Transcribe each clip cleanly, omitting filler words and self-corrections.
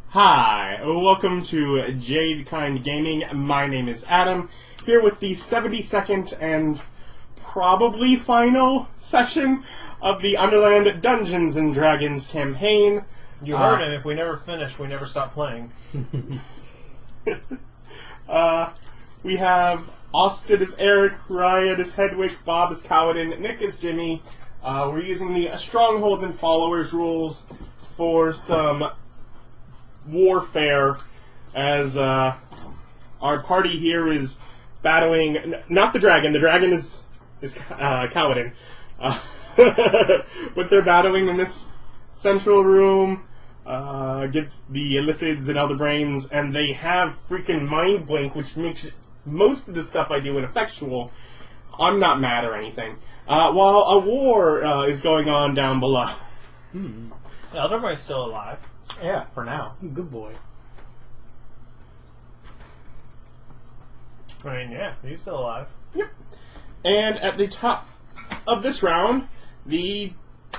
Hi, welcome to Jade Kind Gaming. My name is Adam, here with the 72nd and probably final session of the Underland Dungeons and Dragons campaign. You heard it. If we never finish, we never stop playing. We have Austin as Erich, Ryan as Henwick, Bob as Kalidan, Nick as Jimmy. We're using the Strongholds and Followers rules for some warfare, as our party here is battling not the dragon. The dragon is Kalidan, but they're battling in this central room against the Lithids and Elderbrains, and they have freaking mind blink, which makes most of the stuff I do ineffectual. I'm not mad or anything. While a war is going on down below. The Elderbrain's still alive. Yeah, for now. Good boy. I mean, yeah, he's still alive. Yep. And at the top of this round, the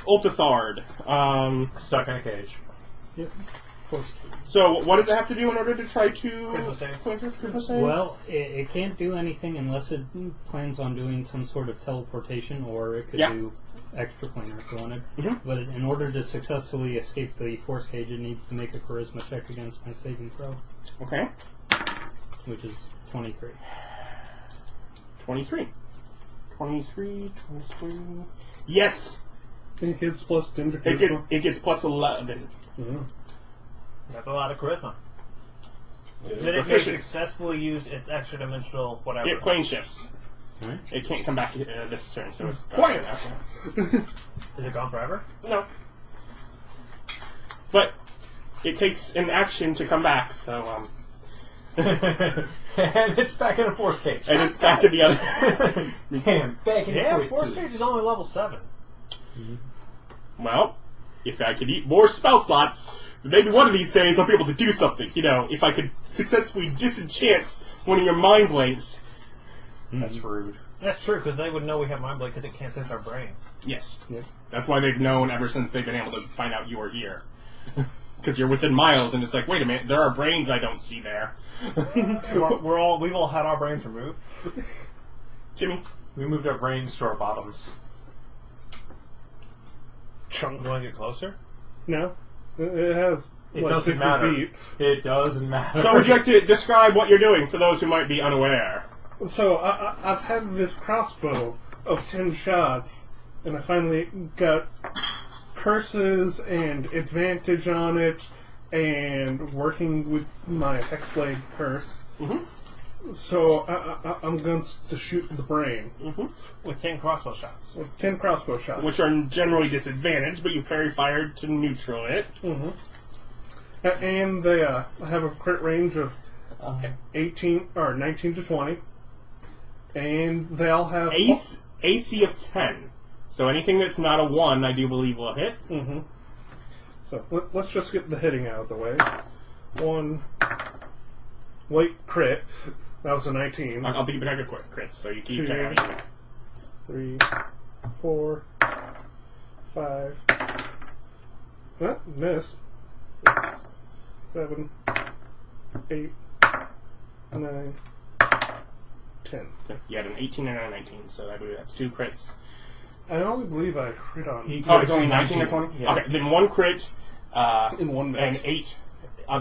Ultithard. Stuck in a cage. Yep. So, what does it have to do in order to try to... Christmas save? Well, it can't do anything unless it plans on doing some sort of teleportation, or it could do extraplanar if you wanted. Mm-hmm. But in order to successfully escape the force cage, it needs to make a charisma check against my saving throw. Okay. Which is 23. 23. Yes! It gets plus 10 to charisma. It gets plus 11. Mm-hmm. That's a lot of charisma. It's Then it can proficient. successfully use its extra dimensional whatever. It plane shifts. Alright. It can't come back this turn, so it's... Quiet! Is it gone forever? No. But it takes an action to come back, so, And it's back in a force cage. and it's back in the other... Man, back in Yeah, the Force Cage is only level 7. Well, if I could eat more spell slots, maybe one of these days I'll be able to do something. You know, if I could successfully disenchant one of your mind blanks. That's rude. That's true, because they would know we have Mind Blade because it can't sense our brains. Yes. That's why they've known ever since they've been able to find out you are here. Because you're within miles, and it's like, wait a minute, there are brains I don't see there. We've all had our brains removed. Jimmy? We moved our brains to our bottoms. You want to get closer? No. It has It like doesn't 60 matter. feet. It doesn't matter. So would you like to describe what you're doing for those who might be unaware? So I've had this crossbow of 10 shots, and I finally got curses and advantage on it, and working with my Hexblade curse. Mm-hmm. So I'm going to shoot the brain Mm-hmm. With 10 crossbow shots. with 10 crossbow shots. Which are generally disadvantaged, but you fairy fired to neutral it. Mm-hmm. And they have a crit range of 18 or 19 to 20, and they all have AC of 10. So anything that's not a 1, I do believe will hit. Mm-hmm. So let's just get the hitting out of the way. 1 late crit. That was a 19. I'll be back to quick crits, so you keep 2, track of it. 3, 4, 5. Missed. 6, 7, 8, 9, 10. You had an 18 and a 19, so I believe that's 2 crits. I only believe I crit on Oh, it's only 19 or 20? Yeah. Okay, then 1 crit in one miss. and 8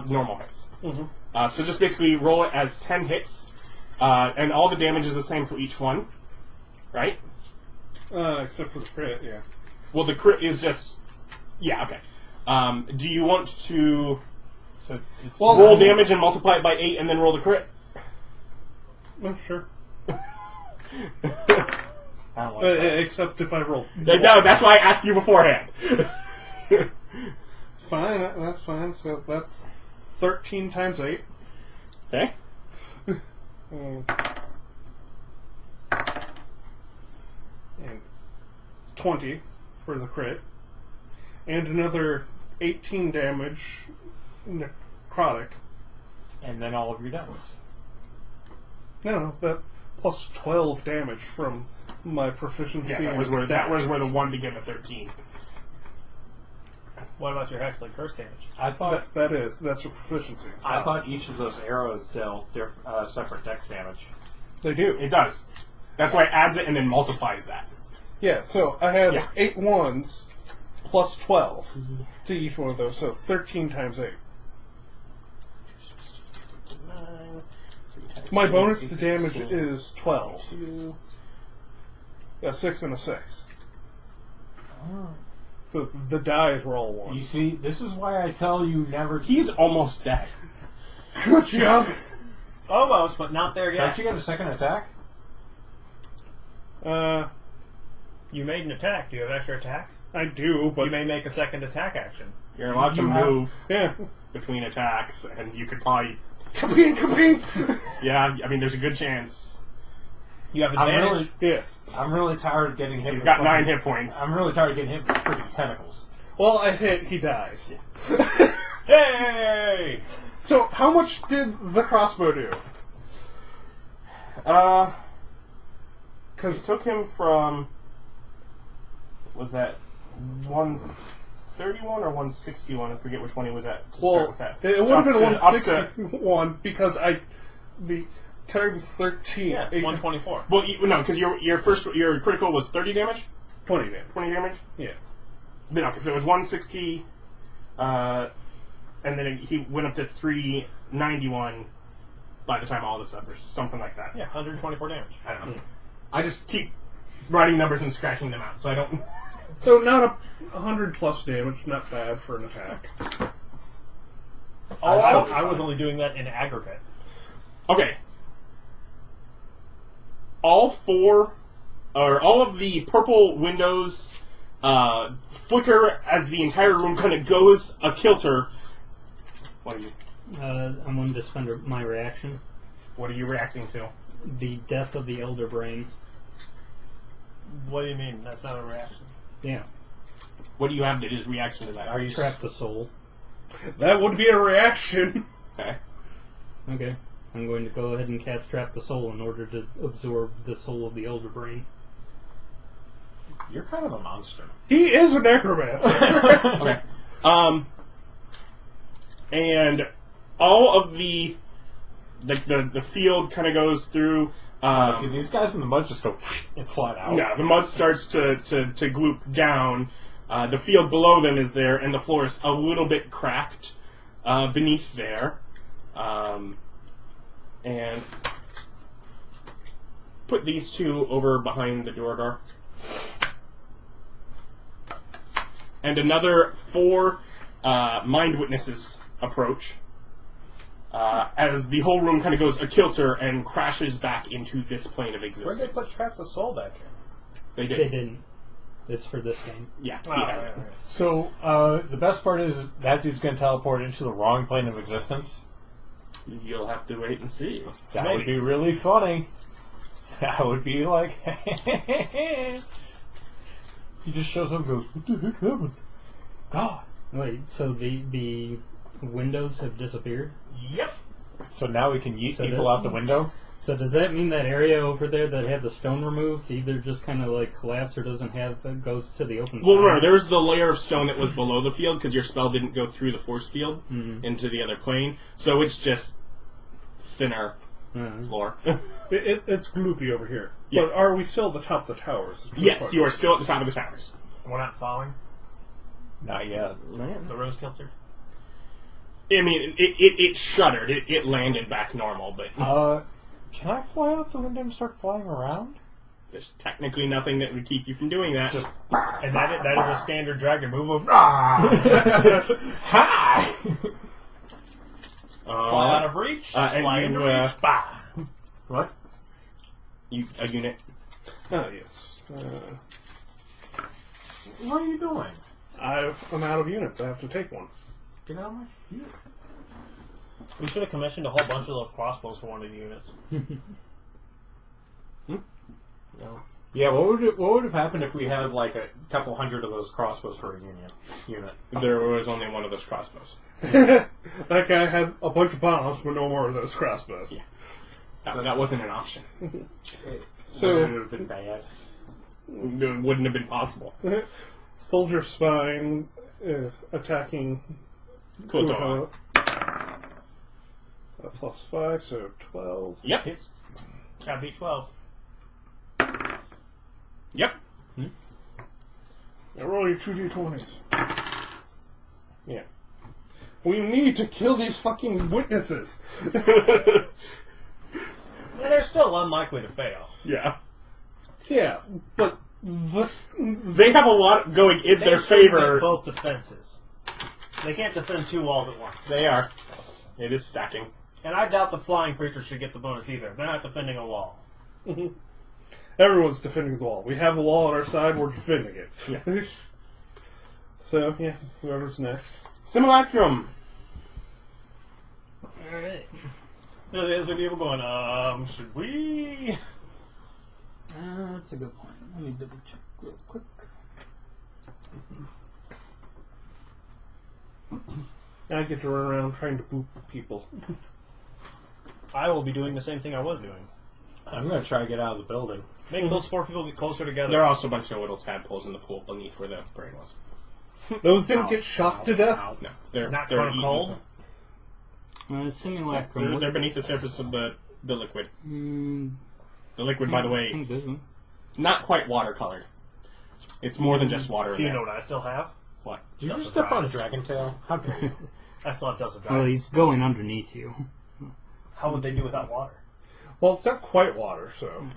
normal hits. Mm-hmm. So just basically roll it as 10 hits, and all the damage is the same for each one, right? Except for the crit, yeah. Well, the crit is just... Yeah, okay. Do you want to So it's roll damage and multiply it by 8 and then roll the crit? Oh, sure. I don't like that. Except if I roll. No, that's why I asked you beforehand. Fine, that's fine. So that's 13 times 8. Okay. And 20 for the crit. And another 18 damage necrotic. And then all of your dice. No, that plus 12 damage from my proficiency. Yeah, that was in where stat. the 1 became a 13. What about your Hexblade curse damage? I thought That's your proficiency. I thought each of those arrows dealt separate dex damage. They do. It does. That's why it adds it and then multiplies that. Yeah, so I have Yeah. 8 ones plus 12 to each one of those, so 13 times 8. My bonus to damage is 12. A 6 and a 6. So the dies roll You 1. see, this is why I tell you never. He's almost dead. Good job! Almost, but not there Don't yet. you get a second attack? You made an attack. Do you have extra attack? I do, but You may make a second attack action. You're allowed to You have- move yeah. between attacks, and you could probably... Kabing, kabing! Yeah, I mean, there's a good chance. You have I'm advantage. Yes. really tired of getting hit. He's with got fucking- 9 hit points. I'm really tired of getting hit with freaking tentacles. Well, I hit, he dies. Hey! So, how much did the crossbow do? Because it took him from... Was that 131 or 161? I forget which one he was at to start Well, with that. it would So have been up to- 161 because the times 13. Yeah, 124. Well, no, because your critical was 30 damage? 20 damage. 20 damage? Yeah. No, because it was 160, and then he went up to 391 by the time all this stuff, or something like that. Yeah, 124 damage. I don't know. I just keep writing numbers and scratching them out, so I don't... So not 100 plus damage, not bad for an attack. I was only doing that in aggregate. Okay. All of the purple windows flicker as the entire room kind of goes a-kilter. What are you? I'm going to spend my reaction. What are you reacting to? The death of the Elder Brain. What do you mean? That's not a reaction. Yeah. What do you have that is reaction to that? Are you Trap the soul. That would be a reaction. Okay. Okay. I'm going to go ahead and cast Trap the Soul in order to absorb the soul of the Elder Brain. You're kind of a monster. He is a necromancer. Okay. And all of the field kind of goes through. These guys in the mud just go and slide out. No, the mud starts to gloop down. The field below them is there, and the floor is a little bit cracked beneath there. And put these two over behind the Duergar. And another 4 mind witnesses approach as the whole room kind of goes a-kilter and crashes back into this plane of existence. Where'd they put Trap the Soul back here? They did. They didn't. It's for this game. Yeah. he Ah, has it. right. So, the best part is that dude's going to teleport into the wrong plane of existence. You'll have to wait and see. That Maybe. would be really funny. That would be like... He just shows up and goes, what the heck happened? God. Wait, so the windows have disappeared? Yep. So now we can yeet So people that- out the window? So does that mean that area over there that had the stone removed either just kind of like collapse or doesn't have goes to the open Well, side? no, there's the layer of stone that was below the field because your spell didn't go through the force field into the other plane. So it's just thinner floor. It's gloopy over here. Yeah. But are we still at the top of the towers? Yes, you are still at the top of the towers. We're not falling. Not yet. The rose kilter. I mean, it shuddered. It landed back normal, but Can I fly out the window and start flying around? there's technically nothing that would keep you from doing that. Just And that is a standard dragon move of hi! fly out of reach, and fly you, into reach, bah! What? a unit. Oh, yes. What are you doing? I'm out of units. I have to take one. Get out of my shit. We should have commissioned a whole bunch of those crossbows for one of the units. No. Yeah, what would have happened if we had like a couple hundred of those crossbows for a unit? There was only one of those crossbows. That guy had a bunch of bombs, but no more of those crossbows. Yeah. That wasn't an option. So Would have been bad. It wouldn't have been possible. Soldier Spine is attacking Cool. +5, so 12. Yep. It's gotta be 12. Yep. Now roll your 2d20s. Yeah. We need to kill these fucking witnesses. Yeah, they're still unlikely to fail. Yeah. Yeah, but They have a lot going in They their should make favor. both defenses. They can't defend two walls at once. They are. It is stacking. And I doubt the flying creatures should get the bonus either. They're not defending a wall. everyone's defending the wall. We have a wall on our side, we're defending it. Yeah. So, yeah, whoever's next. Simulacrum. Alright. There's some people going, should we? That's a good point. Let me double check real quick. I get to run around trying to boop people. I will be doing the same thing I was doing. I'm going to try to get out of the building. Make those four people get closer together. There are also a bunch of little tadpoles in the pool beneath where the brain was. Those didn't get shocked to death? No, they're Not they're kinda eaten. cold? Simulacrum. They're beneath the surface of the liquid. Mm, The liquid, by the I way, think this one. not quite watercolored. It's more than just water in Do you there. know what I still have? What? Did you That's just step on a surprise. dragon tail? How dare you? I still have Dust of Well, Dragons. he's going underneath you. How would they do without water? Well, it's not quite water, so...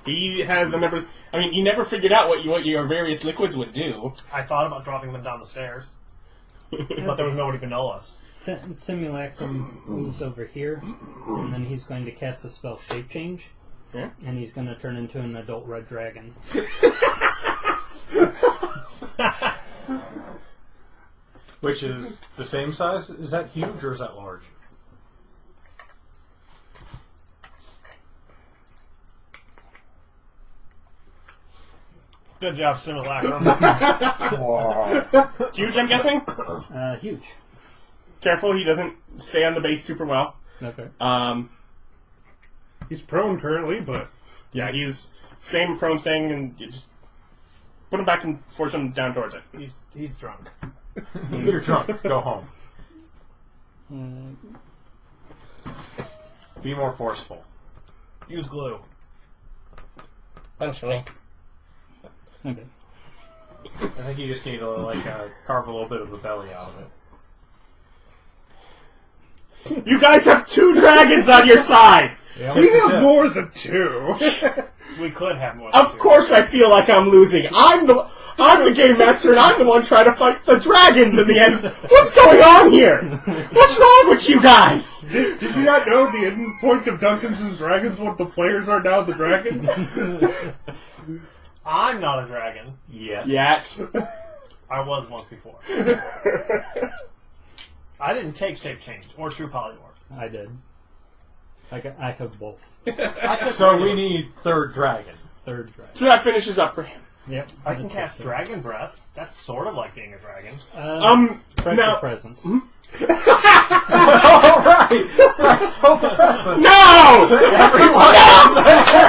He has a never. I mean, he never figured out what your various liquids would do. I thought about dropping them down the stairs, but there was nobody below us. Simulacrum moves over here, and then he's going to cast the spell Shape Change, Yeah. and he's going to turn into an adult red dragon. Which is the same size? Is that huge or is that large? Good job, Simulacrum. Huge, I'm guessing. Huge. Careful, he doesn't stay on the base super well. Okay. He's prone currently, but... Yeah, he's same prone thing, and you just put him back and force him down towards it. He's drunk. You're drunk. Go home. Be more forceful. Use glue. Eventually. Okay. I think you just need to carve a little bit of the belly out of it. You guys have 2 dragons on your side! We have more than 2! We could have more. Of course I feel like I'm losing. I'm the game master, and I'm the one trying to fight the dragons in the end. What's going on here? What's wrong with you guys? Did you not know the end point of Dungeons and Dragons, what the players are now the dragons? I'm not a dragon. Yes. Yes. I was once before. I didn't take Shape Change or True Polymorph. I did. I have both. So we need third dragon. Third dragon. So that finishes up for him. Yep. I can cast Dragon Breath. That's sort of like being a dragon. Frightful Now... presence. No!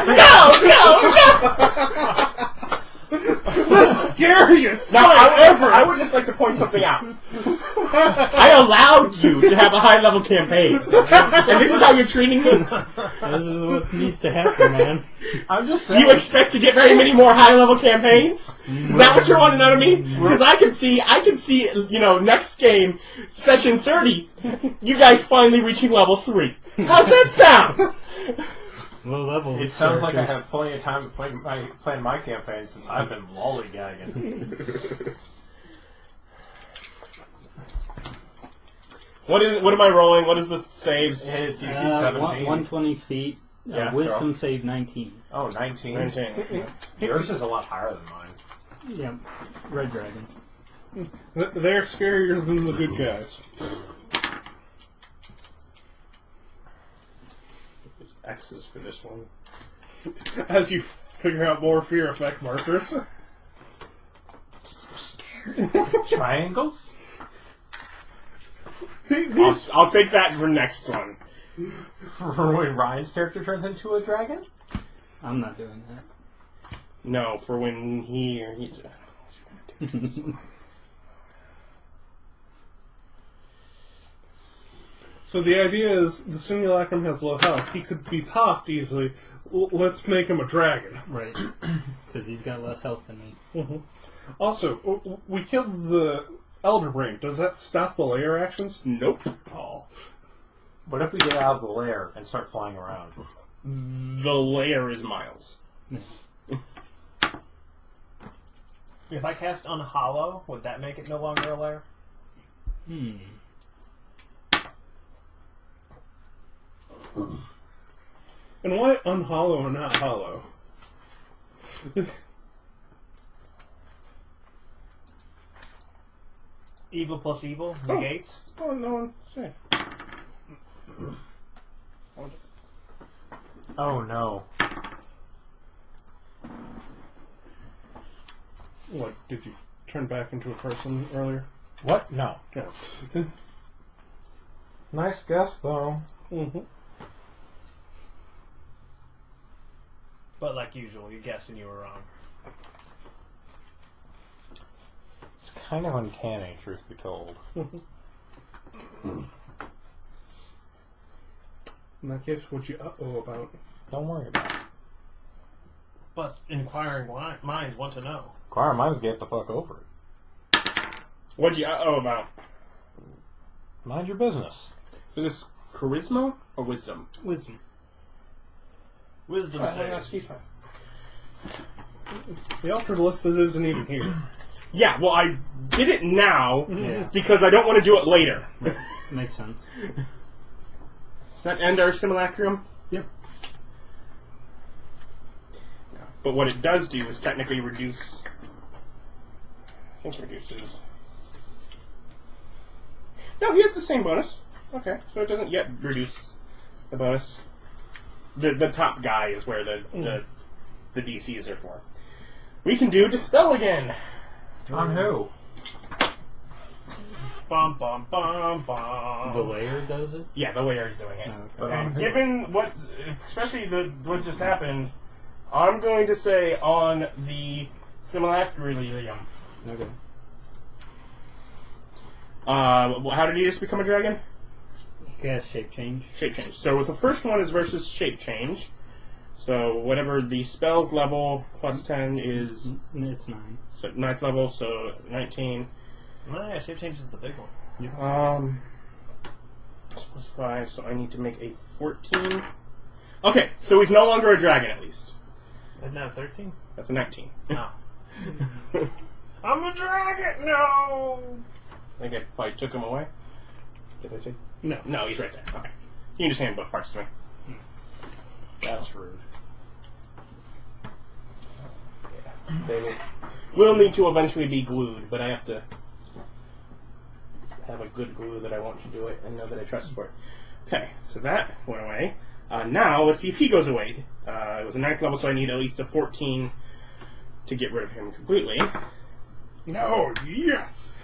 No! The scariest Now, fight ever! I would just like to point something out. I allowed you to have a high-level campaign. And this is how you're treating me? This is what needs to happen, man. I'm just Do saying. you expect to get very many more high-level campaigns? Is that what you're wanting out of me? Because I can see, next game, session 30, you guys finally reaching level 3. How's that sound? Low level. It sounds like I characters. have plenty of time to plan my campaign since I've been lollygagging. What am I rolling? What is the saves? It's DC 17. 120 feet. Yeah, Wisdom save 19. Oh, 19. 19. Yours is a lot higher than mine. Yep. Red dragon. They're scarier than the good guys. X's for this one. As you figure out more fear effect markers. So scared. Triangles? I'll take that for next one. For when Ryan's character turns into a dragon? I'm not doing that. No, for when he's... So the idea is the simulacrum has low health. He could be popped easily. Let's make him a dragon. Right. Because he's got less health than me. Mm-hmm. Also, we killed the Elder Brain. Does that stop the layer actions? Nope. Oh. What if we get out of the lair and start flying around? The layer is miles. If I cast Unhollow, would that make it no longer a lair? And why unhollow and not hollow? Evil plus evil negates. Oh, no one say. Oh no. What, did you turn back into a person earlier? What? No. Yeah. Nice guess, though. Mm-hmm. But like usual, you guessed and you were wrong. It's kind of uncanny, truth be told. In that case, what'd you uh-oh about? Don't worry about it. But inquiring minds want to know. Choir minds get the fuck over it. What'd you uh-oh about? Mind your business. Was this charisma or wisdom? Wisdom. Wisdom saves. The altered list isn't even here. Yeah, well, I did it now Yeah. because I don't want to do it later. Makes sense. That end our simulacrum? Yep. But what it does do is technically reduce... I think it reduces... No, he has the same bonus. Okay, so it doesn't yet reduce the bonus. The top guy is where the DCs are for. We can do Dispel again. On who? Bum bum bum bum. The layer does it? Yeah, the layer's doing it. Oh, okay. And given what's... Especially what just happened, I'm going to say on the simulacrum. Okay. How did he just become a dragon? He has shape change. Shape change. So with the first one is versus shape change. So whatever the spell's level plus 10 is... It's 9. So 9th level, so 19. Oh, yeah, shape change is the big one. It's plus 5, so I need to make a 14. Okay, so he's no longer a dragon at least. Isn't that 13? That's a 19. No. I'm a dragon! No! I think I probably took him away. Did I take? No. No, he's right there. Okay. You can just hand both parts to me. That's rude. Yeah. They will need to eventually be glued, but I have to have a good glue that I want to do it and know that I trust for it. Okay, so that went away. Now, let's see if he goes away. It was a 9th level, so I need at least a 14 to get rid of him completely. No, yes!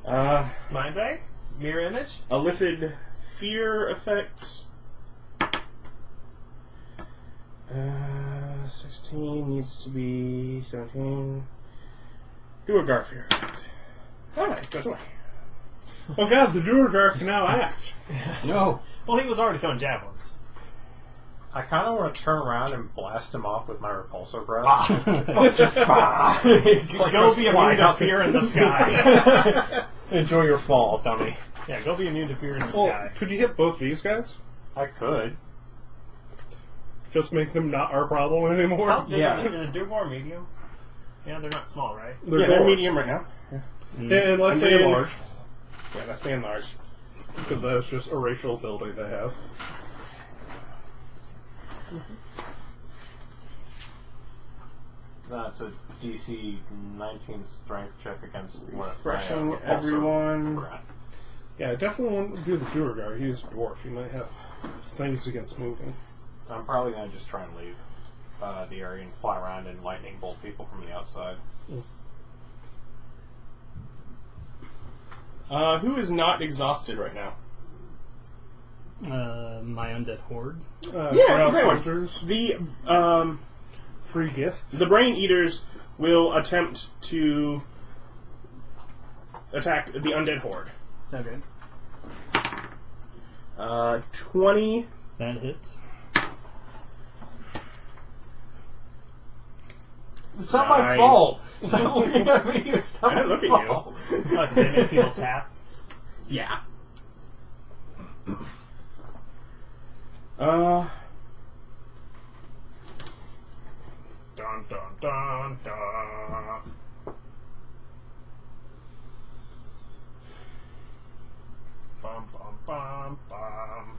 Mind bag? Mirror image? A lifted fear effect. 16 needs to be 17. Do a guard fear effect. Alright, goes away. Oh god, the Duergar can now act. No. Well, he was already throwing javelins. I kind of want to turn around and blast him off with my repulsor breath. It's like Go a be fly immune to out fear in the sky. Enjoy your fall, dummy. Yeah, go be immune to fear in the Well, sky. could you hit both these guys? I could. Just make them not our problem anymore? How big Yeah. is the Durbar medium? Yeah, they're not small, right? They're dwarves. medium right now. And let's And say they large, Yeah, that's being large. because that's just a racial ability they have. That's a DC 19 strength check against what? Refreshing repulsor everyone. breath. Yeah, I definitely want to do the Duergar. He's a dwarf. He might have things against moving. I'm probably going to just try and leave the area and fly around and lightning bolt people from the outside. Who is not exhausted right now? My undead horde. Yeah, it's a great one. soldiers. The Free gift. the brain eaters will attempt to attack the undead horde. Okay. 20. That hits. It's not my Nine. fault. Stop looking at me. It's not I didn't my look at you. fault. Like, they make people tap. Yeah. Dun dun dun dun. Bum bum bum bum.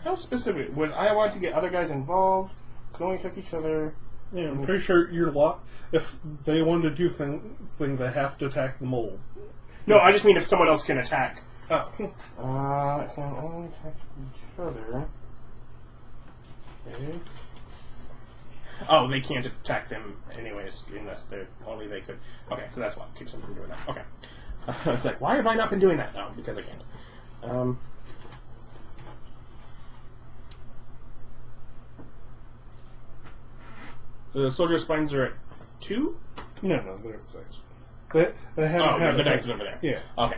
How specific? Would I want to get other guys involved? Could only check each other. Yeah, I'm pretty sure you're locked. If they want to do thing, they have to attack the mole. No, I just mean if someone else can attack. Oh. I can only attack each other. Okay. Oh, they can't attack them anyways, unless they're only they could. Okay, so that's what keeps them from doing that. Okay. It's like, why have I not been doing that? Oh, because I can't. The soldier spines are at 2? No, they're at 6. They haven't Oh, had the a dice thing. is over there. Yeah, Okay.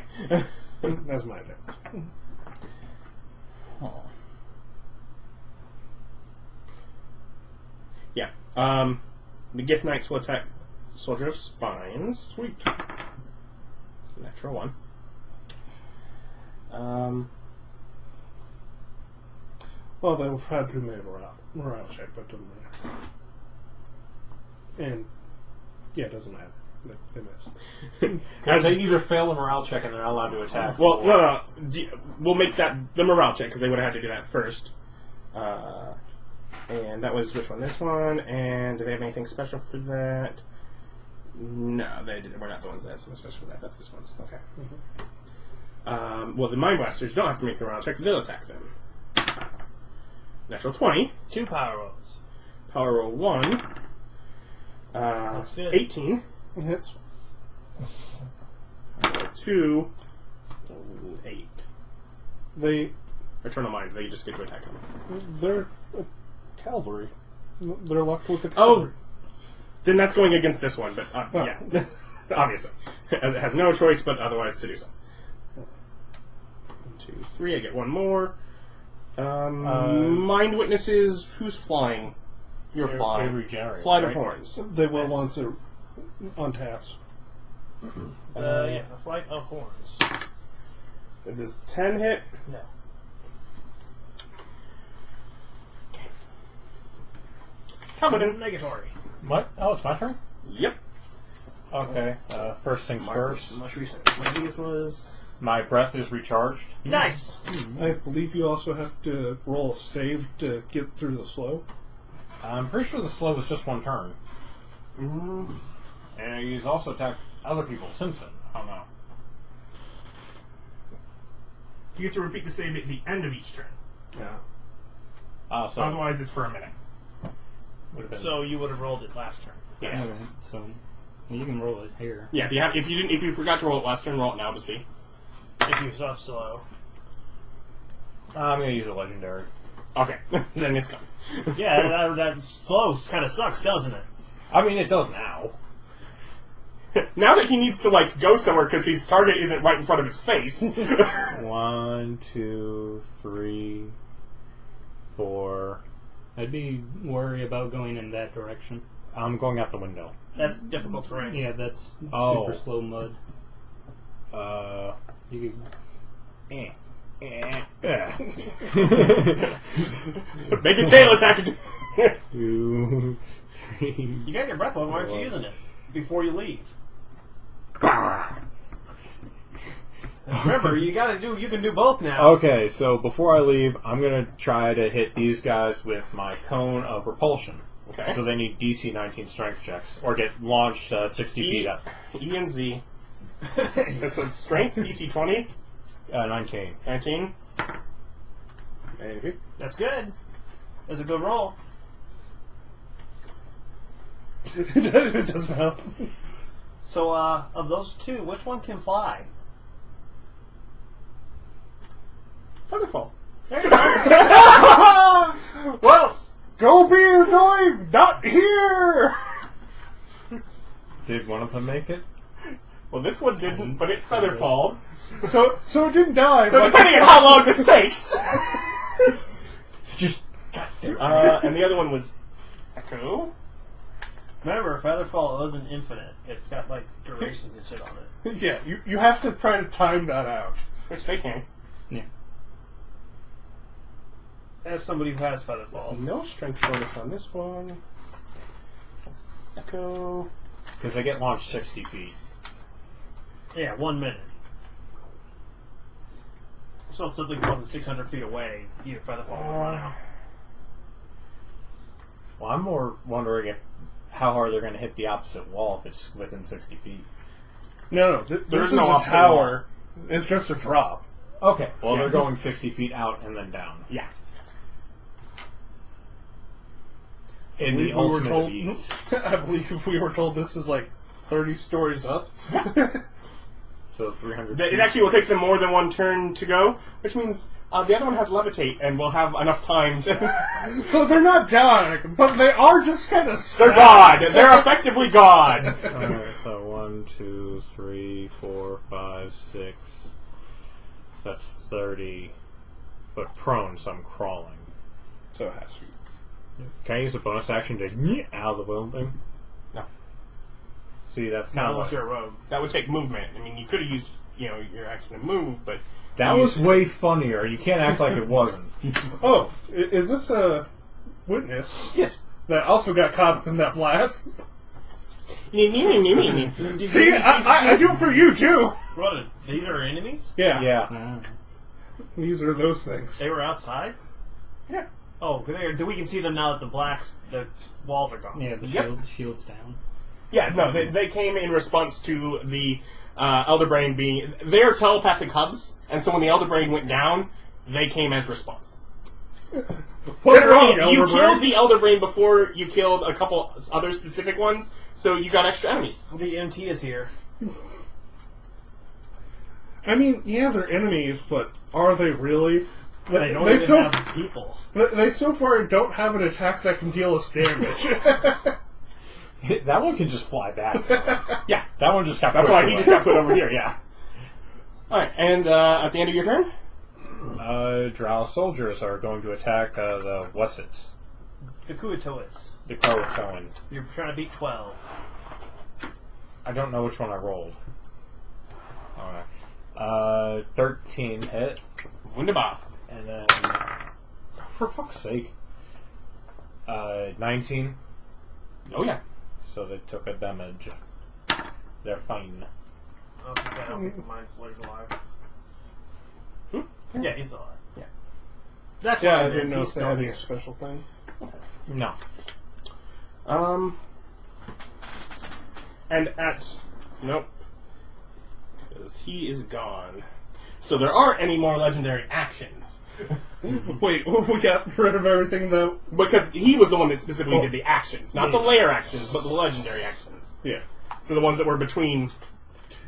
that's my dice. Yeah. The Gift Knights will attack Soldier of Spines. Sweet. Natural 1. Well, they would have had to make a morale check, but doesn't matter. And yeah, it doesn't matter. They miss. Because they either fail a morale check and they're not allowed to attack. Well, no. We'll make that the morale check because they would have had to do that first. And that was which one? This one. And do they have anything special for that? No, they didn't. We're not the ones that had something special for that. That's this one's. Okay. Mm-hmm. Well, the Mind Blasters don't have to make the morale check. They'll attack them. Natural 20. 2 power rolls. Power roll 1. Looks good. 18. It hits. Power roll 2. 8. They Eternal Mind. They just get to attack them. they're cavalry. They're locked with the Oh, cavalry. then that's going against this one, but Oh. yeah. Obviously. It has no choice but otherwise to do so. 1, 2, 3. I get one more. Mind Witnesses. Who's flying? You're They flying. regenerate. Flight of right? Horns. They will once they're on taps. Yes, a flight of horns. Does this 10 hit? No. Kalidan. Negatory. What? Oh, it's my turn? Yep. Okay. First things first. Most recent. One of these was... My breath is recharged. Nice! I believe you also have to roll a save to get through the slow. I'm pretty sure the slow was just one turn. Mm-hmm. And he's also attacked other people since then. I don't know. You get to repeat the save at the end of each turn. Yeah. So Otherwise, it's for a minute. would've been- So you would have rolled it last turn. Yeah. Okay, so you can roll it here. Yeah. If you forgot to roll it last turn, roll it now to see. If you stuff slow. I'm going to use a legendary. Okay. Then it's gone. Yeah, that slow kind of sucks, doesn't it? I mean, it does now. Now that he needs to go somewhere because his target isn't right in front of his face. 1, 2, 3, 4. I'd be worried about going in that direction. I'm going out the window. That's difficult terrain. Yeah, that's Oh. super slow mud. You could, Make a tail attack. 2, 3. You got your breath on, why aren't you using it? Before you leave. Remember, you can do both now. Okay, so before I leave, I'm going to try to hit these guys with my cone of repulsion. Okay. So they need DC 19 strength checks, or get launched 60 feet up. E and Z. That's a strength, DC 20, 19. 19. Maybe. That's good. That's a good roll. It doesn't help. So, of those two, which one can fly? Featherfall. Well, go be annoying, not here! Did one of them make it? Well, this one didn't, but it featherfalled. So it didn't die. So but depending on how long this takes. Just goddamn. And the other one was Echo. Remember, Featherfall isn't infinite. It's got, like, durations and shit on it. yeah, you have to try to time that out. Which they can. Yeah. As somebody who has Featherfall. No strength bonus on this one. That's Echo. Because they get launched 60 feet. Yeah, 1 minute. So if something's more than 600 feet away, your Featherfall will run out. Well, I'm more wondering how hard they're going to hit the opposite wall if it's within 60 feet. No, this There's is no a opposite tower. It's just a drop. Okay. Well, Yeah. they're going 60 feet out and then down. Yeah. In the We were ultimate told- of ease. I believe we were told this is like 30 stories up. So 300 It feet. actually will take them more than one turn to go, which means the other one has levitate, and we'll have enough time to... So they're not dying, but they are just kind of They're God! They're effectively God! Alright, so 1, 2, 3, 4, 5, 6. So that's 30. But prone, so I'm crawling. So it has to be. Can I use a bonus action to get out of the building? No. See, that's kind Not of unless like, you're a rogue. That would take movement. I mean, you could have used, your action to move, but... that you was used- way funnier. You can't act like it wasn't. Oh, is this a witness Yes. that also got caught up in that blast? See, See, I do it for you too. What? These are enemies? Yeah. Yeah. These are those things. They were outside? Yeah. Oh, we can see them now that the walls are gone. Yeah, the Yep. shield's down. Yeah, no, they came in response to the Elder Brain being... They're telepathic hubs, and so when the Elder Brain went down, they came as response. What's wrong, You Elder killed Bird? the Elder Brain before you killed a couple other specific ones, so you got extra enemies. The MT is here. I mean, yeah, they're enemies, but are they really? They don't They even so have people. they so far don't have an attack that can deal us damage. That one can just fly back. Yeah, That one just got that's pushed why he away. just got put over here, yeah. Alright, and at the end of your turn? Drow soldiers are going to attack the what's-its. The Kuatois. The Croatoan. You're trying to beat 12. I don't know which one I rolled. Alright. 13 hit. Wunderbar. And then, for fuck's sake, 19. Oh, yeah. So they took a damage. They're fine. I was gonna say, I don't think the Mind Slayer's alive. Hmm? Yeah, he's alive. Yeah. That's yeah, why I didn't know he's if they still had here. any special thing. No. And at... Nope. Because he is gone. So there aren't any more legendary actions. Wait, we got rid of everything though. Because he was the one that specifically Oh. did the actions. Not the layer actions, but the legendary actions. Yeah. So the ones that were between...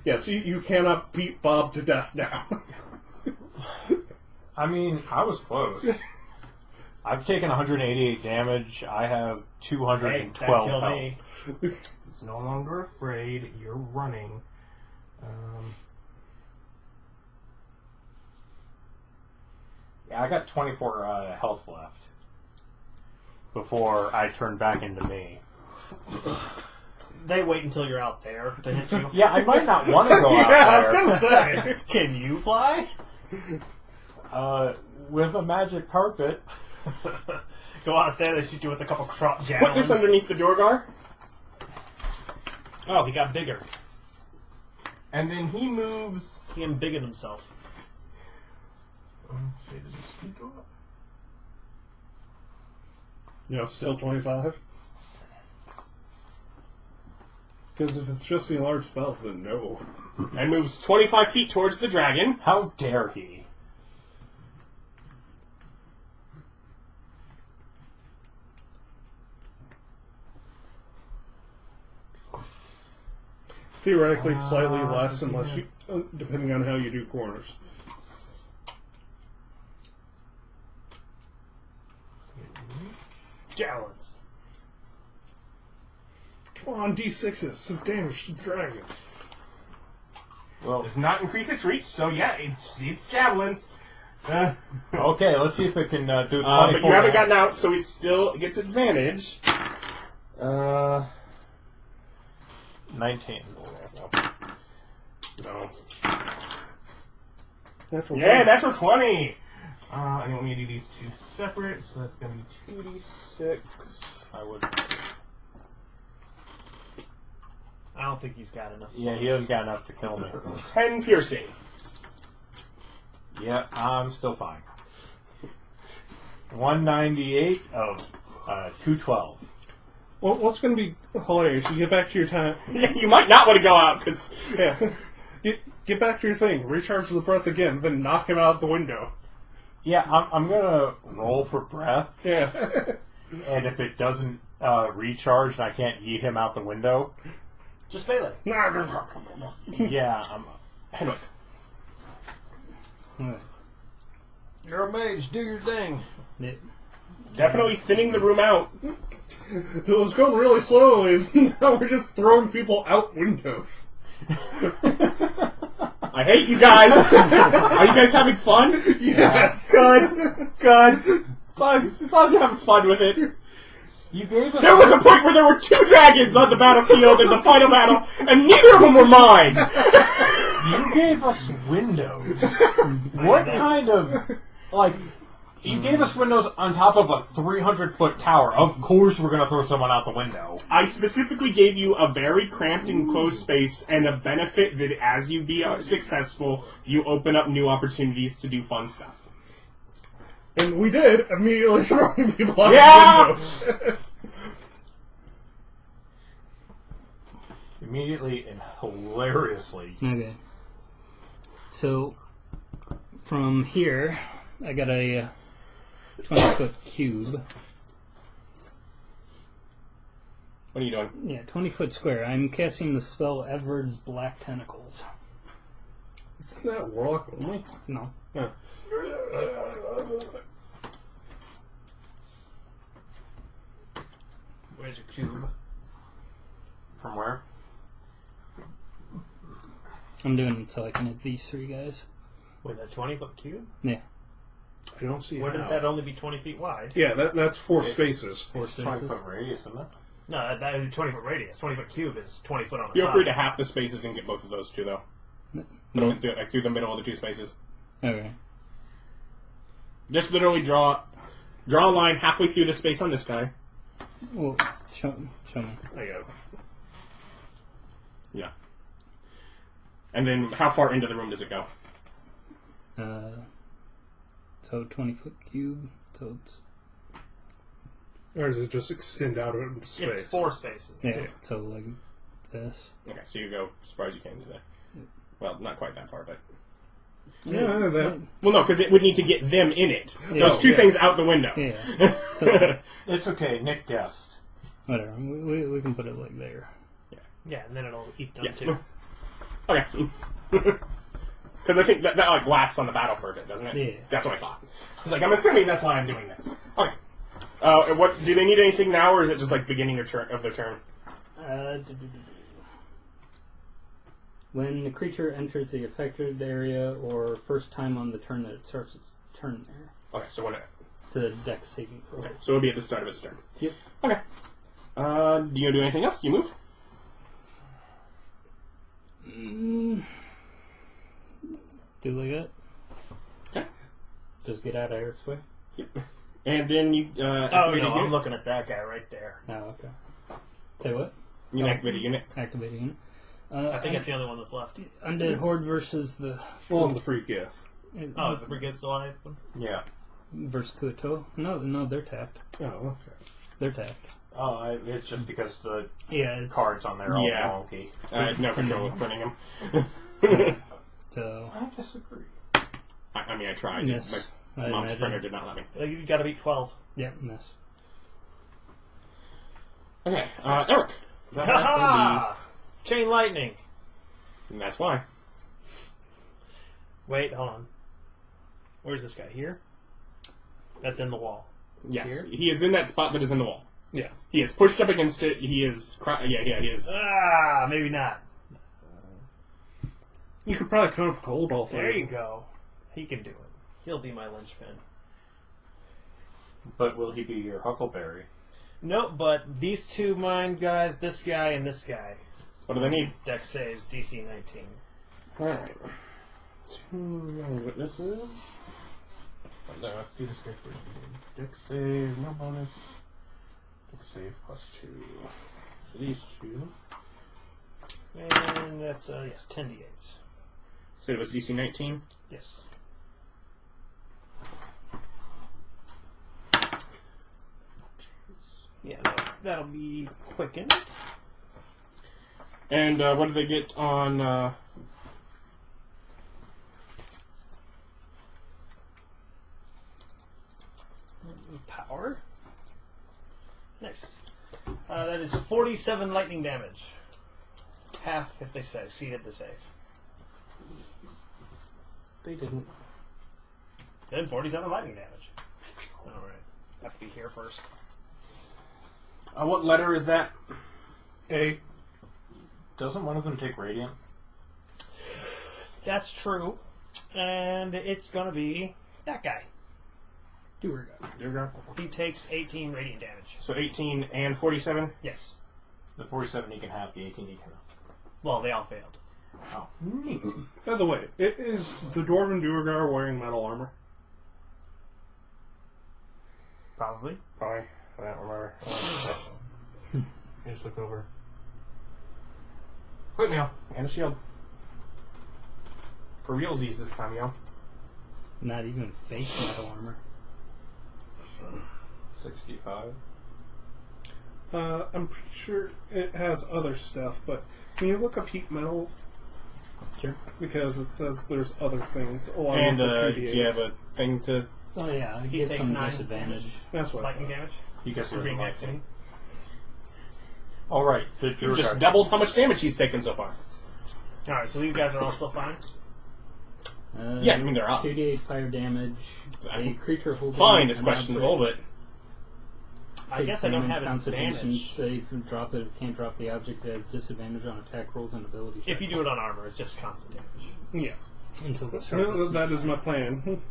Yes, you cannot beat Bob to death now. I mean, I was close. I've taken 188 damage. I have Hey, 212 that killed health. me. He's no longer afraid. You're running. Yeah, I got 24 health left before I turn back into me. They wait until you're out there to hit you. Yeah, I might not want to go out yeah, I was there. gonna say. Can you fly? With a magic carpet. Go out there, they shoot you with a couple Put this javelins. underneath the Dorgar. Oh, he got bigger. And then he moves... He embiggened himself. Does he speak up? Still 25? Because if it's just the large spell, then no. And moves 25 feet towards the dragon. How dare he? Theoretically, slightly less unless you, depending on how you do corners. Javelins. Come on, D6s of damage to the dragon. Well, Does not increase its reach, so yeah, it's javelins. okay, let's see if it can do 24. But you haven't gotten out, so it still gets advantage. 19. No. Natural Yeah, 20. natural 20! And you want me to do these two separate, so that's going to be 2d6. I would. I don't think he's got enough. Yeah, he hasn't got enough to kill me. 10 piercing. Yeah, I'm still fine. 198 of 212. Well, what's going to be hilarious? You get back to your time. You might not want to go out, because... Yeah. Get back to your thing. Recharge the breath again, then knock him out the window. Yeah, I'm gonna roll for breath, Yeah. and if it doesn't recharge and I can't yeet him out the window, Just melee. yeah, Henwick. Alright. You're a mage. Do your thing. Yeah. Definitely thinning the room out. It was going really slowly. Now we're just throwing people out windows. I hate you guys! Are you guys having fun? Yes. Good. Good. As long as you're having fun with it. you gave us. There was a point where there were 2 dragons on the battlefield in the final battle, and neither of them were mine! You gave us windows. What kind of you gave us windows on top of a 300-foot tower. Of course, we're gonna throw someone out the window. I specifically gave you a very cramped and closed space and a benefit that as you be successful, you open up new opportunities to do fun stuff. And we did immediately throwing people out Yeah! windows. Immediately and hilariously. Okay. So, from here, I got a 20-foot cube. What are you doing? Yeah, 20-foot square. I'm casting the spell Edward's Black Tentacles. Isn't that warlock only? No. Yeah. Where's your cube? From where? I'm doing it so I can hit these 3 guys. With a 20-foot cube? Yeah. I don't see Wouldn't how. that only be 20 feet wide? Yeah, that's 4 spaces. 4 spaces. 20-foot radius, isn't it? No, that is 20-foot radius. 20-foot cube is 20 foot on the Feel side. free to half the spaces and get both of those two, though. No. Through the middle of the 2 spaces. Okay. Just literally draw a line halfway through the space on this guy. Well, show me. I got it. Yeah. And then how far into the room does it go? So 20-foot cube. So it's Or does it just extend out into space? It's 4 spaces. yeah. So like this. Okay, so you go as far as you can to that. Well, not quite that far, but... Yeah, that. Well, no, because it would need to get them in it. Yeah. Those 2 things out the window. Yeah. So It's okay, Nick guessed. whatever. We can put it like there. Yeah, and then it'll eat them Yeah. too. Okay. Because I think that like lasts on the battle for a bit, doesn't it? Yeah. That's what I thought. I was like, I'm assuming that's why I'm doing this. Okay. What do they need anything now, or is it just like beginning of their turn? When the creature enters the affected area or first time on the turn that it starts its turn there. Okay, so when it... It's a dex saving throw. Okay, so it'll be at the start of its turn. Yep. Okay. Do you do anything else? Do you move? Do like that. Okay. Just get out of Eric's way. Yep. And then you... Oh, activate a no, I'm unit. looking at that guy right there. Oh, okay. Say what? You can activate a unit. Activating it. I think it's the only one that's left. Undead Horde versus the... Well, the free gift. Oh, is the brigade still alive? Yeah. Versus Kuto. No, they're tapped. Oh, okay. They're tapped. Oh, it's just because the Yeah, it's... cards on there are all Yeah. wonky. I have no control of printing them. So... I disagree. I mean, I tried. Yes. My I mom's imagine. printer did not let me. You gotta beat 12. Yeah, miss. Okay, Eric. That will Ha Chain lightning! be- And that's why. Wait, hold on. Where's this guy? Here? That's in the wall. Yes, Here? he is in that spot that is in the wall. Yeah. He is pushed up against it. He is... he is... Maybe not. You could probably cone of cold all There three. you go. He can do it. He'll be my linchpin. But will he be your Huckleberry? Nope, but these two mine guys, this guy and this guy. What do they need? Dex saves, DC 19. Alright. 2 witnesses. No, let's do this guy first. Dex save, no bonus. Dex save +2. So these two. And that's, yes, 10d8s. So it was DC 19. Yes. Yeah, that'll be quickened. And what do they get on... Power. Nice. That is 47 lightning damage. Half if they succeeded the save. They didn't. Then 47 lightning damage. Alright. Have to be here first. What letter is that? A. Doesn't one of them take radiant? That's true. And it's gonna be that guy. There we go. He takes 18 radiant damage. So 18 and 47? Yes. The 47 he can have, the 18 he cannot. Well, they all failed. Oh, neat. By the way, is the Dwarven Duergar wearing metal armor? Probably. Probably. I don't remember. You just look over. Quick meal. And a shield. For realsies this time, yo. Not even fake metal armor. 65. I'm pretty sure it has other stuff, but can you look up heat metal? Sure. Because it says there's other things along And with the do 3d8s. you have a thing to... Oh yeah, he He gets takes some 9 disadvantage. That's what I Lightning thought. damage. You guys For are being next to me. Alright, the You just doubled how much damage he's taken so far. Alright, so these guys are all still fine? Yeah, I mean, they're up. 2d8 fire damage. A creature holding Fine is an questionable, but... object I takes guess I don't damage, have Constitution advantage. save. Drop it. Can't drop the object. It has disadvantage on attack rolls and ability checks. If you do it on armor, it's just constant damage. Yeah. Until the start of the That is season. my plan.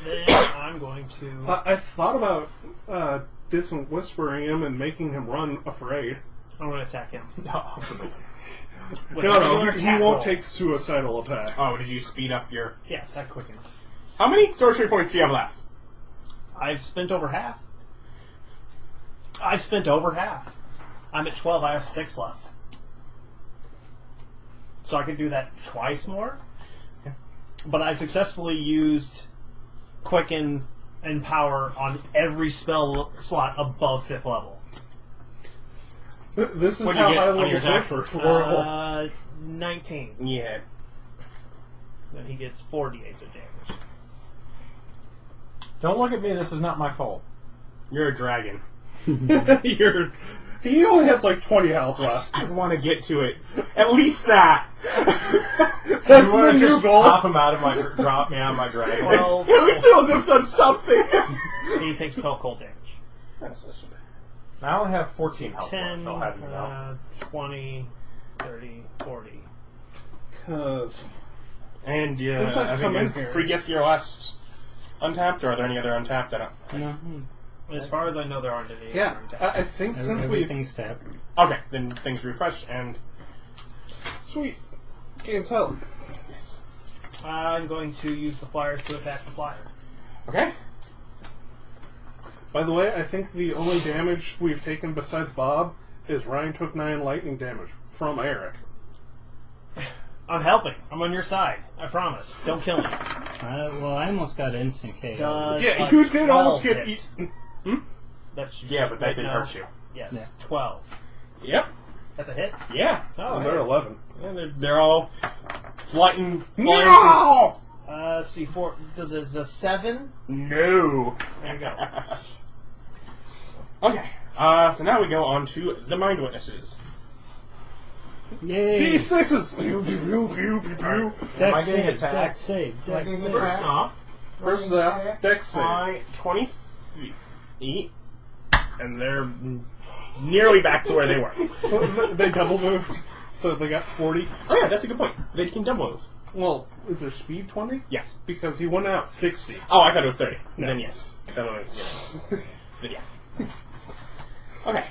Then I'm going to... I thought about distant whispering him and making him run afraid. I'm going to attack him. No, With No, a no, regular he attack won't roll. take suicidal attack. Oh, did you speed up your... Yes, that quickened. How many sorcery points do you have left? I've spent over half. I've spent over half. I'm at 12. I have 6 left. So I can do that twice more. Yeah. But I successfully used Quicken and Power on every spell slot above 5th level. This is What'd how you get high on level your attack? sorcerers roll. 19. Yeah. Then he gets 4d8s of damage. Don't look at me, this is not my fault. You're a dragon. He only has like 20 health left. I want to get to it. At least that. That's You the want to new just goal. pop him out of my... drop me out of my dragon? Well, At least it would have done something. he takes 12 cold damage. That's not so bad. I only have 14 health 10, left, I'll have you know. 20, 30, 40. Because And Since I've I come think in is here- free gift your last untapped, or are there any other untapped? I don't... No, As far as I know, there aren't any. yeah, other I think since we've everything's tapped. Okay, then things refresh, and... sweet gains health. Yes. I'm going to use the flyers to attack the flyer. Okay. By the way, I think the only damage we've taken besides Bob is Ryan took 9 lightning damage from Erich. I'm helping. I'm on your side. I promise. Don't kill me. Well, I almost got instant KO. Does Yeah, a you did 12 almost get hit? eaten. That should Yeah, but that right didn't now. hurt you. Yes. Yeah. 12. Yep. That's a hit? Yeah. Oh, They're 11. Yeah, they're all flying. No! C4. Does it a 7? No. There you go. Okay. So now we go on to the mind witnesses. Yay! D6s! Pew, pew, pew, pew, pew, pew. Am I Dex getting save, attacked? Dex save, Dex save. First off, First up, Dex save. my 24 feet. And they're nearly back to where they were. They double moved, so they got 40. Oh yeah, that's a good point. They can double move. Well, is their speed 20? Yes. Because he went out 60. Oh, I thought it was 30. No. Then yes. Double move, yeah. But yeah. Okay.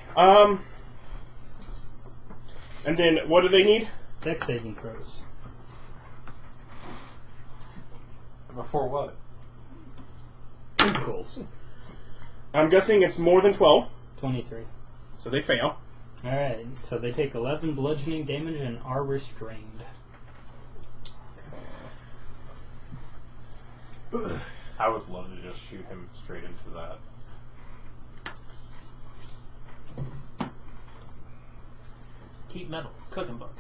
And then what do they need? Dex saving throws. Before what? Tentacles. I'm guessing it's more than 12, 23. so they fail. Alright, so they take 11 bludgeoning damage and are restrained. I would love to just shoot him straight into that. Keep metal. Cooking book.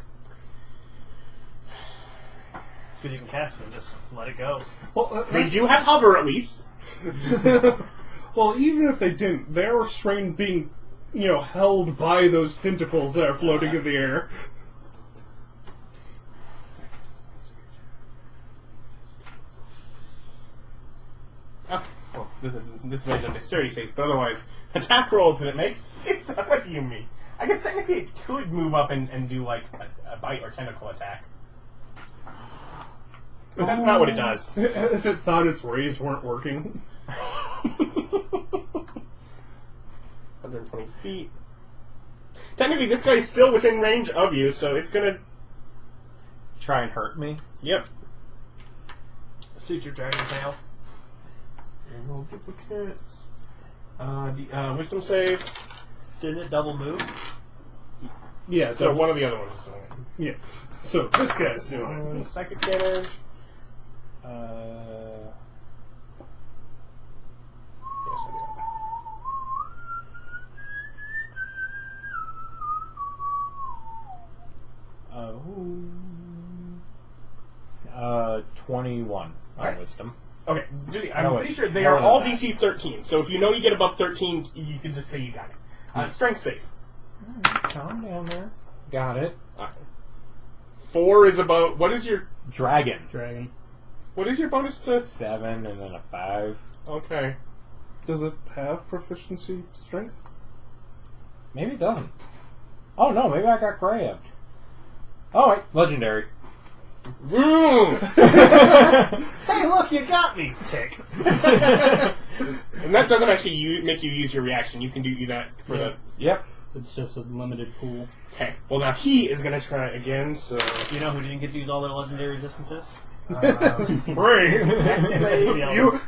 Because you can cast it and just let it go. Well, They do have hover, at least. well, even if they didn't, they're restrained being, held by those tentacles that are floating in the air. Oh, well, this is on dexterity saves, but otherwise, attack rolls that it makes. What do you mean? I guess technically it could move up and do like a bite or tentacle attack. But that's not what it does. If it thought its rays weren't working. 120 feet. Technically, this guy's still within range of you, so it's gonna. Try and hurt me? Yep. Suit your dragon tail. Roll duplicates. Wisdom save. Didn't it double move? Yeah, So one of the other ones is doing it. yeah. So this guy's doing it. Psychic damage. Yes, I do. 21 on Okay. wisdom. Okay, I'm No, pretty wait. sure they More are than all that. DC 13. So if you know you get above 13, you can just say you got it. Strength save. Calm down there. Got it. 4 is about. What is your Dragon. Dragon. bonus to? 7 and then a 5. Okay. Does it have proficiency strength? Maybe it doesn't. Oh no, maybe I got grabbed. Oh wait, legendary. Hey, look, you got me! Tick. And that doesn't actually make you use your reaction. You can do that for the. Yep. It's just a limited pool. Okay. Well, now he is going to try again. So You know who didn't get to use all their legendary resistances? Bring! save.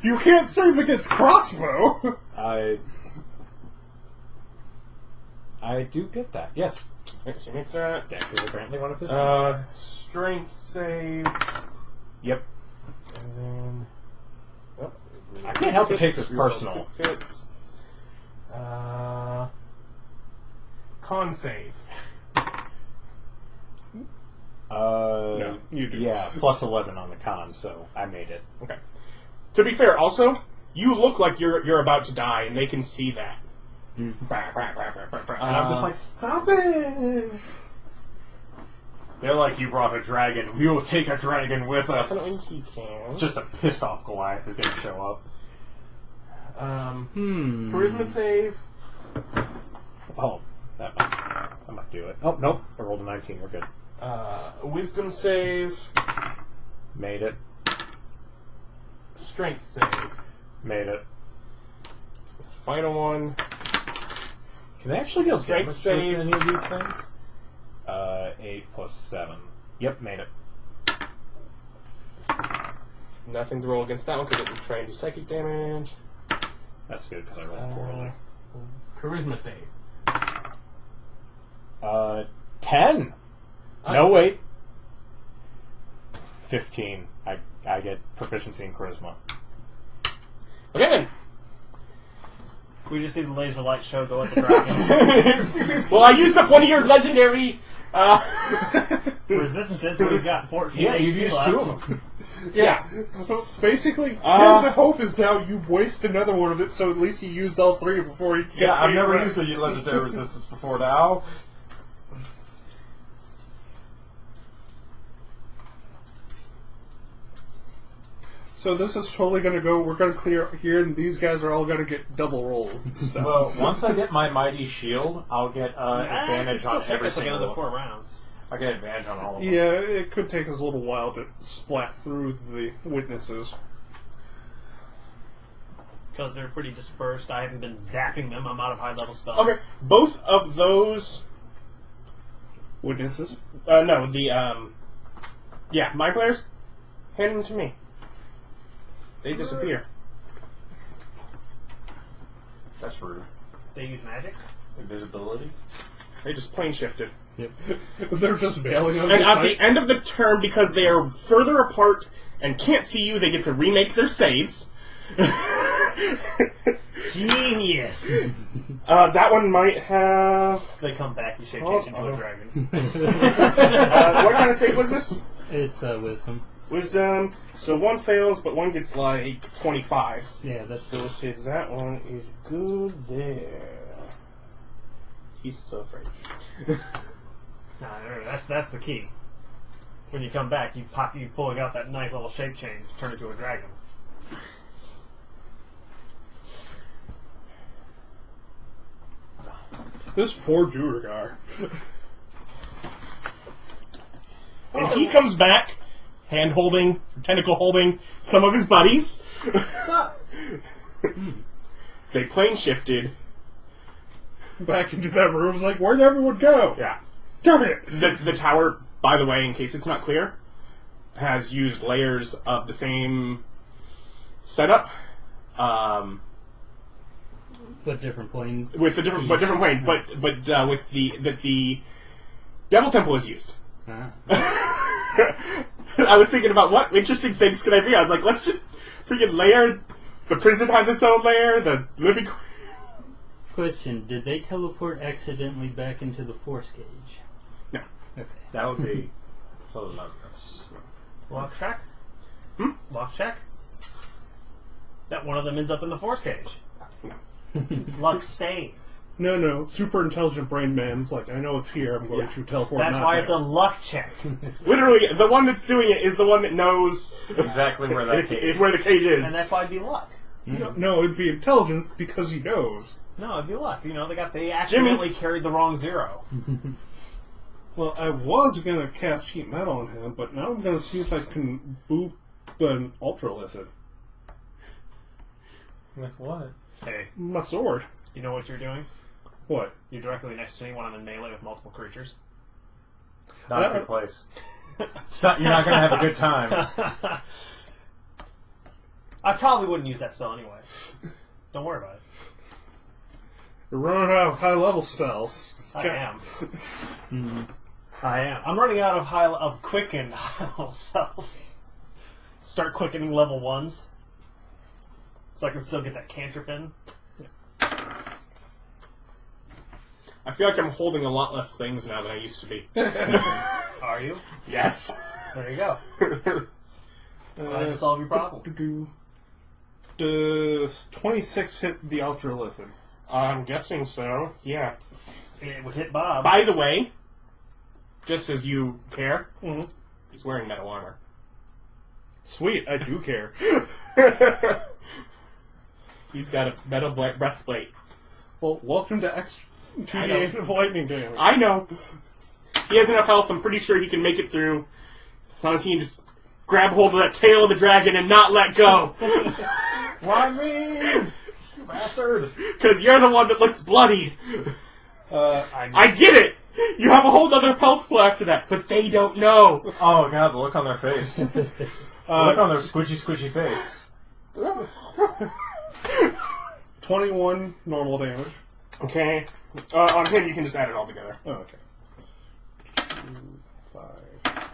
You can't save against crossbow! I do get that. Yes. She makes that. Dex is apparently one of his. Strength save. Yep. And then. Oh, I can't help but take this personal. Con save. No, you do. Yeah, plus 11 on the con, so I made it. Okay. To be fair, also, you look like you're about to die, and they can see that. And I'm just like, stop it! They're like, you brought a dragon. We will take a dragon with us. I don't think he can. Just a pissed off Goliath is going to show up. Charisma save. Oh, that might do it. Oh, nope. I rolled a 19. We're good. Wisdom save. Made it. Strength save. Made it. Final one. Can they actually deal Strength damage with save. any of these things? 8 plus 7. Yep, made it. Nothing to roll against that one because it will try and do psychic damage. That's good because I rolled poorly. Charisma save. 10. No, wait. 15. I get proficiency in charisma. Okay then. We just see the laser light show go at the dragon. Well, I used up one of your legendary. Resistances, so he's got 14 Yeah, you HP used left. 2 of them. Yeah. So basically, here's the hope is now you waste another one of it, so at least you used all 3 before you get Yeah, I've these never right. used the legendary resistance before now. So this is totally going to go. We're going to clear here, and these guys are all going to get double rolls and stuff. Well, once I get my mighty shield, I'll get advantage on every like another single. 4 rounds. I get advantage on all of them. Yeah, it could take us a little while to splat through the witnesses. Because they're pretty dispersed. I haven't been zapping them. I'm out of high-level spells. Okay, both of those... Witnesses? No, the, yeah, mind flares, hand them to me. They disappear. That's rude. They use magic? Invisibility. They just plane shifted. Yep. They're just bailing on And the at fight. the end of the turn, because they are further apart and can't see you, they get to remake their saves. Genius! That one might have... They come back, you shape change into a dragon. what kind of save was this? It's wisdom. Wisdom. So one fails, but one gets like 25. Yeah, that's So we'll say that one is good there. He's still afraid. No, that's the key. When you come back, you pulling out that nice little shape change to turn into a dragon. This poor Jurigar. And he comes back, hand holding, tentacle holding some of his buddies. They plane shifted. Back into that room, it's like, where'd everyone go? Yeah. Damn it! The tower, by the way, in case it's not clear, has used layers of the same setup. but different plane. With a different plane, but with the Devil Temple is used. Ah. I was thinking about what interesting things could I be. I was like, let's just freaking layer. The prison has its own layer. The living. Question: did they teleport accidentally back into the force cage? No. Okay. That would be hilarious. Lock check? Lock check? That one of them ends up in the force cage. No. Luck save. No, super intelligent brain man's like, I know it's here, I'm going to teleport. That's not why there. it's a luck check. Literally, the one that's doing it is the one that knows Exactly where that cage where the cage is. And that's why it'd be luck. No, it'd be intelligence because he knows. No, it'd be luck. You know, they accidentally carried the wrong 0. Well, I was going to cast Heat Metal on him, but now I'm going to see if I can boop an Ultralithid. With what? Hey, My sword. you know what you're doing? What? You're directly next to me when I'm in melee with multiple creatures. Not a good place. You're not going to have a good time. I probably wouldn't use that spell anyway. Don't worry about it. You're running out of high-level spells. I am. I am. I'm running out of quicken high-level spells. Start quickening level 1s. So I can still get that cantrip in. I feel like I'm holding a lot less things now than I used to be. Are you? Yes. There you go. Glad to solve your problem. Does 26 hit the Ultralithid? I'm guessing so. Yeah. It would hit Bob. By the way, just as you care, Mm-hmm. he's wearing metal armor. Sweet, I do care. He's got a metal breastplate. Well, welcome to extra 2d8 of lightning damage. I know. He has enough health. I'm pretty sure he can make it through. As long as he can just grab hold of that tail of the dragon and not let go. Why me? You bastard! Because you're the one that looks bloodied. I get it. You have a whole other health pool after that, but they don't know. Oh god, the look on their face. The look on their squishy face. 21 normal damage. Okay. On him, you can just add it all together. Oh, okay. 2, 5,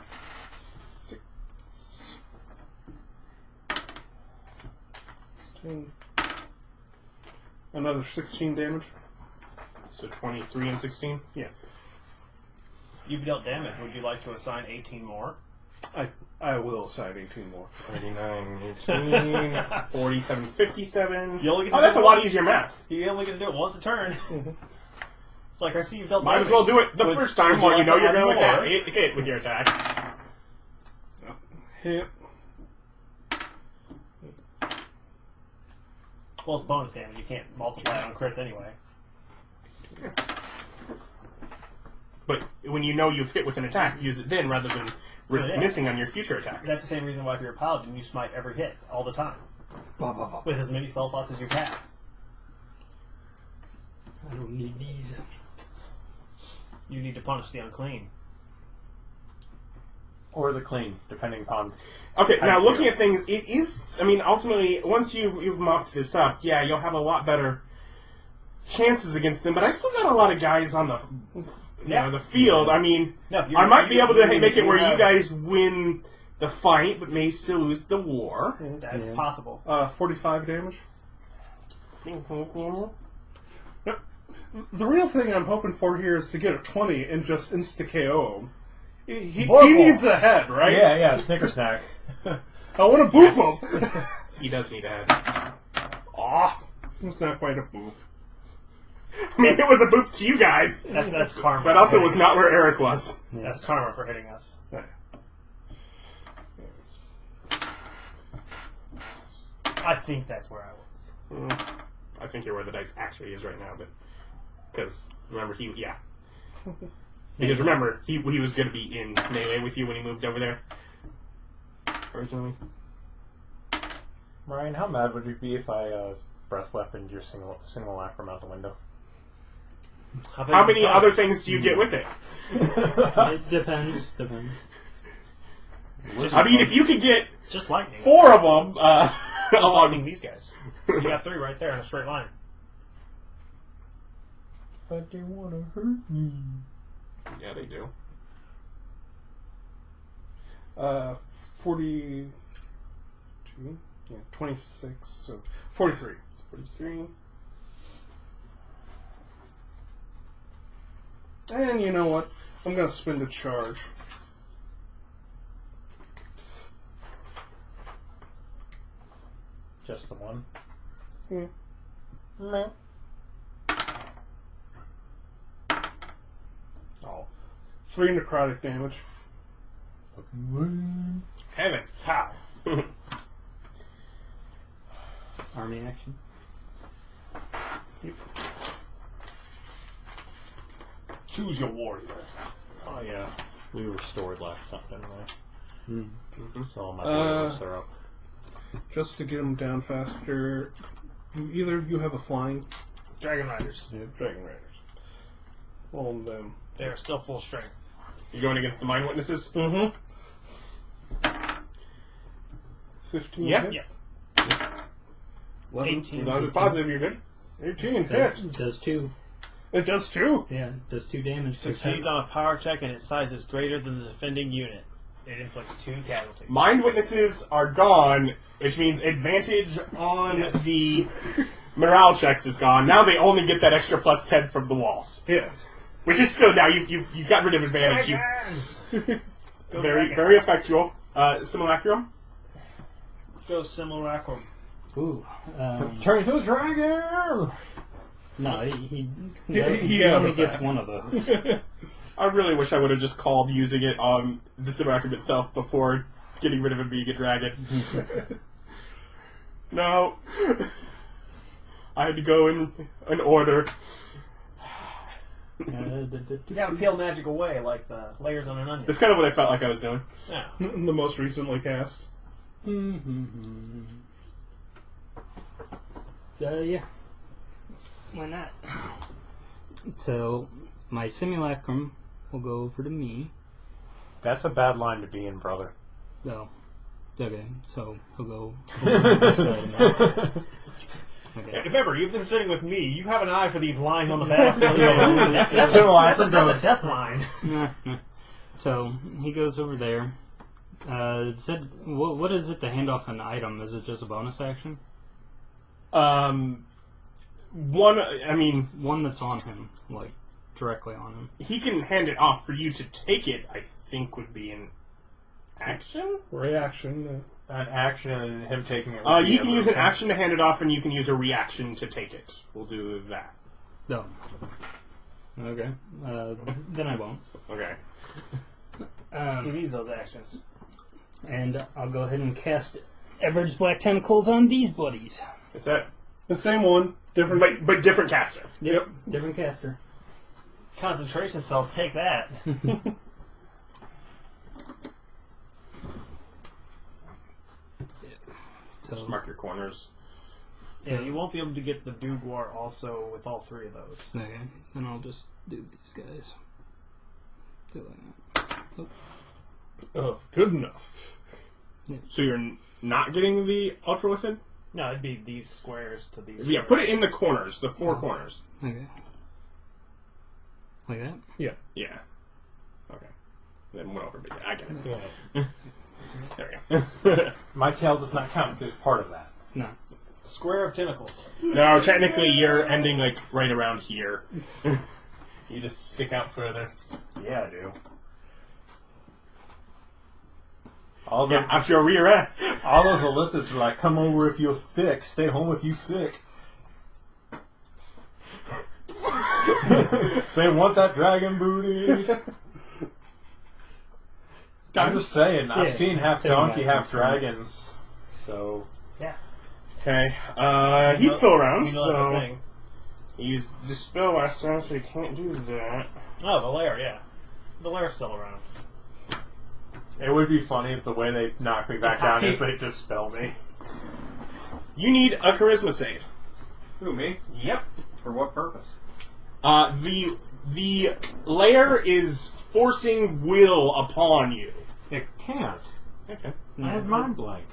6, 16. Another 16 damage. So 23 and 16? Yeah. You've dealt damage. Would you like to assign 18 more? I will assign 18 more. 39, 18, 47, 57. You only get to Oh, that's do a it lot once. easier math. You only get to do it once a turn. It's like I see you've dealt Might damage. as well do it the Would- first time would while you like know to you're add going more? to hit with your attack. Hit. Well, it's bonus damage. You can't multiply it on crits anyway. But when you know you've hit with an attack, use it then rather than risk missing on your future attacks. That's the same reason why if you're a paladin, you smite every hit all the time. With as many spell slots as you have. I don't need these. You need to punish the unclean. Or the clean, depending upon... Okay, now looking at things, it is... I mean, ultimately, once you've mopped this up, yeah, you'll have a lot better chances against them, but I still got a lot of guys on the the field. I mean, I might be able to make it where you guys win the fight, but may still lose the war. That's possible. 45 damage. The real thing I'm hoping for here is to get a 20 and just insta-KO him. He needs a head, right? Yeah, Snicker Snack. I want to boop him. He does need a head. Aw, it's not quite a boop. I mean, it was a boop to you guys. That's karma. But also was not where Erich was. Yeah. That's karma for hitting us. I think that's where I was. I think you're where the dice actually is right now, but... Because, remember, Because remember, he was going to be in melee with you when he moved over there. Originally. Ryan, how mad would you be if I breath weaponed your simulacrum out the window? How many other things do you get with it? It depends. I mean, if you could get just lightning. 4 of them, just lightning these guys. You got 3 right there in a straight line. But they want to hurt me. Yeah, they do. 42. Yeah, 26. So 43. 43. And you know what? I'm going to spend a charge. Just the one? Yeah. No. Oh. 3 necrotic damage. Heaven. How? Army action. Yep. Choose your warrior. Oh, yeah. We restored last time, didn't we? Mm-hmm. So all my warriors are up. Just to get them down faster, either you have a flying... Dragon Riders. Yeah, Dragon Riders. All of them. They are still full strength. You going against the Mind Witnesses? Mm-hmm. 15 Yep. hits. Yep. 11. 18. As long as it's positive, you're good. 18 hits. It does 2. It does too. Yeah, it does 2 damage. Succeeds on a power check and its size is greater than the defending unit. It inflicts 2 casualties. Mind Witnesses are gone, which means advantage on the morale checks is gone. Now they only get that extra plus 10 from the walls. Yes. Which is still, now you've got rid of advantage. Very effectual. Simulacrum? Let's go simulacrum. Ooh. Turn into a dragon! No, he out only of gets that. one of those. I really wish I would have just called using it on the simulacrum itself before getting rid of it being a dragon. No. I had to go in an order. You gotta peel magic away like the layers on an onion. That's kind of what I felt like I was doing. Yeah. The most recently cast. Yeah. Why not? So, my simulacrum will go over to me. That's a bad line to be in, brother. Oh. Okay, so he'll go over this side of me. Okay. Remember, you've been sitting with me. You have an eye for these lines on the battlefield. that's a death line. So, he goes over there. It said, what is it to hand off an item? Is it just a bonus action? One One that's on him, like, directly on him. he can hand it off for you to take it, I think would be an action? Reaction. An action and him taking it. You can use an action to hand it off, and you can use a reaction to take it. We'll do that. No. Okay. Then I won't. Okay. He needs those actions. And I'll go ahead and cast Everett's Black Tentacles on these buddies. Is that The same one, different. but different caster. Yep. Different caster. Concentration spells, take that. So Just mark your corners. Yeah, you won't be able to get the Dugwar also with all three of those. okay, then I'll just do these guys. Do like that. Oh, Oh, good enough. So you're not getting the ultra within? No, it'd be these squares to these. Yeah, put it in the corners, the four corners. okay. Like that. Yeah. Yeah. Okay. Then went over, but yeah, I get it. Yeah. There we go. My tail does not count as part of that. No. Square of tentacles. No, technically you're ending like right around here. You just stick out further. Yeah, I do. All Yeah, out your rear end. all those illicits are like, come over if you're thick, stay home if you sick. They want that dragon booty. I'm just saying, I've Yeah, seen half same donkey, guy. half dragons. So, Yeah. Okay, he's still around, You know that's the so thing. he used Dispel last time, so he can't do that. Oh, the lair, yeah. The lair's still around. it would be funny if the way they knock me back It's how down is he- they dispel me. You need a charisma save. Who, me? Yep. For what purpose? The lair is forcing will upon you. It can't. Okay. I had mind blank.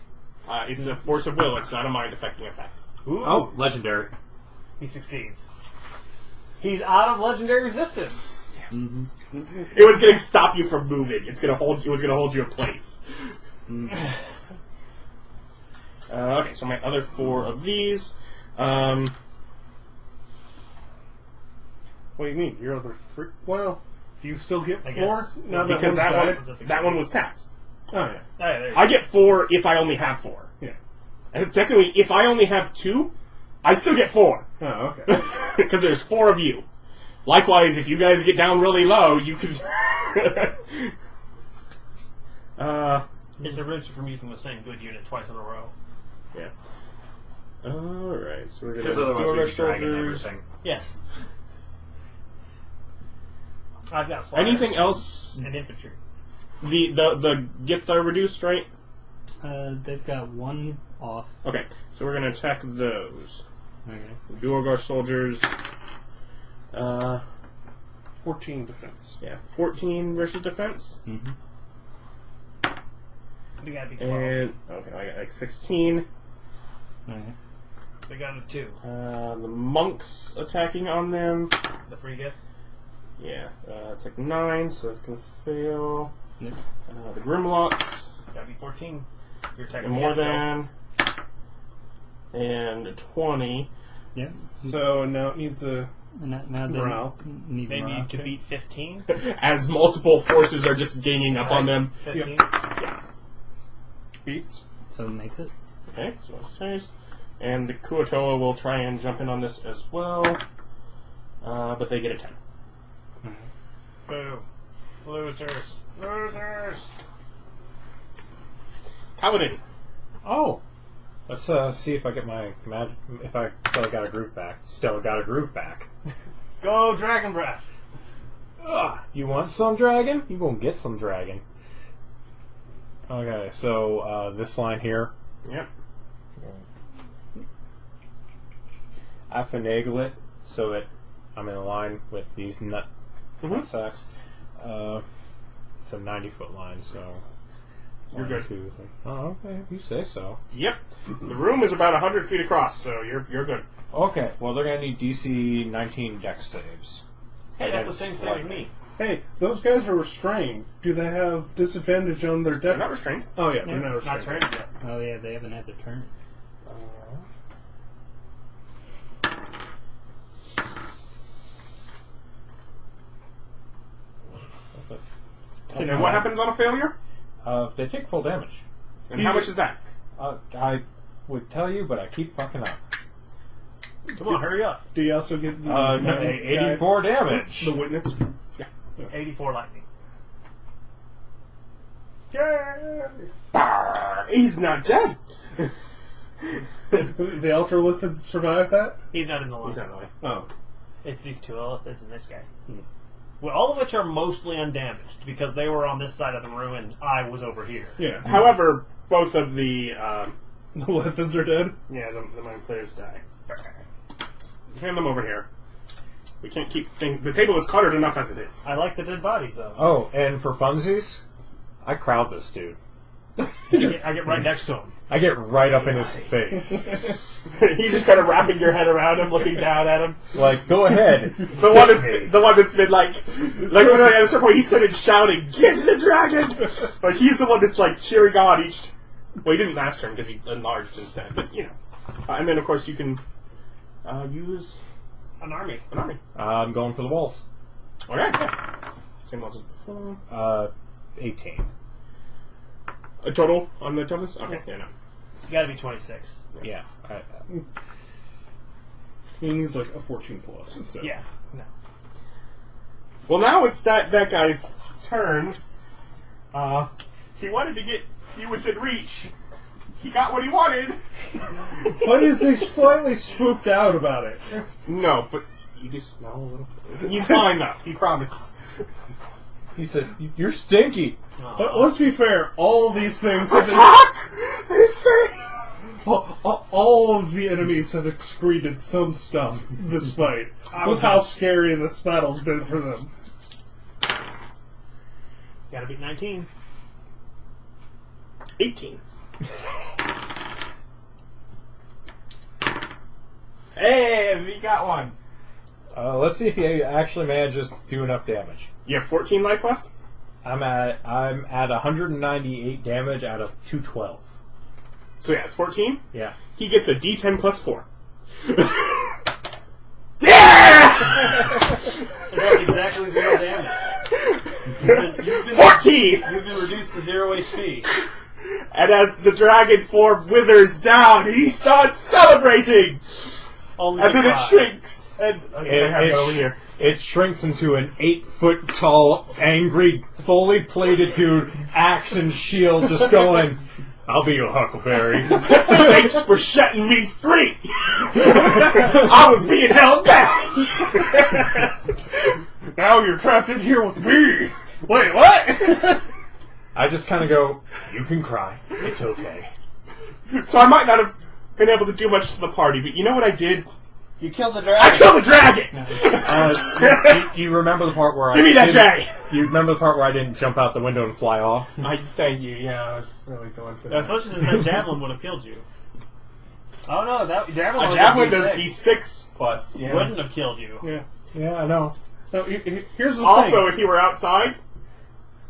It's a force of will. It's not a mind affecting effect. Ooh. Oh, legendary. He succeeds. He's out of legendary resistance. It was going to stop you from moving. It was going to hold you in place. Okay, so my other four of these. What do you mean? Your other three? Well, do you still get I four? guess. Now Because that that one's one, that one was tapped. Oh, yeah. Oh, yeah, there you I get 4 if I only have 4. Yeah. And technically, if I only have 2, I still get 4. Oh, okay. Because there's 4 of you. Likewise, if you guys get down really low, you can... It's a wrench from using the same good unit twice in a row. Yeah. Alright, so we're going Because to do otherwise our we'd be dragging soldiers. everything. Yes. I've got flyers. Anything else? And infantry. The get the reduced, right? They've got one off. Okay, so we're going to attack those. Okay. Duergar soldiers. 14 defense. Yeah, 14 versus defense. Mm-hmm. They gotta be 12. And, okay, I got like 16. Okay. They got a 2. The monks attacking on them. The free gift. Yeah, it's like 9, so that's going to fail. Yep. The Grimlocks, Gotta be 14. You're attacking and more against than. And 20. Yeah. So now it needs a Now they Morale. need They morale need to check. beat 15. As multiple forces are just ganging up on them. 15. beats. So it makes it. Okay, so it's changed. And the Kuotoa will try and jump in on this as well. But they get a 10. Boo. Losers. Losers. Kalidan. Oh! Let's see if I get my magic. If I still got a groove back. Still got a groove back. Go Dragon Breath. Ugh, you want some dragon? You gonna get some dragon. Okay, so this line here. Yep. I finagle it so that I'm in line with these nut sacks. It's a 90-foot line, so You're 1, good. 2, 3. Oh, okay. You say so. Yep. The room is about 100 feet across, so you're good. Okay. Well, they're gonna need DC 19 Dex saves. Hey, that's the same thing as me. Hey, those guys are restrained. Do they have disadvantage on their They're dex? not restrained. Oh, yeah, they're not Not restrained. turned yet. Oh yeah, they haven't had their turn. So then what happens on a failure? They take full damage. And how much is that? I would tell you, but I keep fucking up. Come on, hurry up. Do you also get the 84 damage. the witness? 84 lightning. He's not dead. The Ultralithid survived that? He's not in the line. He's not really. Oh. It's these two Illithids and this guy. Well, all of which are mostly undamaged because they were on this side of the room and I was over here. Yeah. However, both of the The Lithids are dead? the mind players die. Hand them over here. We can't keep things. The table is cluttered enough as it is. I like the dead bodies, though. Oh, and for funsies, I crowd this dude. I get right next to him. I get right up in his face. You just kind of wrapping your head around him, looking down at him. Like, go ahead. The one that's been like when we're at a certain point, he started shouting, "Get the dragon!" Like he's the one that's like cheering on each. Well, he didn't last turn because he enlarged instead, but you know. And then of course you can use An army. an army. I'm going for the walls. Okay, yeah. Same levels as before. 18. A total on the toughness? Okay, yeah, no. You gotta be 26. Yeah. He needs like a 14 plus. So. Yeah. No. Well, now it's that guy's turn. He wanted to get you within reach. He got what he wanted. But is he slightly spooked out about it? No, but you just smell a little. He's fine though. He promises. He says, "You're stinky." But let's be fair, all of these things have been, Attack! This thing! all of the enemies have excreted some stuff this fight. With how scary this battle's been for them. Gotta beat 19. 18. Hey, we got one. Let's see if he actually manages to do enough damage. You have 14 life left? I'm at 198 damage out of 212. So yeah, it's 14. Yeah. He gets a D10 plus 4. Yeah! That's exactly 0 damage. You've been 14! You've been reduced to 0 HP. And as the dragon form withers down, he starts celebrating! Only And then it 5. shrinks. And okay, I have it over here. It shrinks into an 8-foot tall, angry, fully plated dude, axe and shield, just going, "I'll be your huckleberry." Thanks for setting me free! I was being held back! Now you're trapped in here with me! Wait, what? I just kind of go, "You can cry. It's okay." So I might not have been able to do much to the party, but you know what I did? You killed the dragon. I killed the dragon! You remember the part where Give me that didn't- dragon! You remember the part where I didn't jump out the window and fly off? Thank you, yeah, I was really going for that. Especially since that javelin would have killed you. Oh no, that javelin. A only javelin does does D6 plus. Yeah. Wouldn't have killed you. Yeah. Yeah, I know. Now, here's the Also, thing. if you were outside,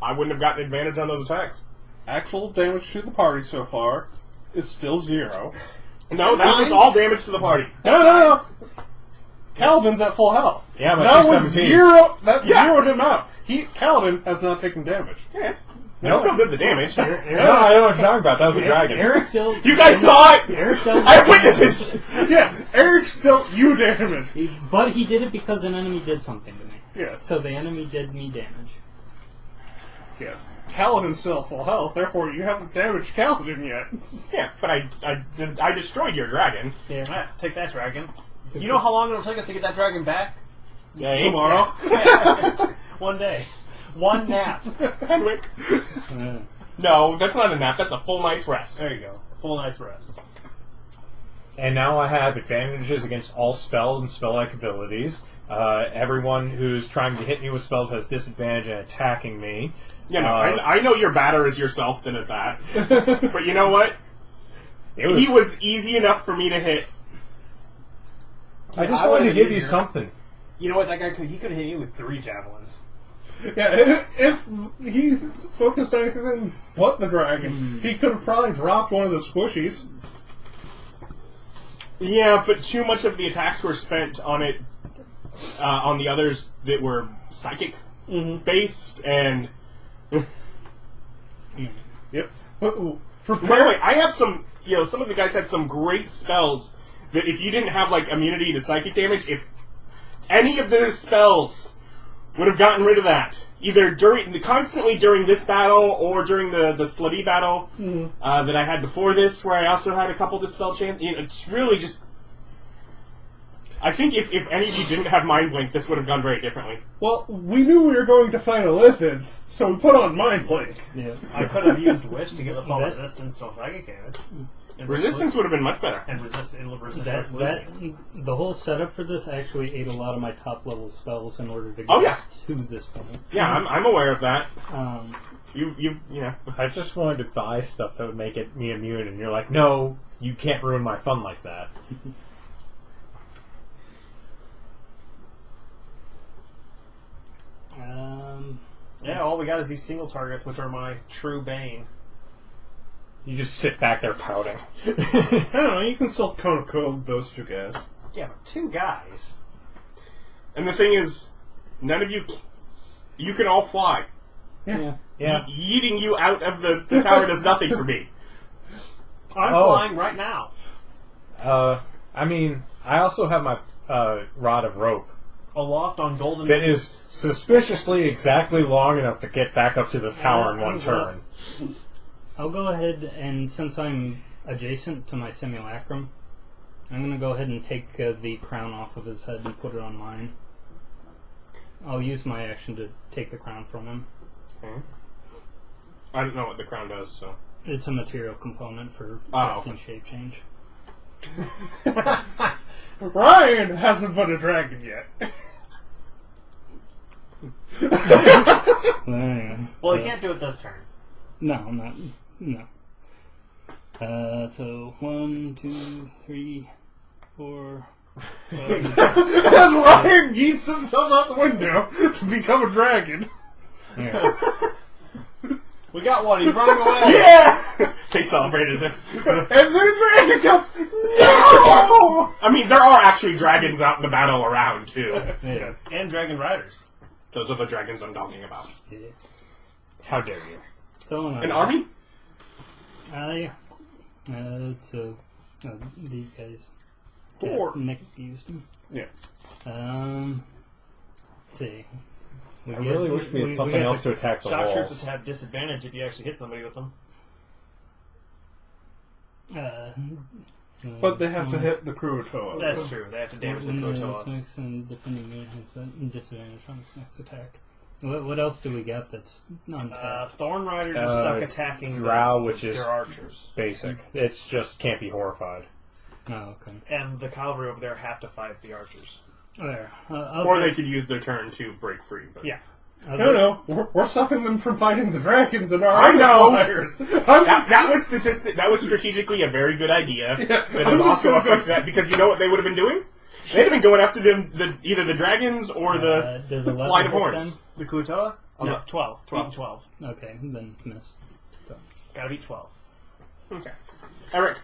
I wouldn't have gotten advantage on those attacks. Actual damage to the party so far is still 0. No, that was all damage to the party. No. Kalidan's at full health. Yeah, I'm at That was 217. 0. That Yeah. zeroed him out. Kaladin has not taken damage. Yes. I still did the damage. No, I know what you're talking about. That was a dragon. Eric dealt. You guys saw it! Eric dealt. I have witnesses! Yeah, Erich dealt you damage. But he did it because an enemy did something to me. Yes. So the enemy did me damage. Yes. Kaladin's still at full health, therefore you haven't damaged Kaladin yet. Yeah, but I destroyed your dragon. Yeah. Matt, take that dragon. You know how long it'll take us to get that dragon back? Tomorrow. One day. One nap. Henwick. No, that's not a nap. That's a full night's rest. There you go. Full night's rest. And now I have advantages against all spells and spell-like abilities. Everyone who's trying to hit me with spells has disadvantage in attacking me. You know, I know you're badder as yourself than as that. But you know what? He was easy enough for me to hit. I just I wanted to would've give you easier. something. You know what? That guy could have hit you with 3 javelins. Yeah, if he's focused on anything but the dragon, he could have probably dropped one of the squishies. Yeah, but too much of the attacks were spent on it, on the others that were psychic based, and Yep. by the way, I have some. You know, some of the guys had some great spells that if you didn't have like immunity to psychic damage, if any of those spells would have gotten rid of that. Either constantly during this battle or during the slutty battle that I had before this, where I also had a couple dispel chance. It's really just... I think if any of you didn't have Mind Blink, this would have gone very differently. Well, we knew we were going to fight Illithids, so we put on Mind Blink. Yeah. I could have used Wish to give us all resistance to psychic damage. And Resistance would have been much better. And resistance. The whole setup for this actually ate a lot of my top level spells in order to get us to this point. Yeah, I'm aware of that. You know. I just wanted to buy stuff that would make me immune, and you're like, no, you can't ruin my fun like that. Yeah, all we got is these single targets, which are my true bane. You just sit back there pouting. I don't know, you can still code those two guys. Yeah, but 2 guys. And the thing is, none of you... You can all fly. Yeah. Yeeting you out of the tower does nothing for me. I'm flying right now. I mean, I also have my rod of rope. Aloft on golden... That is suspiciously exactly long enough to get back up to this tower in one turn. I'll go ahead and, since I'm adjacent to my simulacrum, I'm going to go ahead and take the crown off of his head and put it on mine. I'll use my action to take the crown from him. Okay. I don't know what the crown does, so... It's a material component for casting shape change. Ryan hasn't put a dragon yet. Well, he can't do it this turn. No, I'm not. No. So 1, 2, 3, 4. As Ryan yeets himself out the window to become a dragon. Yeah. We got one. He's running away. Yeah! They celebrate as if... And then the dragon goes, no! I mean, there are actually dragons out in the battle around, too. Yeah. And dragon riders. Those are the dragons I'm talking about. Yeah. How dare you? So An army? Yeah. These guys. Four. Nick used them. Yeah. Let's see. I really wish we had something else to attack the Shock walls. troops have disadvantage if you actually hit somebody with them. But they have to hit the Kurotoa. That's true. They have to damage the Kotoa. And defending unit has disadvantage on its next attack. What else do we got that's non-tapped? Thorn Riders are stuck attacking Drow, which is their archers. basic. It's just can't be horrified. Oh, okay. And the cavalry over there have to fight the archers. There. Or they could use their turn to break free. But. Yeah. No, we're stopping them from fighting the dragons and our I know. flyers. That was strategically a very good idea. Yeah, that is also affected that because you know what they would have been doing? They'd have been going after either the dragons or the flight of horns. The Kutoa? No. 12. 12. Okay, then miss. So. Gotta beat 12. Okay. Erich.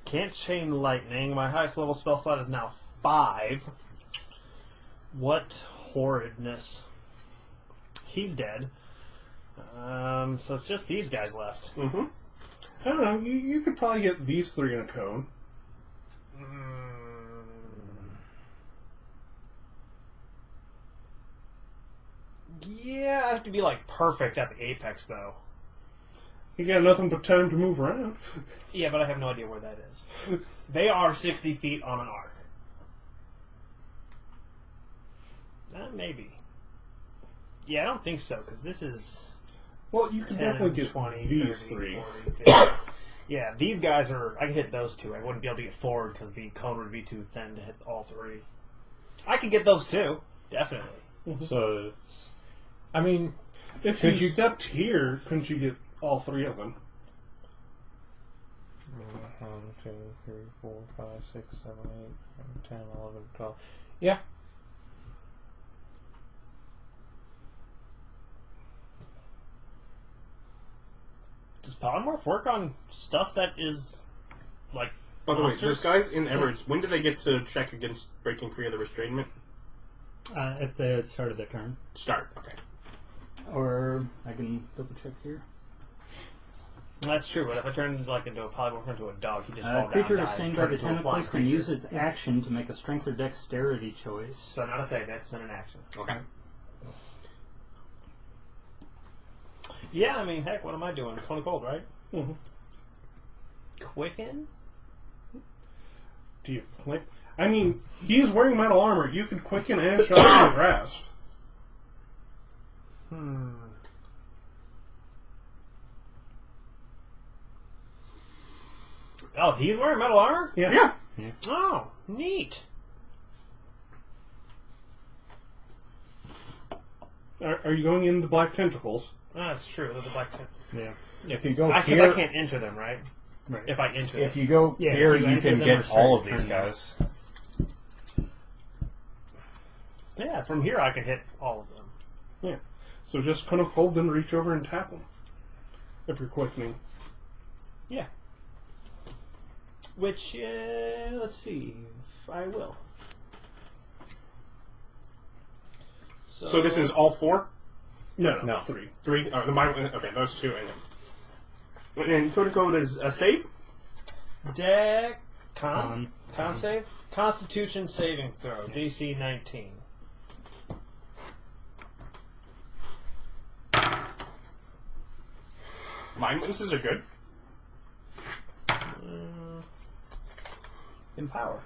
Can't chain lightning. My highest level spell slot is now 5. What horridness. He's dead. So it's just these guys left. Mm-hmm. I don't know, you could probably get these 3 in a cone. Yeah, I have to be like perfect at the apex though. You got nothing but time to move around. Yeah, but I have no idea where that is. They are 60 feet on an arc. Maybe. Yeah, I don't think so, because this is... Well, you can 10, definitely get 20, these 30, 3. 40, 50. Yeah, these guys are... I can hit those 2. I wouldn't be able to get forward because the cone would be too thin to hit all 3. I could get those 2. Definitely. So, I mean... If you stepped here, couldn't you get all 3 of them? 1, 2, 3, 4, 5, 6, 7, 8, 9, 10, 11, 12. Yeah. Does polymorph work on stuff that is like By the way, monsters? those guys in Everett's, when do they get to check against breaking free of the restrainment? At the start of their turn. Start, okay. Or I can double check here. That's true, but if I turn into a polymorph into a dog, he just fall down. Creature die, restrained by turn the into a flying tentacles can creature. use its action to make a strength or dexterity choice. So not a save, that's been an action. Okay. Yeah, I mean, heck, what am I doing? Cone cold, right? Mm-hmm. Quicken? Do you click? I mean, he's wearing metal armor. You can quicken and shock and grasp. Oh, he's wearing metal armor? Yeah. Oh, neat. Are you going in the black tentacles? Oh, that's true. There's a black tent. Yeah. If you go Because here, I can't enter them, right? Right. If I enter if them. you go Yeah, here, if you you enter can them or get start all of your these turn. guys. Yeah, from here I can hit all of them. Yeah. So just kind of hold them, reach over and tap them. If you're quickening. Yeah. Which, let's see. I will. So this is all 4? No, 3. 3? Okay, those 2. And Code Code is a save? Con save? Constitution saving throw. DC 19. Mind witnesses are good. Empower.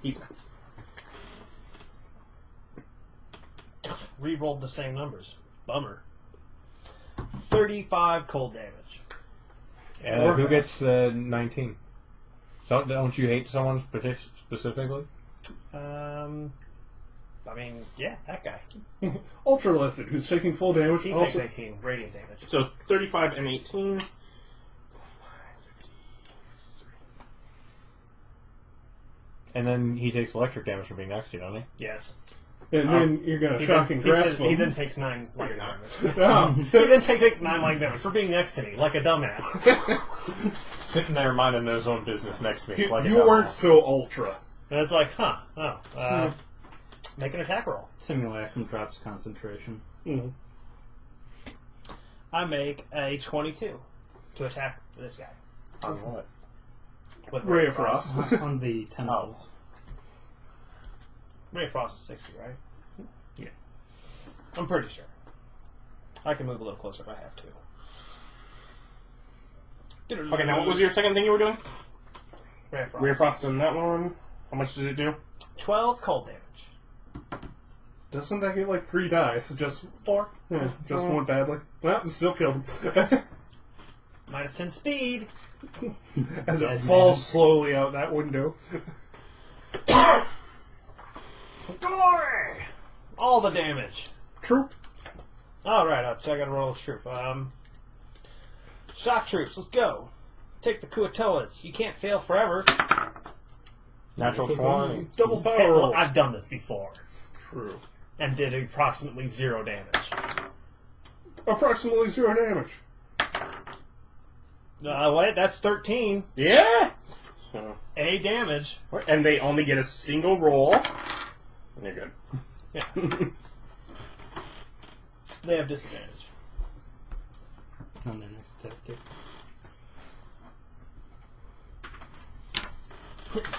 Easy. Re-rolled the same numbers. Bummer. 35 cold damage. Who gets 19? Don't you hate someone specifically? I mean, yeah, that guy. Ultralithid, who's taking full damage. He also, takes 18 radiant damage. So 35 and 18. And then he takes electric damage from being next to you, doesn't he? Yes. and then you're going to shock and grasp He then him. takes 9 lightning damage. Ah, He then takes 9 lightning damage for being next to me, like a dumbass. Sitting there minding his own business next to me. Like you weren't so ultra. And it's like, make an attack roll. Simulacrum drops concentration. Mm-hmm. I make a 22 to attack this guy. On what? With Ray of Frost. On the tentacles. Ray of Frost is 60, right? Yeah. I'm pretty sure. I can move a little closer if I have to. Okay, now what was your second thing you were doing? Ray of Frost. Rear frost on that one. How much does it do? 12 cold damage. Doesn't that get like 3 dice? Just 4? Yeah, just one badly. Well, still killed him. Minus 10 speed. As it falls slowly out that window. Glory! All the damage. Troop. Alright, I gotta roll a troop. Shock troops, let's go. Take the Kuatoas. You can't fail forever. Natural 20. Double power Hey, roll. look, I've done this before. True. And did approximately 0 damage. Approximately 0 damage. Wait, that's 13. Yeah! So, A damage. and they only get a single roll. And you're good. Yeah. They have disadvantage. On their next attack.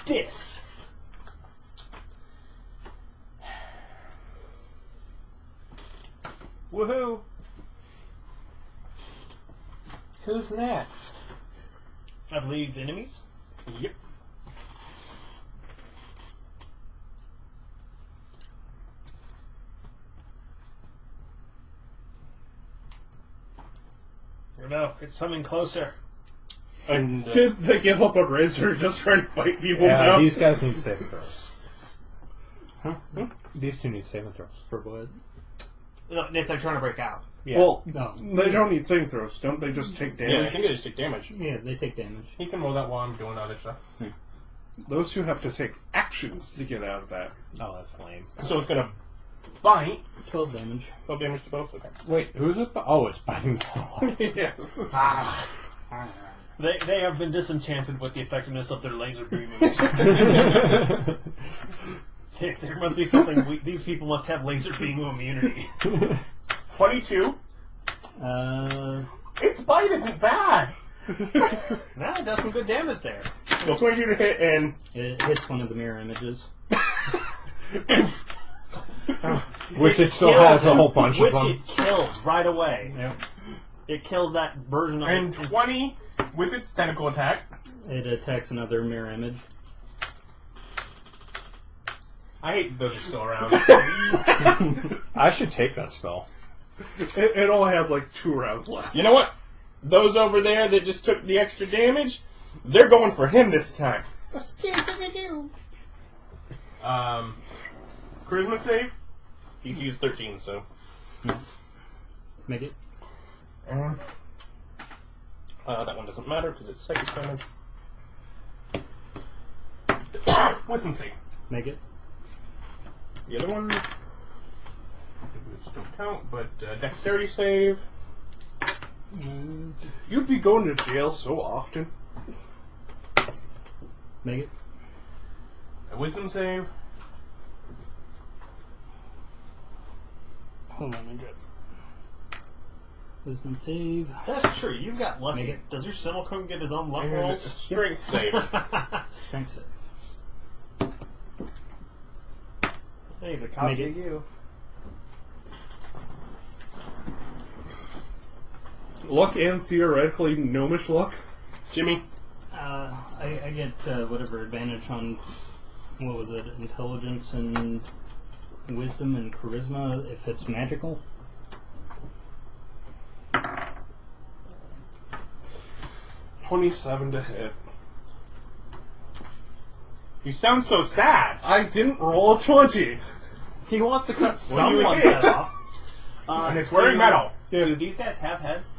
Dis. Woohoo! Who's next? I believe enemies. Yep. Or no, it's coming closer. And Did they give up on Razor just trying to fight people Yeah, now? these guys need saving throws. Huh? These two need saving throws. For what? No, if they're trying to break out. Yeah. Well, No. they don't need saving throws. Don't they just take yeah, I damage? think they just take damage. Yeah, they take damage. He can roll that while I'm doing other stuff. Those who have to take actions to get out of that. Oh, that's lame. So it's gonna bite. 12 damage. 12 damage to both. Okay. Wait, who's it? Oh, it's biting. Yes. They have been disenchanted with the effectiveness of their laser beam moves. There must be something. These people must have laser beam immunity. 22. Its bite isn't bad. Nah, it does some good damage there. Well, 22 to hit, and It hits one of the mirror images. Which it still has a whole bunch of Which them. it kills right away. Yep. It kills that version of and it. 20 with its tentacle attack. It attacks another mirror image. I hate those are still around. I should take that spell. It only has like 2 rounds left. You know what? Those over there that just took the extra damage, they're going for him this time. Charisma save. He's used 13, so. Make it. That one doesn't matter because it's psychic damage. Wisdom save. Make it. The other one, which don't count, but dexterity save. You'd be going to jail so often. Make it. A wisdom save. Hold on, I'm good. Wisdom save. That's true. You've got luck. Make it. Does your simulacrum get his own luck And a rolls? strength save. Strength save. Hey, he's a copy Make it. of you. Luck and theoretically gnomish luck. Jimmy. I get whatever advantage on, what was it, intelligence and wisdom and charisma if it's magical. $27 to hit. You sound so sad. I didn't roll a 20. He wants to cut do you someone's hit? head off. And it's wearing metal. Do these guys have heads?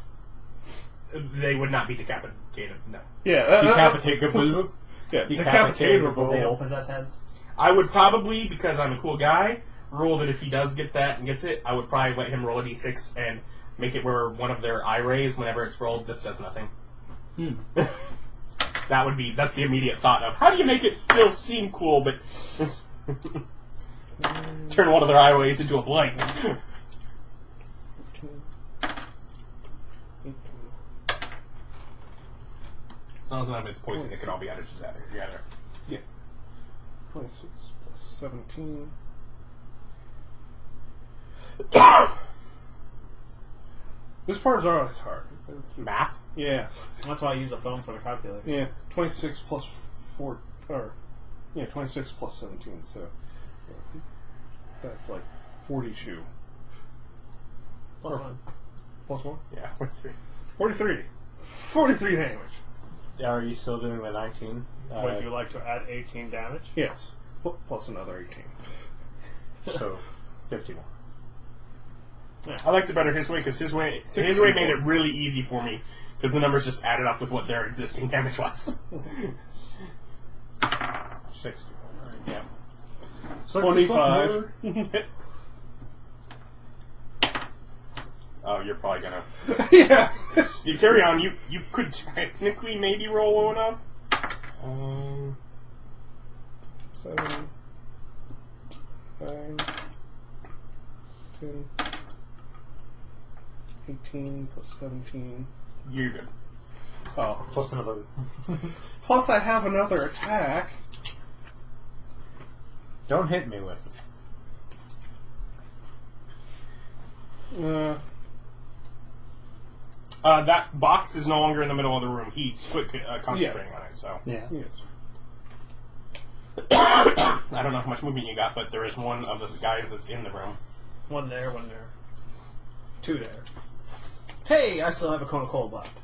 They would not be decapitated, no. Yeah, Decapitatable. yeah, Decapitated. They don't decapitatable. possess heads? I would probably, because I'm a cool guy, rule that if he does get that and gets it, I would probably let him roll a d6 and make it where one of their eye rays, whenever it's rolled, just does nothing. That's the immediate thought of, how do you make it still seem cool, but turn one of their eye rays into a blank? As long as none of it's poison, it can all be added together. Yeah. 26 plus 17. This part is always hard. Math? Yeah. That's why I use a phone for the calculator. Yeah. 26 plus 4. Or, yeah, 26 plus 17, so. Yeah. That's like 42. Plus Or- one. Plus 1? Yeah, 43. 43. 43 damage. Are you still doing the 19? Would you like to add 18 damage? Yes. Plus another 18. So, 51. I liked it better his way because his way made it really easy for me because the numbers just added up with what their existing damage was. 60. Yeah. 25. Oh, you're probably gonna. Yeah. You carry on. You could technically maybe roll low enough. 7, 9, 10, 18 plus 17. You're good. Oh. Plus another. Plus I have another attack. Don't hit me with it. That box is no longer in the middle of the room. He's quit concentrating on it, so. Yeah. Yes. I don't know how much movement you got, but there is one of the guys that's in the room. One there, one there. 2 there. Hey, I still have a cone of cold left.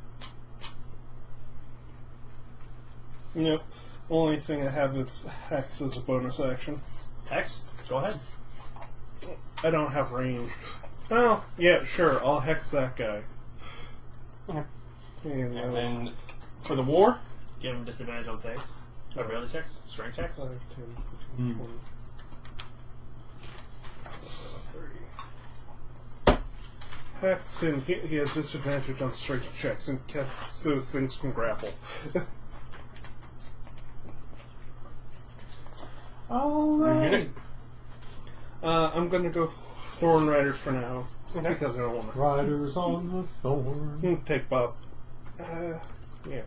Yep. Only thing I have that's hex is a bonus action. Hex, go ahead. I don't have range. Oh, yeah, sure. I'll hex that guy. Okay. And And then for the war, Give him disadvantage on saves. Ability checks, strength checks. 5, 10, 15, 20. Hex, and he has disadvantage on strength checks, and those things can grapple. Alright. unit. I'm gonna go Thorn Riders for now. Okay. Because I don't want Riders on the thorn. to take Bob. Yeah.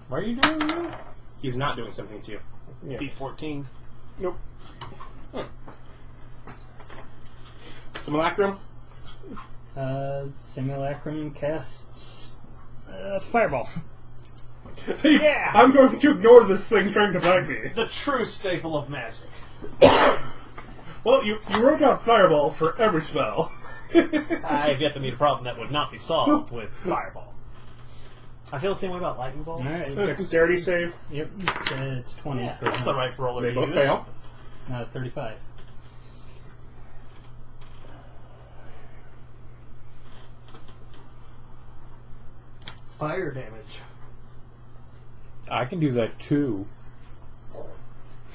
What are you doing? He's not doing something to you. Yeah. B14. Nope. Simulacrum? Simulacrum casts Fireball. Yeah! I'm going to ignore this thing trying to bite me. The true staple of magic. Well, you wrote down Fireball for every spell. I've yet to meet a problem that would not be solved with Fireball. I feel the same way about Lightning Bolt. Alright. Dexterity save. Yep. It's 20 Yeah, for that's the right roller They to both use. fail. 35. Fire damage. I can do that too.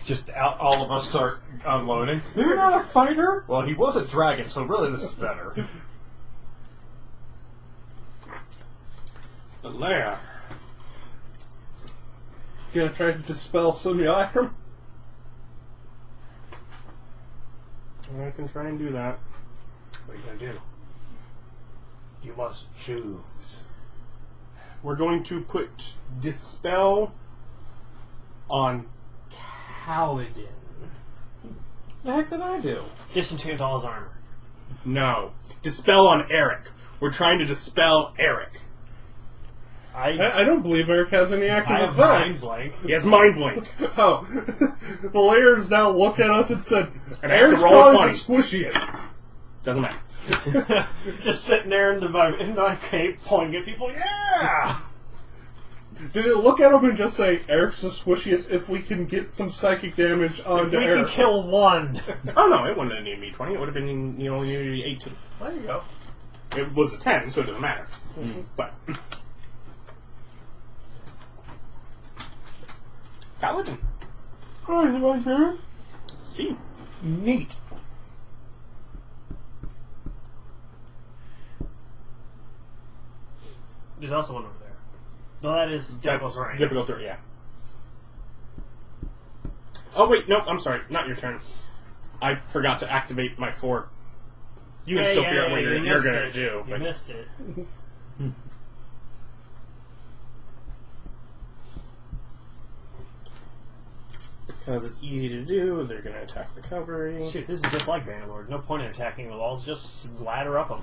Just all of us start unloading. You're not a fighter? Well, he was a dragon, so really this is better. Leia. Gonna try to dispel simulacrum? I can try and do that. What are you going to do? You must choose. We're going to put Dispel on Kalidan. The heck did I do? Disenchant all his armor. No. Dispel on Erich. We're trying to dispel Erich. I don't believe Eric has any active I have mind effects. blank. He has Mind Blink. Oh. The layers now looked at us and said, And I have to Eric's roll probably a the squishiest. Doesn't matter. Just sitting there in my cape, pointing at people. Yeah. Did it look at him and just say, Eric's the squishiest if we can get some psychic damage If onto we can Eric? kill one. Oh no, it wouldn't have needed me 20. It would have been, you only needed 18. There you go. It was a 10, so it doesn't matter. But. Paladin. Oh, is it my turn? See. Neat. There's also one over there. Though that is difficult That's terrain. difficult to, yeah. Oh wait, no, I'm sorry. Not your turn. I forgot to activate my 4. You can still figure out what you're missed going to it. do. You But missed it. because it's easy to do, they're going to attack recovery. Shoot, this is just like Bannerlord. No point in attacking the walls. Just ladder up them.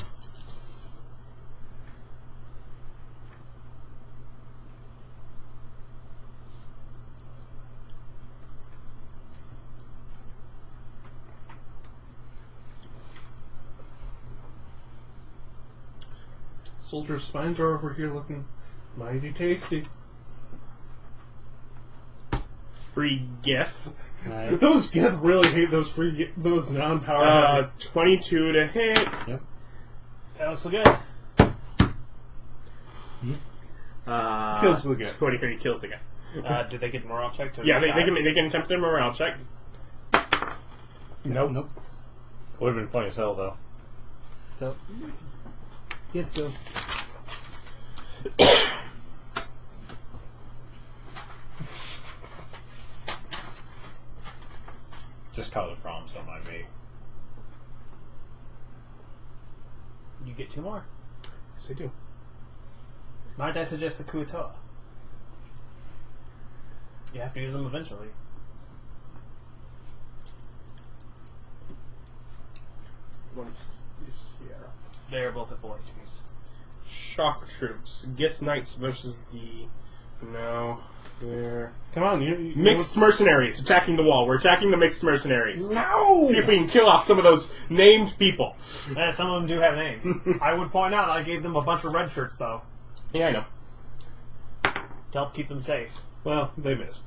Soldiers' spines are over here looking mighty tasty. Free GIF. Those Gith really hate those those non-power. 22 to hit. Yep. That looks so good. Kills the guy. 23 kills the guy. Do they get morale check? Yeah, they can attempt their morale check. Nope. Nope. Would have been funny as hell, though. So, get go. Just cause the problems, don't mind me. You get 2 more. Yes, I do. Might I suggest the Kuatoa? You have to use them eventually. One is here. They're both at full HPs. Shock troops. Gith Knights versus the... No. They're... Come on, you Mixed mercenaries attacking the wall. We're attacking the mixed mercenaries. No! See if we can kill off some of those named people. Some of them do have names. I would point out I gave them a bunch of red shirts, though, Yeah, I know. to help keep them safe. Well, they missed.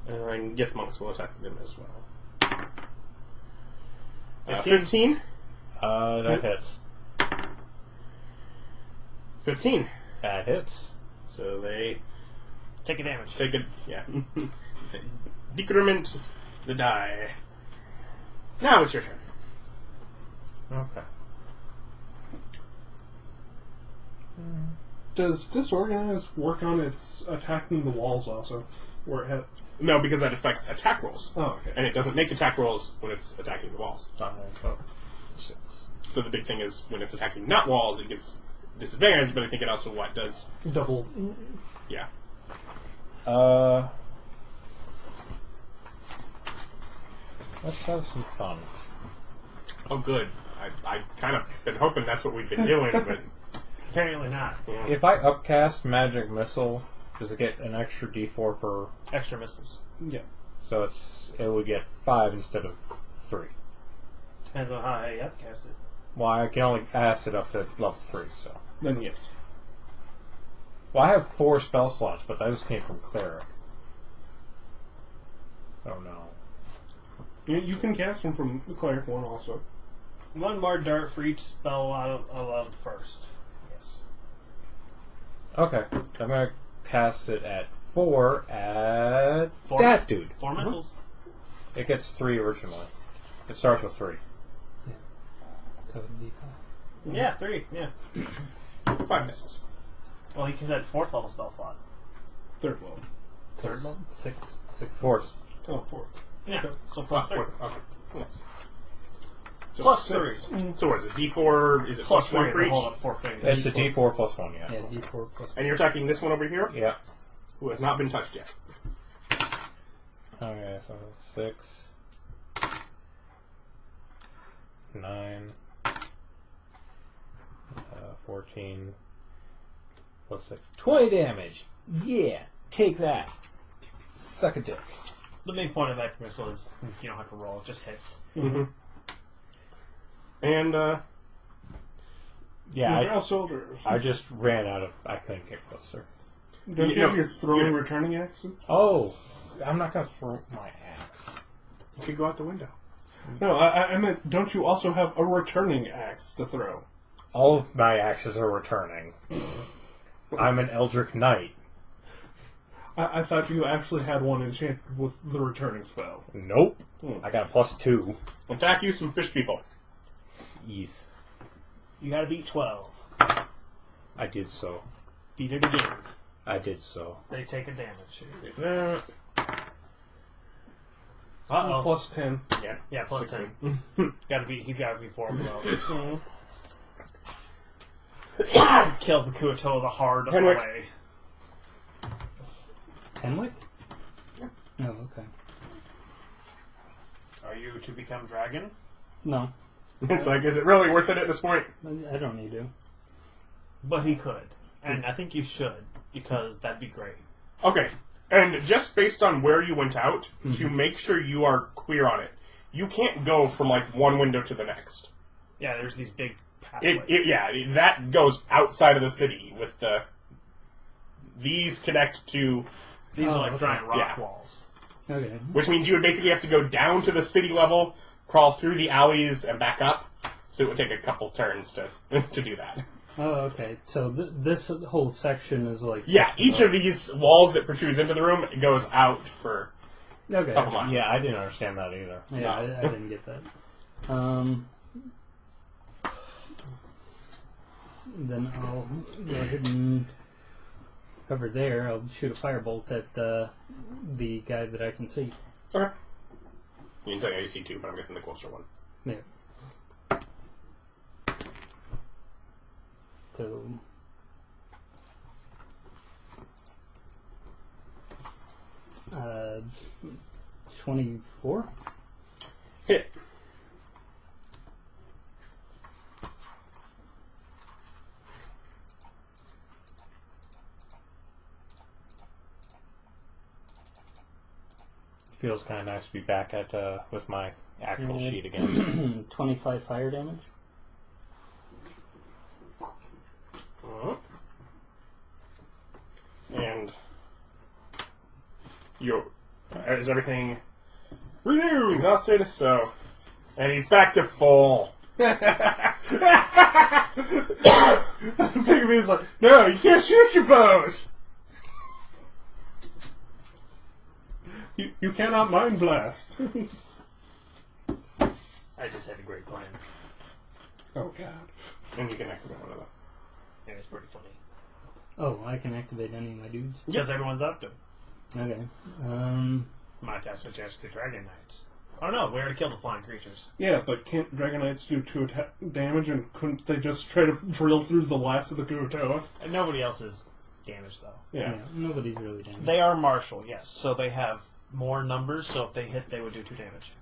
And Gith monks will attack them as well. 15? 15? That hits. 15. That hits. So they Take a damage. take it. Yeah. Decrement the die. Now it's your turn. Okay. Does Disorganize work on its attacking the walls also? Where it had... No, because that affects attack rolls. Oh, okay. And it doesn't make attack rolls when it's attacking the walls. Oh, 6. So the big thing is when it's attacking not walls, it gets disadvantage, but I think it also does... Double. Yeah. Let's have some fun. Oh, good. I kind of been hoping that's what we've been doing, but... Apparently not. Yeah. If I upcast Magic Missile, does it get an extra D4 per... Extra missiles. Yeah. So it would get 5 instead of 3. Depends on how you upcast it. Well, I can only cast it up to level 3, so... Then yes. Well, I have 4 spell slots, but those came from Cleric. Oh no. You can cast them from the Cleric one also. 1 more dart for each spell allowed first. Yes. Okay. I'm going to cast it at 4 at... Four that miss- dude. 4 missiles. It gets 3 originally. It starts with 3. So it'd be 5. Yeah, 3. Yeah. 5 missiles. Well, you can have 4th level spell slot. Third level. So Third level? 6. 4th. Oh, fourth. Yeah. Okay. So plus 3. Okay. Yeah. So Plus 6. 3. So what is it? D4? Is it plus 1 for each? Hold up 4 fingers. It's a D4 plus 1, yeah. Yeah, D4 plus. And you're attacking this one over here, Yeah. who has not been touched yet. Okay, so 6, 9, 14, plus 6. 20 damage! Yeah! Take that! Suck a dick. The main point of that missile is you don't have to roll, it just hits. Mm-hmm. And, Yeah, Draw soldiers. I just ran out of... I couldn't get closer. Don't you No, have your throwing you- returning axe? Oh! I'm not gonna throw my axe. you could go out the window. No, I meant, don't you also have a returning axe to throw? All of my axes are returning. I'm an Eldritch Knight. I thought you actually had one enchanted with the returning spell. Nope. I got a +2. Attack you, some fish people. Ease. You gotta beat 12. I did so. Beat it again. I did so. They take a damage. Uh-oh. Uh-oh. Plus 10. Yeah. Yeah, plus 16. 10. He's gotta be 4 below. Kill the Kuoto the hard Henwick. way. Henwick? Oh, okay. Are you to become dragon? No, It's like, is it really worth it at this point? I don't need to. But he could. And I think you should, because that'd be great. Okay. And just based on where you went out, to make sure you are clear on it, you can't go from, like, one window to the next. Yeah, there's these big pathways. That goes outside of the city with the... These connect to... These are like okay. giant rock Yeah. walls. Okay. Which means you would basically have to go down to the city level, crawl through the alleys, and back up. So it would take a couple turns to do that. Oh, okay. So this whole section is like... Yeah, each of these walls that protrudes into the room goes out for Okay. a couple miles. Yeah, I didn't understand that either. Yeah, I didn't get that. Then I'll go ahead and over there. I'll shoot a firebolt at the guy that I can see. Okay. You can tell you see two, but I'm guessing the closer one. Yeah. So 24. Hit. Feels kind of nice to be back at with my actual sheet again. 25 fire damage. And is everything renewed, exhausted? So, and he's back to full. Pigman's like, no, you can't shoot your bows! You cannot mind blast. I just had a great plan. Oh, God. And you can activate one of them. It was pretty funny. Oh, I can activate any of my dudes. Because everyone's up to. Okay. Might have suggest the Dragon Knights. Oh no, we already killed the flying creatures. Yeah, but can't Dragon Knights do 2 damage, and couldn't they just try to drill through the last of the Kuotoa? And nobody else is damaged, though. Yeah. Nobody's really damaged. They are martial, yes. So they have more numbers, so if they hit, they would do 2 damage.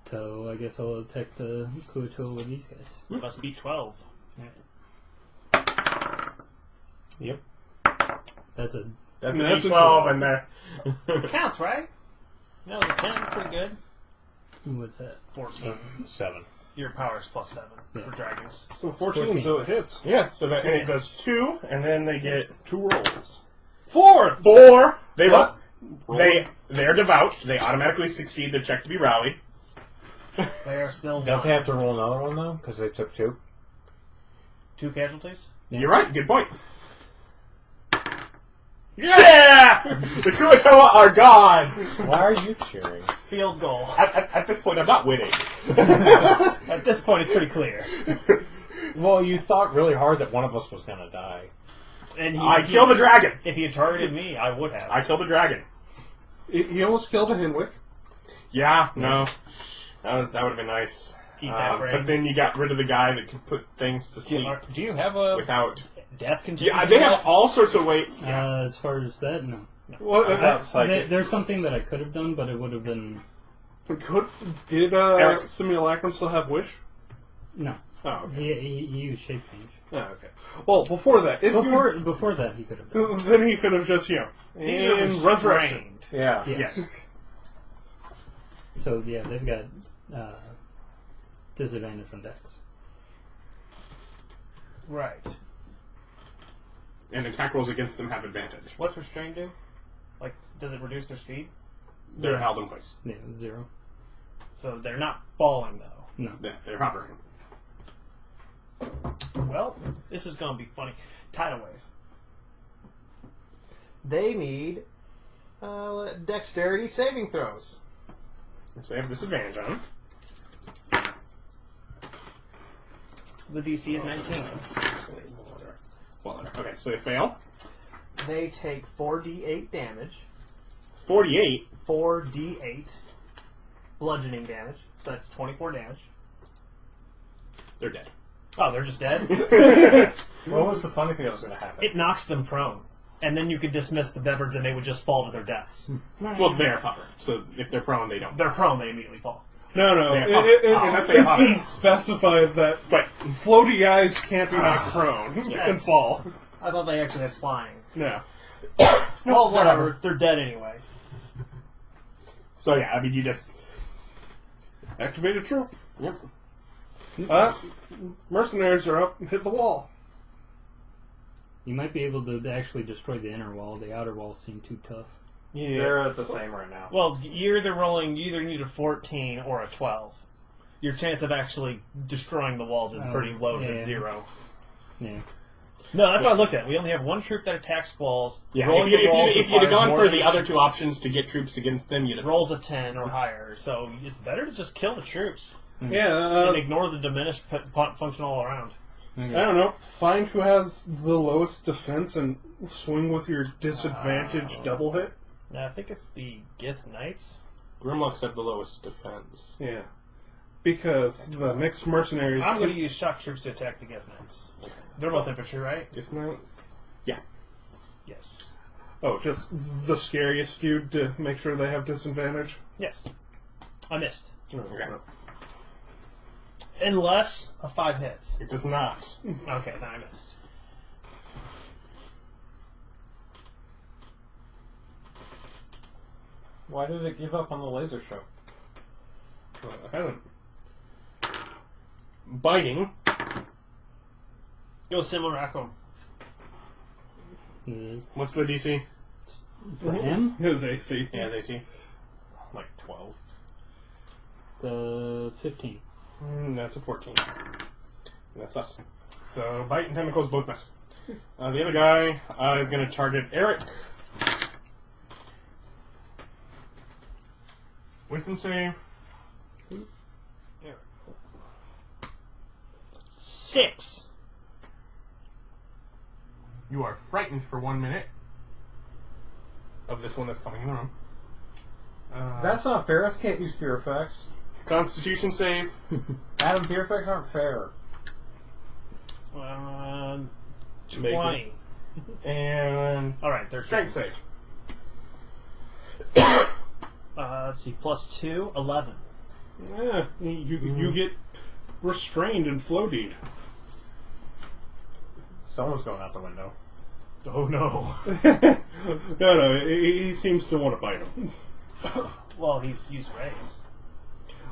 So I guess I'll attack the Kuotoa with these guys. Must be 12. Yep. That's a That's a That's a D12 and there. Counts, right? That was a 10, pretty good. what's that? 14. 7. Your power's +7 Yeah. for dragons. So 14, so it hits. Yeah, so that and it does 2, and then they get 2 rolls. 4! 4. They What? they're devout. They automatically succeed their check to be rallied. They are still Don't they have to roll another one, though? Because they took 2? 2 casualties? You're right. Good point. Yeah! The Kuotoa are gone. Why are you cheering? Field goal. At this point, I'm not winning. At this point, it's pretty clear. Well, you thought really hard that one of us was going to die. And I killed the dragon. If he had targeted me, I would have. I killed the dragon. He almost killed a Henwick. Yeah, no. That would have been nice. Eat that brain. But then you got rid of the guy that could put things to sleep Do you have a without... death contingency? Yeah, they have all sorts of ways. As far as that, no. What? There's something that I could have done, but it would have been Did Erich. Simulacrum still have Wish? no. Oh, okay. He used shape change. Oh, okay. Well, before that, if Before that, he could have done. then he could have just, These are in resurrection. restrained. Yeah. Yes. So yeah, they've got disadvantage on Dex. Right. And attack rolls against them have advantage. What's restrained do? Like, does it reduce their speed? They're held in place. Yeah, 0. So they're not falling, though. No. They're hovering. Well, this is going to be funny. Tidal wave. They need dexterity saving throws. So they have disadvantage on them. The DC is 19. Well, okay, so they fail. They take 4d8 damage. 48. 4d8 bludgeoning damage. So that's 24 damage. They're dead. Oh, they're just dead? What was the funny thing that was going to happen? It knocks them prone. And then you could dismiss the Bevards and they would just fall to their deaths. Well, they're hovering. So if they're prone, they don't. They're prone, they immediately fall. No, They're hovering. Unless they're it's hovering. been specified that But floaty guys can't be knocked prone and Yes. fall. I thought they actually had flying. No. Well, whatever. They're dead anyway. so yeah, I mean, you just Activate a troop. yep. Mercenaries are up and hit the wall. You might be able to actually destroy the inner wall. The outer walls seem too tough. Yeah. They're at the same right now. Well, you either need a 14 or a 12. Your chance of actually destroying the walls is pretty low to yeah. 0. Yeah. No, that's what I looked at. We only have one troop that attacks walls. Yeah, Rolling if the walls you'd have requires gone more for than the a- other two options to get troops against them, you'd have rolls a 10 or higher. So it's better to just kill the troops Yeah, and ignore the diminished function all around. Okay. I don't know. Find who has the lowest defense and swing with your disadvantage double hit. Now, I think it's the Gith Knights. Grimlocks have the lowest defense. Yeah. Because the mixed mercenaries... I'm going to use shock troops to attack the Gith Knights. They're both infantry, right? If not, yeah. Yes. Oh, just the scariest feud to make sure they have disadvantage? Yes. I missed. Okay. Unless a 5 hits. It does not. Okay, then I missed. Why did it give up on the laser show? I haven't. Biting. Go simulacrum. What's the DC? For him, His AC. Yeah, they see. Like 12. the 15. That's a 14. That's us. So bite and tentacles both miss. The other guy is going to target Erich. Wisdom save. 6. You are frightened for 1 minute. of this one that's coming in the room. That's not fair. That can't use fear effects. Constitution save. Adam, fear effects aren't fair. 20. And Alright, there's strength save. let's see, +2, 11. Yeah, you get restrained and floated. Someone's going out the window. Oh no. No, he seems to want to bite him. Well, he's used race.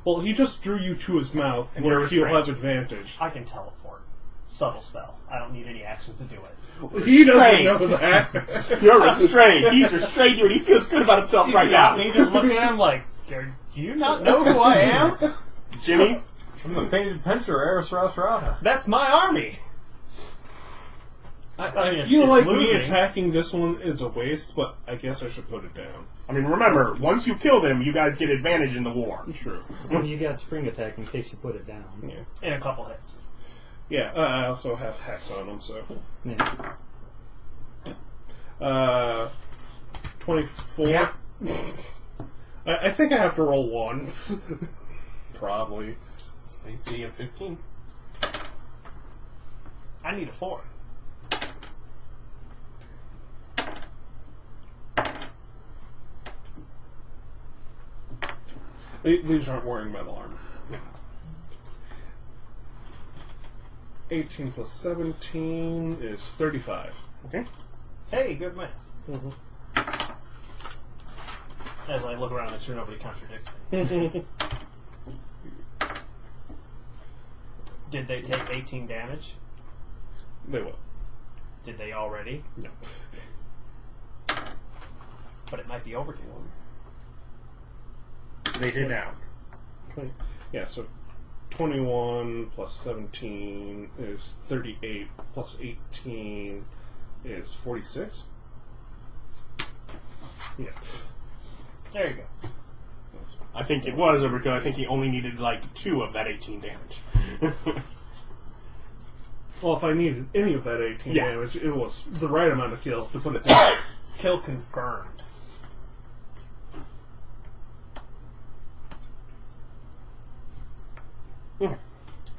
Well, he just drew you to his mouth, And where you're he'll have restrained. advantage. I can teleport. Subtle spell. I don't need any actions to do it. He doesn't Restrained. know that. You're restrained. He's restrained you, and he feels good about himself right now. Me just looking at him like, do you not know who I am? Jimmy, I'm the painted adventurer, Erich Rauda. That's my army. I feel like me losing. attacking this one is a waste, but I guess I should put it down. I mean, remember, once you kill them, you guys get advantage in the war. True. And you got spring attack in case you put it down. Yeah. In a couple hits. Yeah, I also have hacks on them, so. Yeah. 24. Yeah. I think I have to roll once. Probably. AC of 15. I need a 4. These aren't wearing metal armor. 18 plus 17 is 35. Okay. Hey, good math. As I look around, make sure nobody contradicts me. Did they take 18 damage? They will. Did they already? No. But it might be overkill. They did now. 20. Yeah, so 21 plus 17 is 38, plus 18 is 46. Yeah. There you go. I think it was overkill. I think he only needed like 2 of that 18 damage. Well, if I needed any of that 18 Yeah. damage, it was the right amount of kill to put it down. Kill confirmed.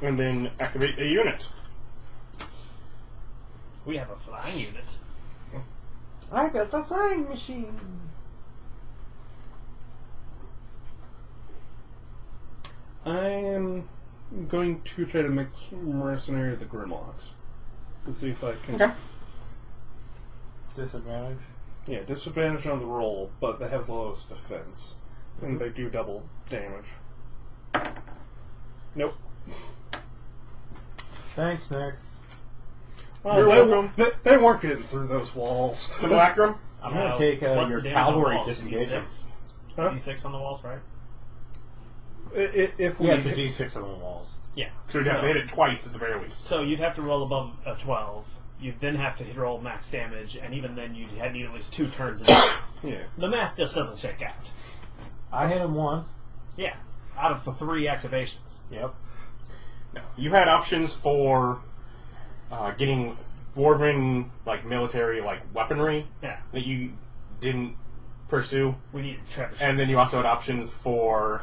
And then activate a unit. We have a flying unit. I got the flying machine. I am going to try to mix Mercenary of the Grimlocks. Let's see if I can. Okay. Disadvantage. Yeah, disadvantage on the roll, but they have the lowest defense. And they do double damage. Nope. Thanks, Nick. You're Well, welcome. they weren't getting through those walls. Simulacrum? I'm going to take what's your the damage on the cavalry walls? disengagement. D6? Huh? D6 on the walls, right? If we Yeah, it's a D6 on the walls. Yeah. So you'd have to hit it twice at the very least. So you'd have to roll above a 12. You'd then have to roll max damage, and even then you'd need at least 2 turns. Yeah. The math just doesn't shake out. I hit him once. Yeah. Out of the 3 activations. Yep. No. You had options for getting dwarven, like, military, like, weaponry Yeah. that you didn't pursue. We need trebuchets. And then you also had options for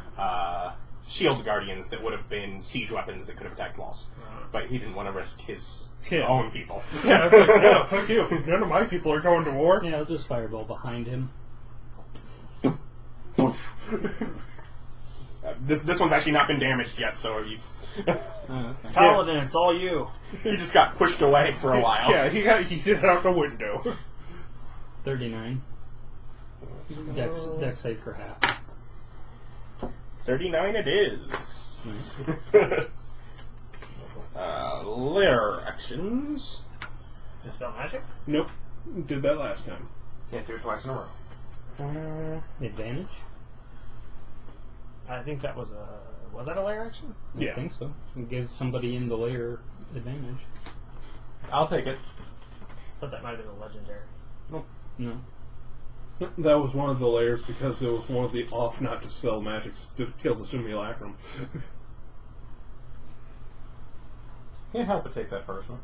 shield guardians that would have been siege weapons that could have attacked walls. But he didn't want to risk his own people. Yeah, it's like, yeah, fuck you. None of my people are going to war. Yeah, I'll just fireball behind him. This one's actually not been damaged yet, so he's Kalidan, it's all you. he just got pushed away for a while. Yeah, he did it out the window. 39. Dex save for half. 39 it is. Lair actions. Dispel magic? Nope. Did that last time. Can't do it twice in a row. Advantage? I think that was a... Was that a layer action? I think so. Give somebody in the layer advantage. I'll take it. I thought that might have been a legendary. No. That was one of the layers because it was one of the off not dispel magics to kill the simulacrum. Can't help but take that personal.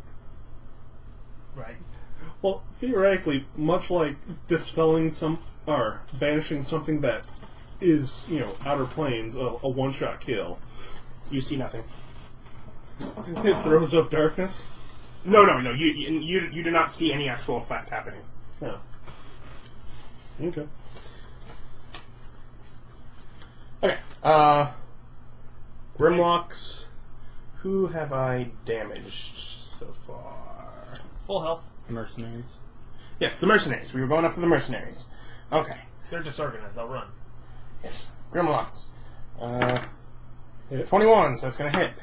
Right. Well, theoretically, much like dispelling or banishing something that is, outer planes, a one-shot kill. You see nothing. It throws up darkness. No. You do not see any actual effect happening. Oh. Okay. Okay. Grimlocks. Who have I damaged so far? Full health. Mercenaries. Yes, the mercenaries. We were going after the mercenaries. Okay. They're disorganized. They'll run. Yes. Grimlocks. 21, so it's going to hit.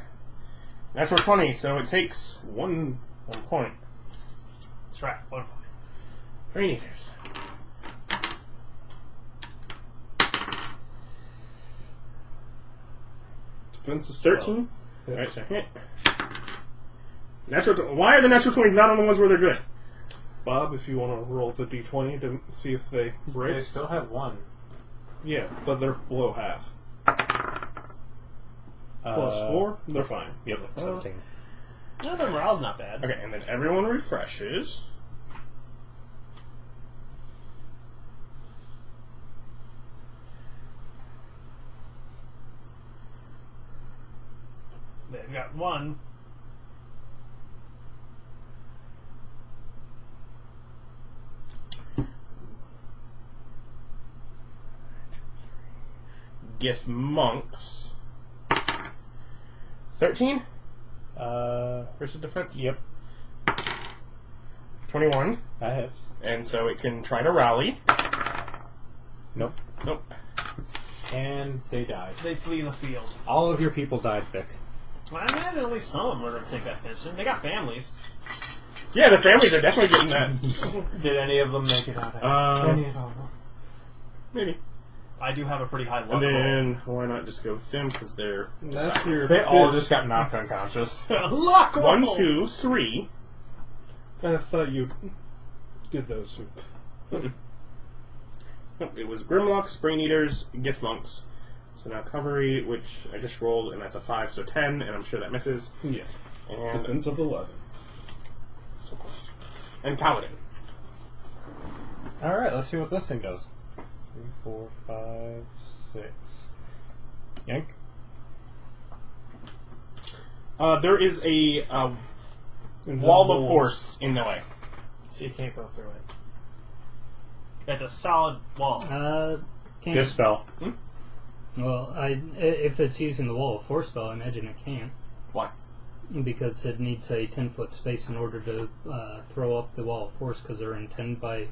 Natural 20, so it takes one point. That's right. 1 point. Brain Eaters. Defense is 13. 12. Alright, so hit. Why are the natural 20s not on the ones where they're good? Bob, if you want to roll the d20 to see if they break. They still have one. Yeah, but they're below half. Plus 4, they're fine. Yep, 17. No, their morale's not bad. Okay, and then everyone refreshes. They've got one. Gith monks. 13 versus defense. Yep, 21, that hits. and so it can try to rally. Nope. Nope. And they died. They flee the field. All of your people died, Vic. I imagine at least some of them are going to take that pension. They got families. Yeah, the families are definitely getting that. Did any of them make it out? Any at all? Maybe. I do have a pretty high luck And roll. then why not just go with them because they're That's your They all fifth. just got knocked unconscious. Luck 1, rolls! 2, 3. I thought you did those two. Nope, it was Grimlocks, Brain Eaters, Gift Monks. So now Cavalry, which I just rolled, and that's a 5, so 10, and I'm sure that misses. Yes. And Defense of 11. so close. And Kalidan. Alright, let's see what this thing does. 3, 4, 5, 6. Yank. There is a wall of force in the way. So you can't go through it. It's a solid wall. Can't. Dispel. Well, if it's using the wall of force spell, I imagine it can't. Why? Because it needs a 10-foot space in order to throw up the wall of force, because they're in 10 by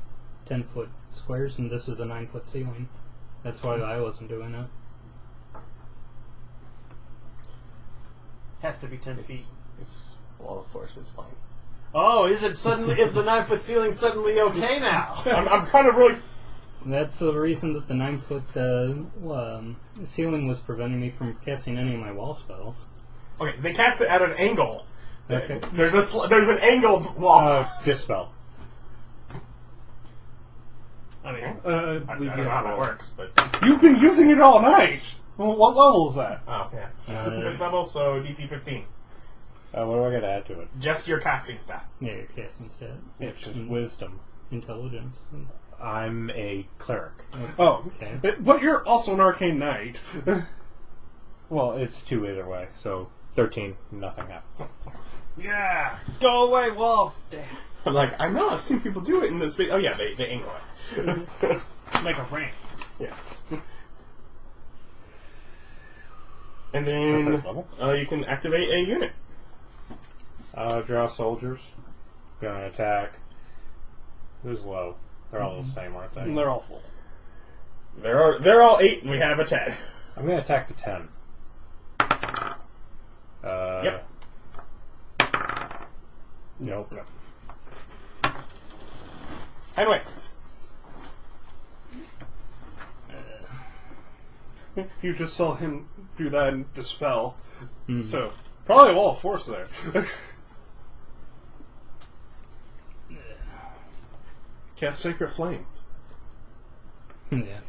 10-foot squares, and this is a 9-foot ceiling. That's why I wasn't doing it. Has to be 10 feet. It's wall of force. It's fine. Oh, is it suddenly? Is the 9-foot ceiling suddenly okay now? I'm kind of really. That's the reason that the 9-foot ceiling was preventing me from casting any of my wall spells. Okay, they cast it at an angle. Okay. There's an angled wall. Dispel. I mean, I I believe don't you know how have that roll. works, but You've been using it all night! Well, what level is that? oh yeah, fifth level, so DC 15. What do I got to add to it? Just your casting stat. Yeah, you're casting stat. Which is wisdom. Intelligence. I'm a cleric. Oh, Okay. but you're also an arcane knight. Well, it's 2 either way, so 13, nothing happened. yeah. Go away, wall. Damn. I'm like, I know, I've seen people do it in this space. Oh yeah, they angle it. Make a ramp. Yeah. And So then third level. you can activate a unit. Draw soldiers. Gonna attack. Who's low? They're all the same, aren't they? And they're all full. They're all 8, and we have a 10. I'm gonna attack the 10. Yep. Nope. Henwick. You just saw him do that and dispel. So, probably a wall of force there. Cast Sacred Flame. Yeah.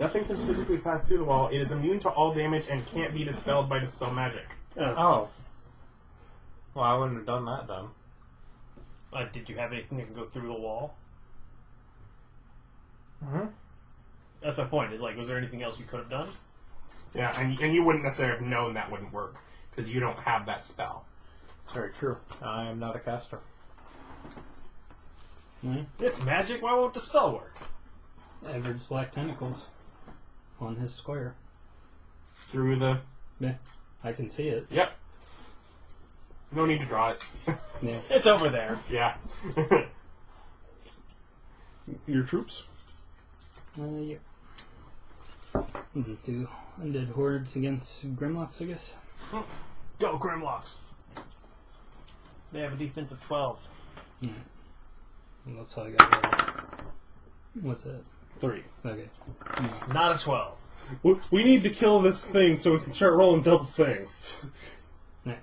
Nothing can physically pass through the wall. It is immune to all damage and can't be dispelled by dispel magic. Oh. Well, I wouldn't have done that then. Did you have anything that can go through the wall? Mm-hmm. That's my point. Is like, was there anything else you could have done? Yeah, and you wouldn't necessarily have known that wouldn't work because you don't have that spell. Very true. I am not a caster. Mm. It's magic. Why won't the spell work? Everett's black tentacles on his square. Through the... Yeah, I can see it. Yep. No need to draw it. Yeah. It's over there. Yeah. Your troops? Yeah. We'll just do undead hordes against Grimlocks, I guess. Go, Grimlocks. They have a defense of 12. Yeah. Well, that's all I got. What's that? 3. Okay. Not a 12. We need to kill this thing so we can start rolling double things. Yeah.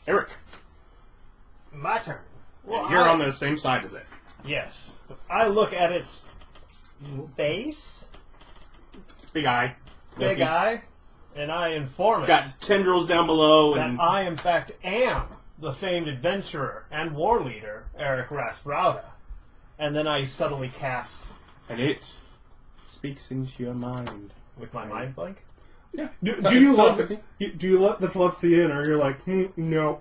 Erich, My turn. Well, you're on the same side as it. Yes. I look at its face, Big eye. big eye, and I inform It's it got tendrils down below that and... I, in fact, am the famed adventurer and war leader, Erich Rauda. And then I suddenly cast And it speaks into your mind. with my mind blank. Yeah. Do you let the telepathy in, or you're like, no?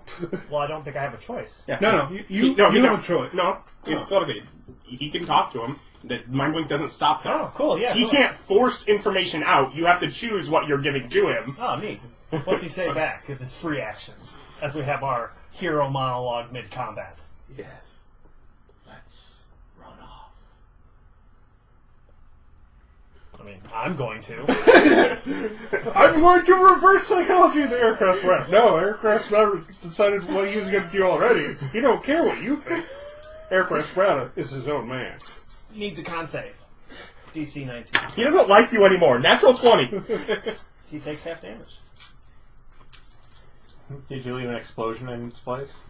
Well, I don't think I have a choice. Yeah. No, you don't. have a choice. No, it's telepathy. He can talk to him. The mind blink doesn't stop that. Oh, cool, yeah. He cool. can't force information out. You have to choose what you're giving to him. Oh, neat. What's he say back if it's free actions? As we have our hero monologue mid-combat. Yes. Let's run off. I mean, I'm going to. I'm going to reverse psychology of the aircraft rep. No, aircraft rep decided what he was going to do already. He don't care what you think. Aircraft rep is his own man. Needs a con save. DC 19. He doesn't like you anymore. Natural 20. He takes half damage. Did you leave an explosion in its place?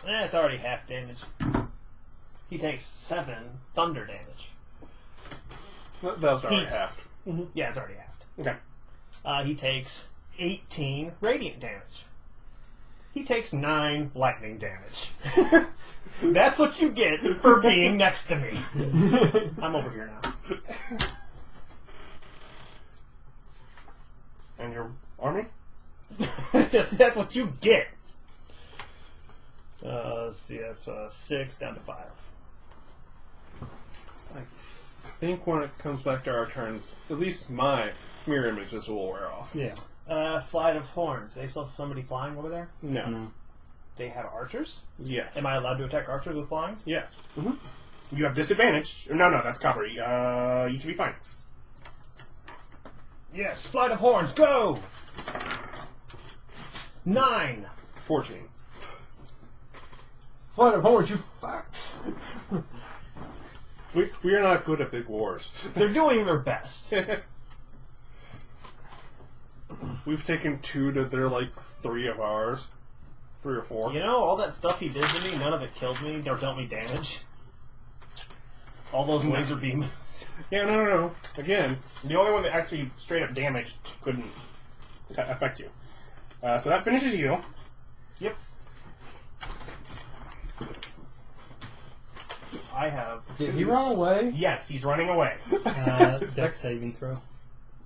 It's already half damage. He takes 7 thunder damage. That was already Heat. halved. Yeah, it's already halved. Okay. He takes 18 radiant damage. He takes 9 lightning damage. That's what you get for being next to me. I'm over here now. And your army? That's what you get. Let's see, that's 6 down to 5. I think when it comes back to our turns, at least my mirror images will wear off. Yeah. Flight of horns. They still have somebody flying over there? No. No. They have archers? Yes. Am I allowed to attack archers with flying? Yes. You have disadvantage. No, that's cover. You should be fine. Yes, flight of horns, go! 9. 14. Flight of horns, you fucks! We are not good at big wars. They're doing their best. We've taken 2 to their, 3 of ours. 3 or 4. You know, all that stuff he did to me, none of it killed me or dealt me damage. All those laser beams. Yeah, no. Again, The only one that actually straight up damaged couldn't affect you. So that finishes you. Yep. I have Did he run away? Yes, he's running away. Dex saving throw.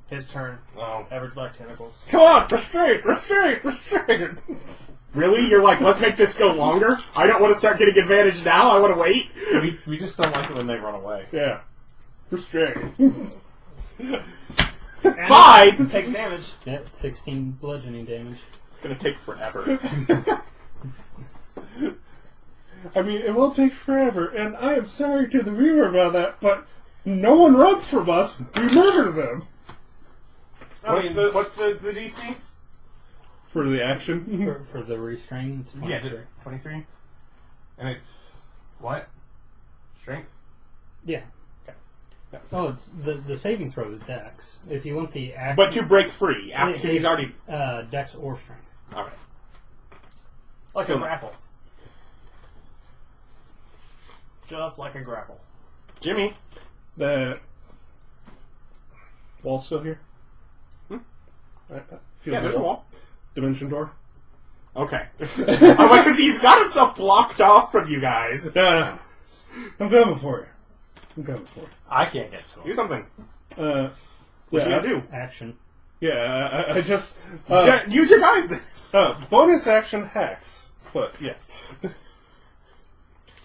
his turn. Oh. Average black tentacles. come on, restraint. Really? You're like, let's make this go longer? I don't want to start getting advantage now. I want to wait. We just don't like it when they run away. Yeah. Restraint. Fine! Takes damage. Yeah, 16 bludgeoning damage. It's going to take forever. I mean, it will take forever, and I am sorry to the viewer about that, but no one runs from us. We murder them. What's the DC? For the action. For the restrain, it's 23. Yeah, 23. And it's what? Strength? Yeah. Okay. Oh, it's the saving throw is Dex. If you want the action, But to break free, because he's it's, already... Dex or Strength. Alright. Like Still a not. grapple. Just like a grapple. Jimmy. The wall still here? Feel Yeah, there's a wall. Dimension door? Okay. I'm like, because he's got himself blocked off from you guys. No. I'm coming for you. I can't get to Do him. something. What What you gonna do? Action. Yeah, I just... Use your guys then. bonus action hex. But, yeah.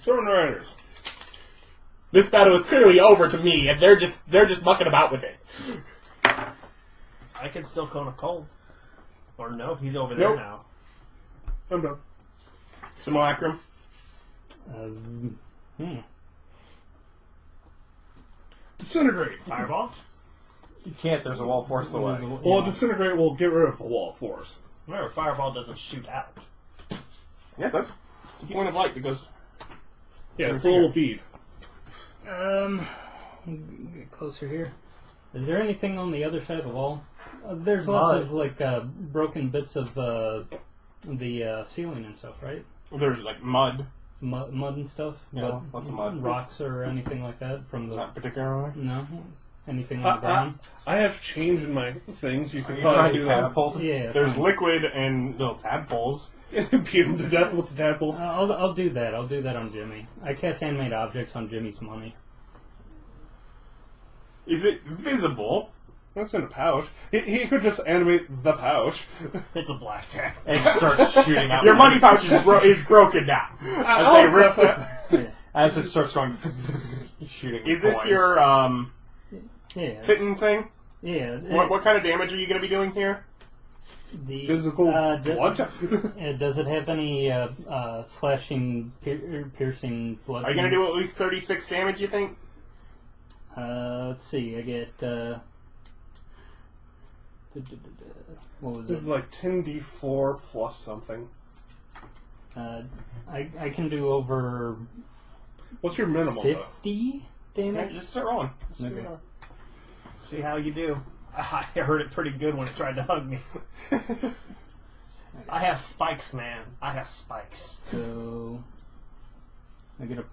Storm Riders. This battle is clearly over to me, and they're just mucking about with it. I can still cone of cold. Or no, he's over there Nope. now. I'm done. Simulacrum. Disintegrate. Fireball? You can't. There's a wall forced away. Well, Disintegrate will get rid of the wall force. Remember, fireball doesn't shoot out. Yeah, it does. It's a point of light that goes. Yeah, it's a little bead. Get closer here. Is there anything on the other side of the wall? There's lots of like broken bits of the ceiling and stuff, right? There's like mud. Mud and stuff. Yeah, lots of mud. Rocks or anything like that from the. Not particularly. No, anything on the ground. I have change in my things. You can You trying probably to do that. catapult? Yeah, There's fine. liquid and little tadpoles. Beat him to death with the tadpoles. I'll do that. I'll do that on Jimmy. I cast animate objects on Jimmy's money. Is it visible? That's in a pouch. He could just animate the pouch. It's a blackjack. And starts shooting out. Your money pouch is broken now. I'll As they rip accept that. As it starts going, shooting. Is this coins. your Yeah, hitting thing? yeah. What kind of damage are you going to be doing here? The Physical blood. Does it have any slashing, piercing blood? Are you going to do at least 36 damage, you think? Let's see. I get. What was This it? is like 10d4 plus something. I can do over What's your minimum, though? 50 Yeah, damage. just start rolling. Okay. See how you do. I heard it pretty good when it tried to hug me. I have spikes, man. I have spikes. So I get a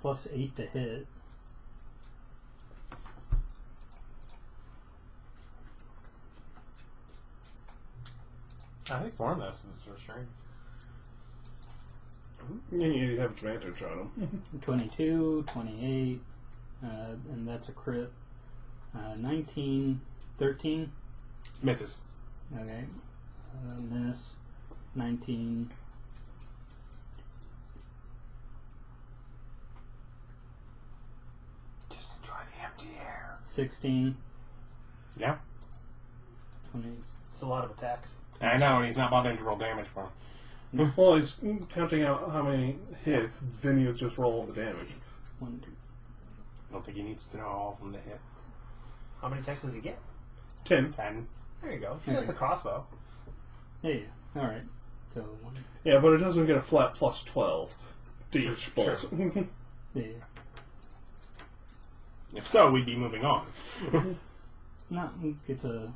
+8 to hit. I think one of those is restrained. You have advantage on him. 22, 28, and that's a crit. 19, 13. Misses. Okay. Miss. 19. Just enjoy the empty air. 16. Yeah. 28. It's a lot of attacks. I know, and he's not bothering to roll damage for him. Well, he's counting out how many hits, then you just roll the damage. 1, 2. I don't think he needs to know all from the hit. How many attacks does he get? 10. 10. There you go. It's just the crossbow. Yeah. Alright. So 1. Yeah, but it doesn't get a flat plus 12 to each bolt. Yeah. If so, we'd be moving on. No, it's a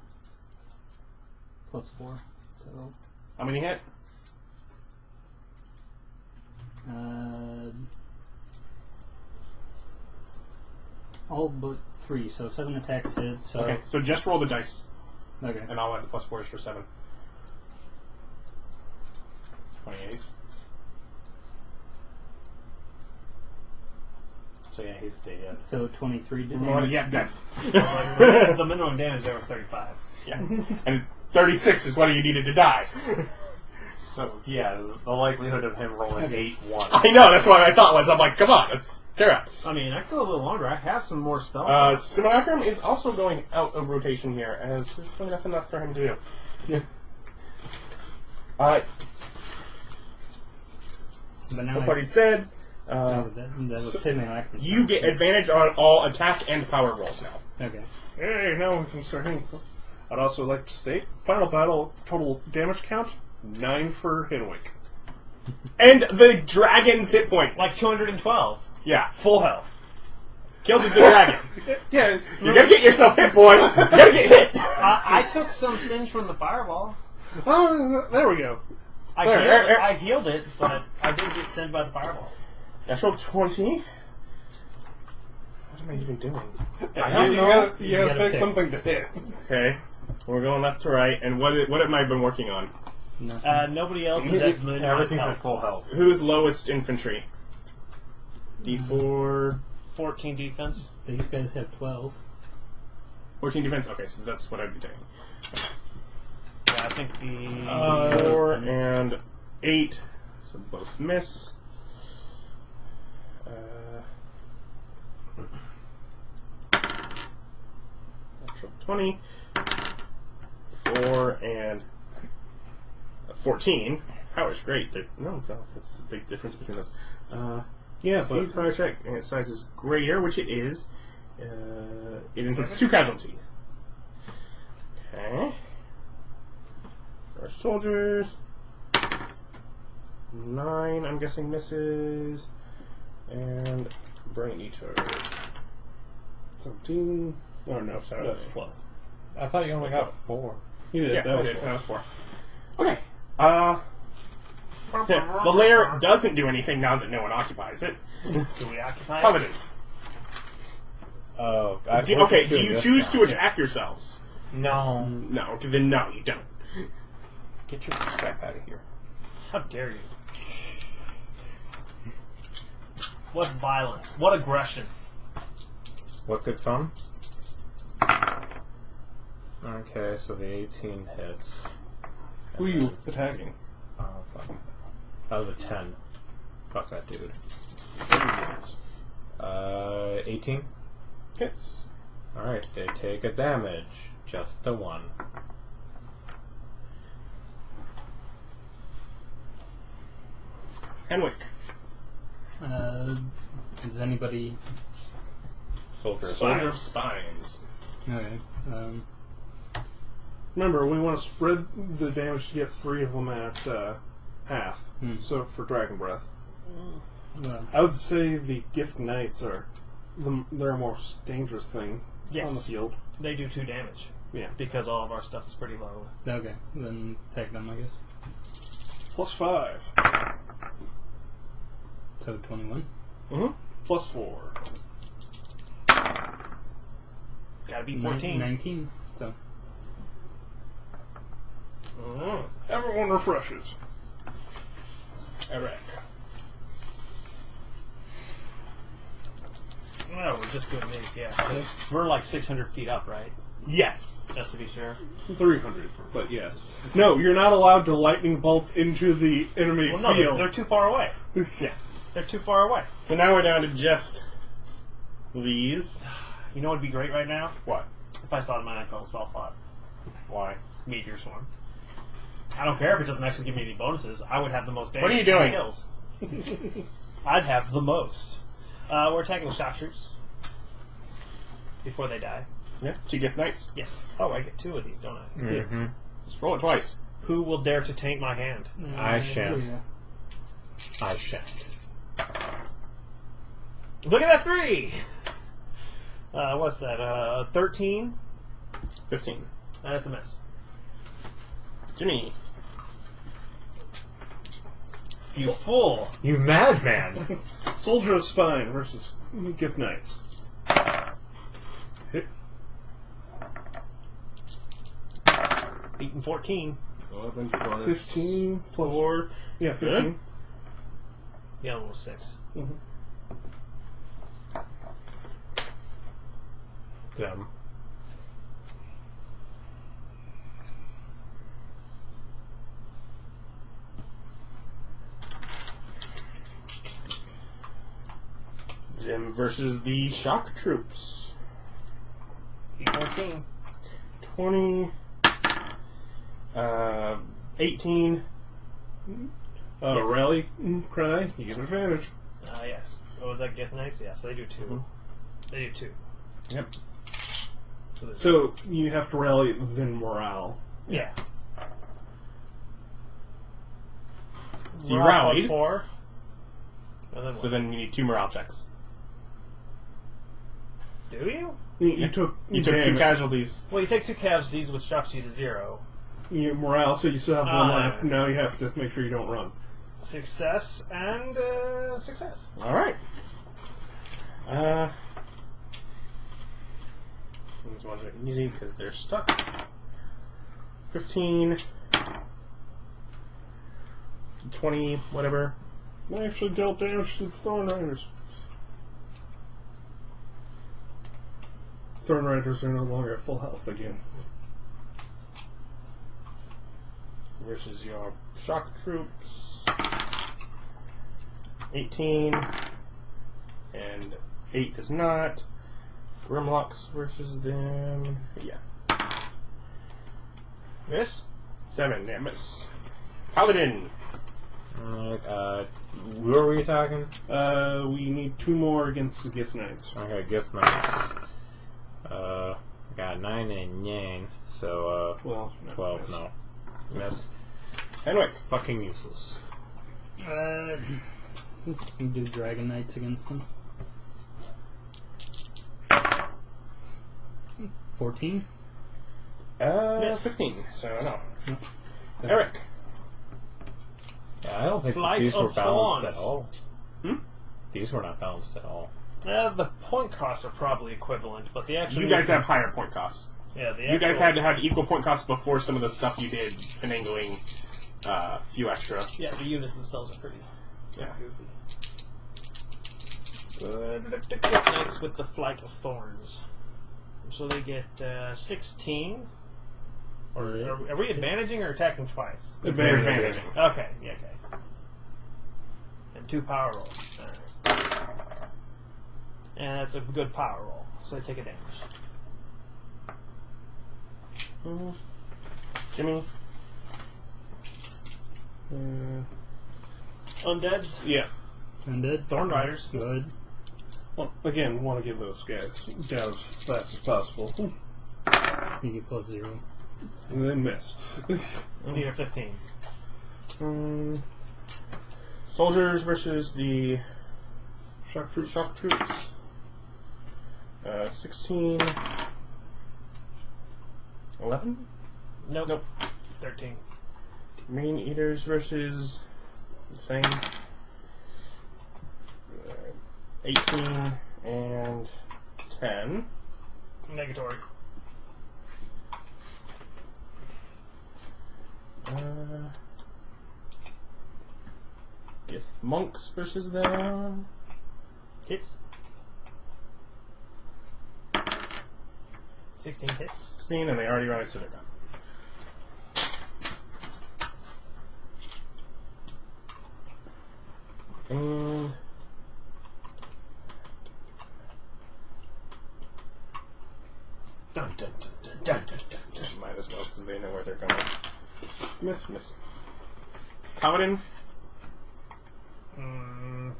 +4. So. How many hit? All but 3, so 7 attacks hit. So Okay, so just roll the dice, okay. and I'll add the +4s for 7. 28. So yeah, he's dead. So 23 damage. Well, yeah, dead. The minimum damage there was 35. Yeah. And 36 is what you needed to die. So yeah, the likelihood of him rolling 8-1. I know, that's what I thought was. I'm like, come on, let's carry on. I mean, I could go a little longer. I have some more spells. Simulacrum is also going out of rotation here, as there's really nothing left for him to do. Yeah. Alright, But now nobody's dead. that was simulacrum. You get advantage on all attack and power rolls now. Okay. Hey, now we can start hitting. I'd also like to state, final battle total damage count, 9 for Henwick. And the dragon's hit points. Like 212. yeah, Full health. killed the dragon. Yeah, You're gonna get yourself hit, boy. You're gonna get hit. I took some singe from the fireball. there we go. I There, healed it, but I did get singed by the fireball. That's roll 20. What am I even doing? I don't know. You gotta gotta pick pick. something to hit. Okay. We're going left to right, and what have I been working on? Nothing. Nobody else is at minimized Everything's health. at full health. Who's lowest infantry? D4... 14 defense. These guys have 12. 14 defense? Okay, so that's what I'd be doing. Yeah, I think the 4 and 8, so both miss. Natural 20. 4 and 14. Power's great. No, that's a big difference between those. Yeah, Seeds power check, and its size is greater, which it is. It inflicts 2 casualty. Okay. First soldiers. 9, I'm guessing, misses. And Brain Eaters. 17. Oh, no, sorry. That's 12. I thought you only got 4. You did. Yeah, that I was did. 12. That was 4. Okay. Yeah, the lair doesn't do anything now that no one occupies it. do we occupy? Paladin. Oh, Okay, do you choose to attack yourselves? No. No, okay, then no, you don't. Get your crap out of here. How dare you? What violence? What aggression? What good fun? Okay, so the 18 hits. Who are you attacking? Oh, fuck. Oh, the 10. Fuck that dude. 18? Hits. Alright, they take a damage. Just the 1. Henwick. Is anybody... Soldier. Soldier of Spines. Okay. Remember, we want to spread the damage to get 3 of them at half. So for Dragon Breath. Well, I would say the Gift Knights are they're a more dangerous thing Yes. on the field. They do 2 damage Yeah. because all of our stuff is pretty low. okay. Then take them, I guess. Plus 5. So 21. Mm-hmm. Plus 4. Gotta be 14. 19. So. Everyone refreshes. Erich. No, we're just doing these, yeah. We're like 600 feet up, right? Yes. Just to be sure. 300, but yes. No, you're not allowed to lightning bolt into the enemy Well, no, field. they're too far away. Yeah. They're too far away. So now we're down to just these. You know what would be great right now? What? If I saw it in my Nightfall spell slot. Why? Meteor Swarm. I don't care if it doesn't actually give me any bonuses. I would have the most damage. What are you doing? Kills. I'd have the most. We're attacking with shock troops. Before they die. Yeah. 2 Gift Knights. Yes. Oh, I get 2 of these, don't I? Yes. Just roll it twice. Who will dare to taint my hand? I shan't. Yeah. I shan't. Look at that 3! What's that? 13? 15. That's a miss. Jimmy. You fool! You madman! Soldier of Spine versus Gift Knights. Hit. Beaten 14. 11 plus 15 plus 4. Yeah, 15. Good. The other one was 6. Them. Jim versus the shock troops. 14. 20. 18. Yes. Rally cry. You get advantage. Yes. What was that? Gift Knights? Yes, they do 2. They do 2. Yep. So you have to rally, then morale. Yeah. You Morale plus rallied. 4. And then So what? then you need 2 morale checks. Do you? You took You took 2 damage. casualties. Well, you take 2 casualties, which drops you to 0. You morale, so you still have 1 left. Now you have to make sure you don't run. Success and success. All right. These ones are easy because they're stuck. 15, 20, whatever. I actually dealt damage to the Thorn Riders. Thorn Riders are no longer at full health again. Versus your shock troops. 18. And 8 does not. Grimlocks versus them. Yeah. Miss. 7. Yeah, miss. Paladin. Alright, who are we talking? We need 2 more against the Gift Knights. Okay, gift knights. Got 9 and Yang, so, 12. No, 12, miss. no. Miss. Henwick. Fucking useless. You do Dragon Knights against them. 14? Miss. 15, so no. Nope. Erich. Yeah, I don't think Flight these were of balanced Pawns. at all. Hmm? These were not balanced at all. The point costs are probably equivalent, but the actual... You guys have higher point costs. Yeah, the You guys actual- had to have equal point costs before some of the stuff you did, finagling few extra. Yeah, the units themselves are pretty Yeah. goofy. Knights with the Flight of Thorns. So they get 16. Or are we advantaging or attacking twice? Advantaging. Okay, yeah, okay. And 2 power rolls. Alright. And that's a good power roll, so they take a damage. Jimmy. Undeads? Yeah. Undead? Thorn Riders. Good. Well, again, want to give those guys down as fast as possible. You get +0. And then miss. Need a 15. Soldiers versus the Shock troops. shock troops. 16. 11? Nope. 13. Main Eaters versus the same. 18 and 10. Negatory. Get monks versus them. Hits. 16 hits. 16, and they already run it, so they're gone. And Dun, dun, dun, dun, dun, dun, dun, dun. might as well because they know where they're going. Miss. Paladin.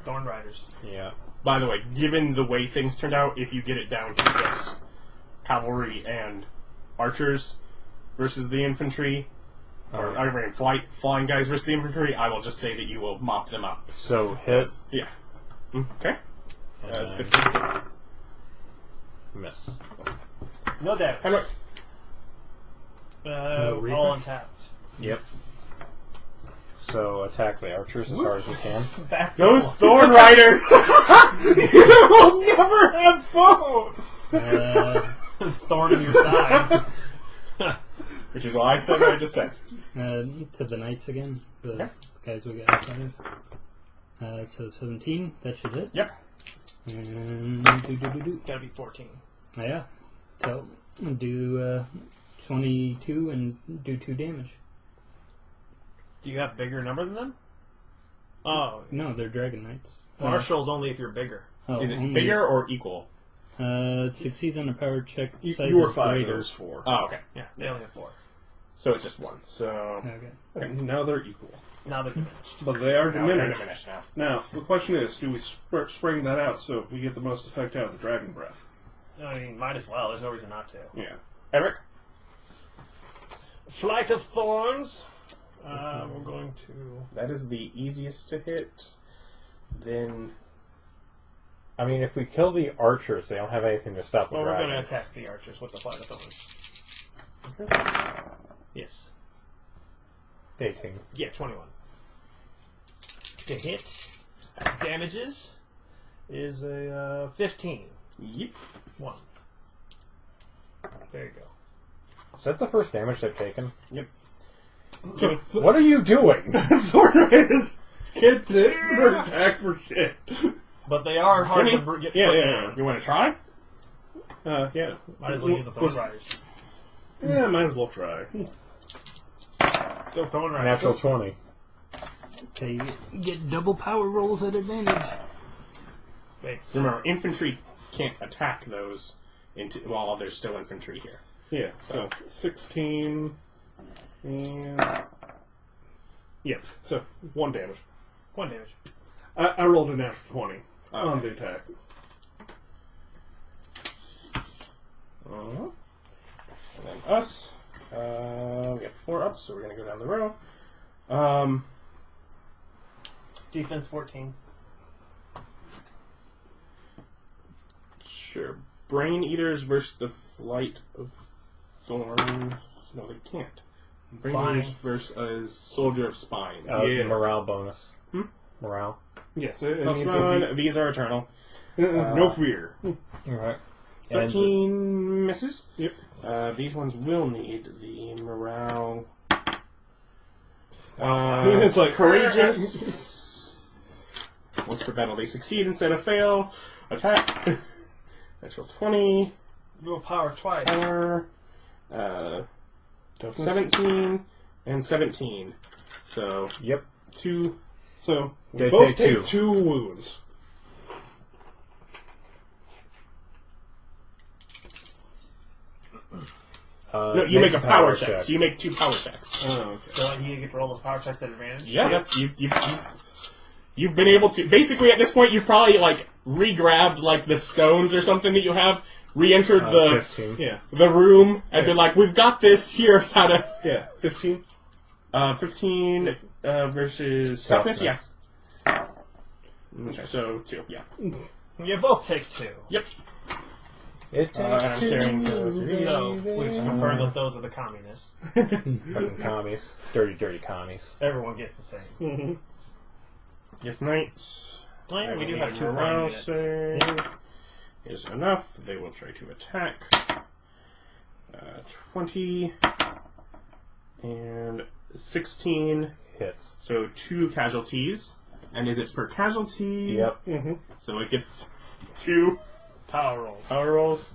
Thorn Riders. Yeah. By the way, given the way things turned out, if you get it down to just cavalry and archers versus the infantry, or I mean flying guys versus the infantry, I will just say that you will mop them up. So, hits. Yeah. Okay. That's And 15. miss. No damage. Henwick. Reaper? All untapped. Yep. So, attack the archers as hard as we can. Back Those roll. Thorn Riders! You will never have bones! Thorn in your side. Which is why I said what I just said. To the Knights again. The Okay. guys we got outside of. So 17, that should hit. Yep. And Gotta be 14. yeah. So do 22 and do 2 damage. Do you have bigger number than them? Oh, No, they're Dragon Knights. Marshall's only if you're bigger. Oh, Is it only- bigger or equal? It succeeds on a power check. Size You were is 5, greater. those 4. Oh, okay. Yeah, they only have 4. So it's just one. So Okay. And now they're equal. Now they're diminished. But they are now they're diminished. diminished now. Now, the question is, do we spring that out so we get the most effect out of the Dragon Breath? I mean, might as well. There's no reason not to. Yeah. Erich. Flight of Thorns. We're going to... That is the easiest to hit. Then I mean, if we kill the archers, they don't have anything to stop the Well, we're going to dragons. attack the archers with the Flight of Thorns. Yes. 18. Yeah, 21. To hit, damages, is a 15. yep. 1. There you go. Is that the first damage they've taken? Yep. What are you doing? Thornriders can't attack for shit. But they are hard Jimmy? to get Yeah, put yeah, down. yeah. You want to try? Yeah. Might as well use the Thorn Riders. Yeah, might as well try. Go Thorn Riders. Natural 20. So you get double power rolls at advantage. Wait, Remember, infantry can't attack those while there's still infantry here. Yeah, so 16 and... Yeah, so 1 damage. 1 damage. I rolled a natural 20 on the attack. And then us. We have 4 up, so we're going to go down the row. Defense 14. Sure. Brain Eaters versus the Flight of Thorns. No, they can't. Brain Fine. Eaters versus Soldier of Spines. Yes. Morale bonus. Hmm? Morale. Yes, it Plus needs one. These are eternal. no fear. Alright. 13 misses. Yep. These ones will need the morale. It's like courageous. Once per battle, they succeed instead of fail. Attack. Natural 20. Dual power twice. Power. 17 and 17. So Yep. 2. So we They both take take 2 wounds. No, you make a power check. So you make 2 power checks. Oh, okay. So like, you get to roll those power checks at advantage? Yeah, that's you've been able to basically at this point you've probably like re-grabbed like the stones or something that you have, re-entered the 15. Yeah, the room and been like, we've got this. Here's how to. yeah, 15. 15 versus toughness. Yeah. Okay, so 2. Yeah. You both take 2. Yep. It takes And I'm carrying So, we've confirmed that those are the communists. fucking commies. Dirty, dirty commies. Everyone gets the same. Mm-hmm. If knights. Oh yeah, we do have 2 morale flying units. save is enough. They will try to attack. 20 and 16. Hits. So 2 casualties. And is it per casualty? Yep. Mm-hmm. So it gets 2 Power rolls. power rolls.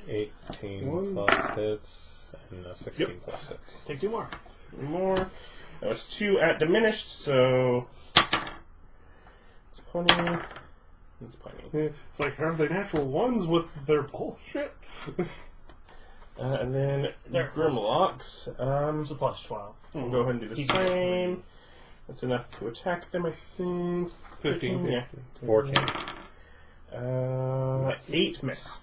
18 One. plus hits, and 16 Yep. plus hits. Take 2 more. More. That was 2 at diminished, so it's 20. It's plenty. It's like, are they natural ones with their bullshit? And then There. Grimlocks. It's a plus 12. We'll go ahead and do the He's same. That's enough to attack them, I think. 15. Yeah. 14. 8 miss.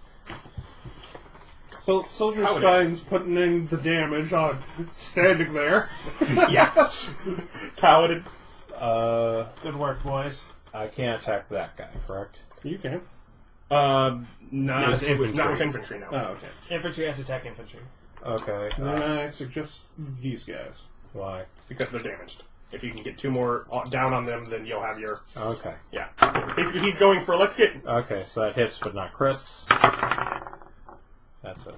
So Soldier How would Spine's putting in the damage on standing there. Yeah. Paladin. Good work, boys. I can't attack that guy, correct? You can. Not It's infantry. Not with infantry now. Oh, okay. Infantry has to attack infantry. Okay. Then I suggest these guys. Why? Because they're damaged. If you can get 2 more down on them, then you'll have your... Okay. Yeah. Basically, he's going for, let's get... Okay, so that hits, but not crits. That's it.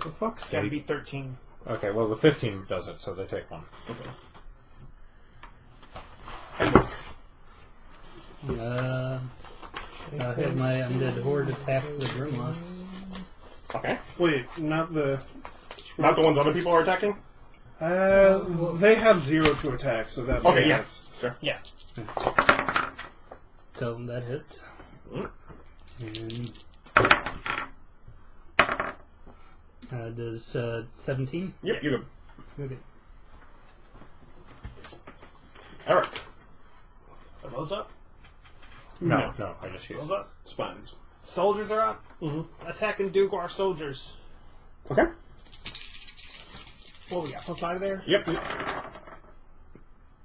For fuck's Gotta sake. be 13. Okay, well, the 15 does it, so they take 1. Okay. I had my undead horde attack the Grimlocks. Okay. Wait, not the... Not the ones other people are attacking? They have 0 to attack, so that Okay, makes yeah. sense. Sure. Yeah. So that hits. Mm. And does 17? Yep, you go. Okay. Eric. Are those up? No, I just Those used up? Spines. Soldiers are up. Mm-hmm. Attacking Dugwar soldiers. Okay. What we got? Plus 5 there? Yep.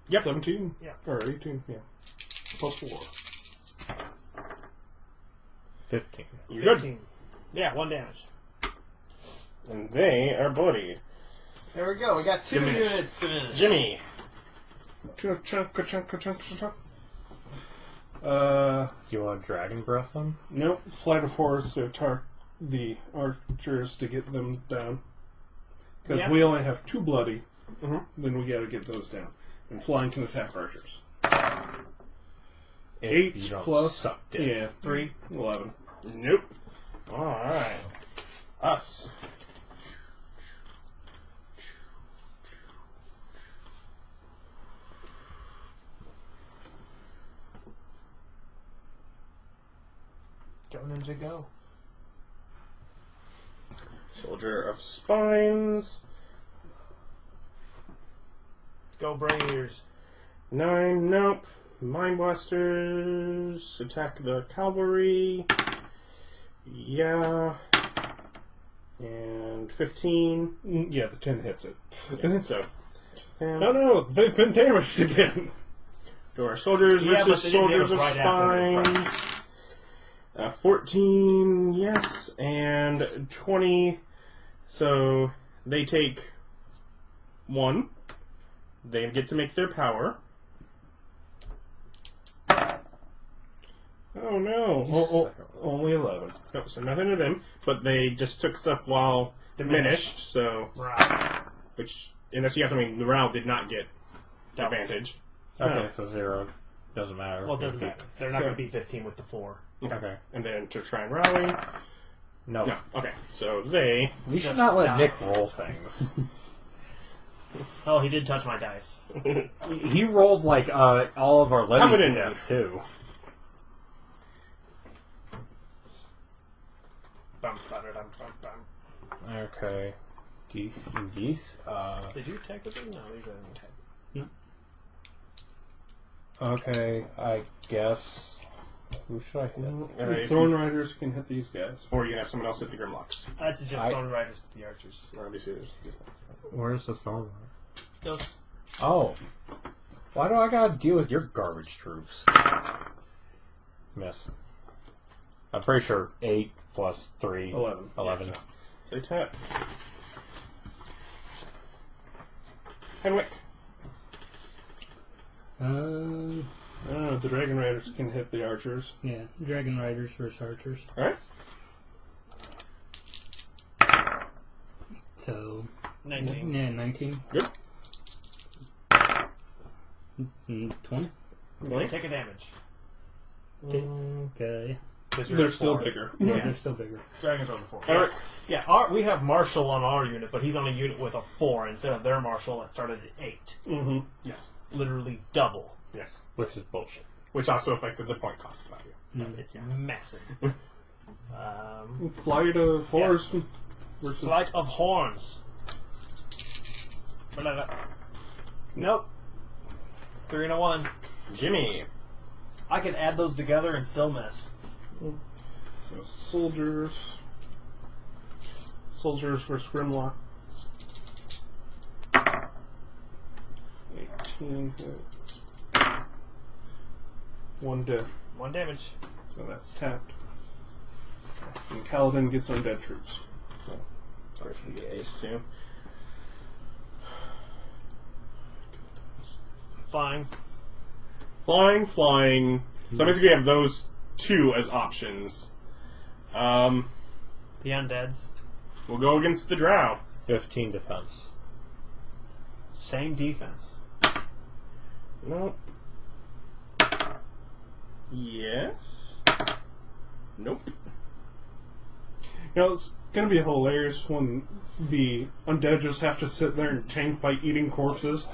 Yep. 17? Yeah. Or 18, yeah. Plus 4. 15. You're good. 15. Yeah, 1 damage. And they are bloodied. There we go. We got 2 Diminished. units diminished. Jimmy. Chunk. Do you want to Dragon Breath them? Nope. Flight of Horrors to attack the archers to get them down. Because Yeah. we only have 2 bloody. Mhm. Then we gotta get those down. And flying can attack archers. If 8 you don't plus. suck dick. Yeah, 3. 11. Nope. Alright. Us. Go, ninja, go. Soldier of Spines. Go, Brainiers. 9, nope. Mind Blasters. Attack the cavalry. Yeah. And 15. Yeah, the 10 hits it. So. And No, no, they've been damaged again. to our soldiers Yeah, versus but they didn't hit soldiers us of right after they spines. 14, yes, and 20. So they take 1. They get to make their power. Oh no, only 11. No, so nothing to them, but they just took stuff while diminished. So, Right. which unless you have something, morale did not get advantage. Okay, so 0. Doesn't matter. Well, it doesn't matter. They're not going to beat 15 with the 4. Okay. And then to try and rally. No. No, okay. So they. We should Just not let die. Nick roll things. Oh, he did touch my dice. He rolled like all of our levies Coming in to death, too. Bum, ba-da-dum, bum, bum. Okay. Geese and geese. Did you attack with them? No, these are attack. Okay, I guess. Who should I hit? If Thorn you- Riders can hit these guys. or you can have someone else hit the Grimlocks. I'd suggest I- Stone Riders to the archers. Or obviously there's. Where's the thorn? Those. Oh. Why do I gotta deal with your garbage troops? Miss. I'm pretty sure 8 plus 3. 11. 11. So they tap. Henwick. The Dragon Riders can hit the archers. Yeah, Dragon Riders versus Archers. Alright. So, 19. yeah, 19. Good. 20. They take a damage. Okay. They're still bigger. Yeah, they're still bigger. Dragons over 4. Eric. Yeah, we have Marshall on our unit, but he's on a unit with a 4 instead of their Marshall that started at 8. Mm-hmm. Yes. Literally double. Yes. Which is bullshit. Which also affected the point cost value. It's massive. Flight of Horse versus... Flight of Horns. Nope. 3 and a 1. Jimmy. I can add those together and still miss. So soldiers. Soldiers versus Grimlocks. 18 hits. 1 death. 1 damage. So that's tapped. And Kalidan gets undead troops. Sorry for the ace too. Flying. Flying. So basically you have those 2 as options. The undeads. We'll go against the drow. 15 defense. Same defense. Nope. Yes. Nope. You know, it's going to be hilarious when the undead just have to sit there and tank by eating corpses.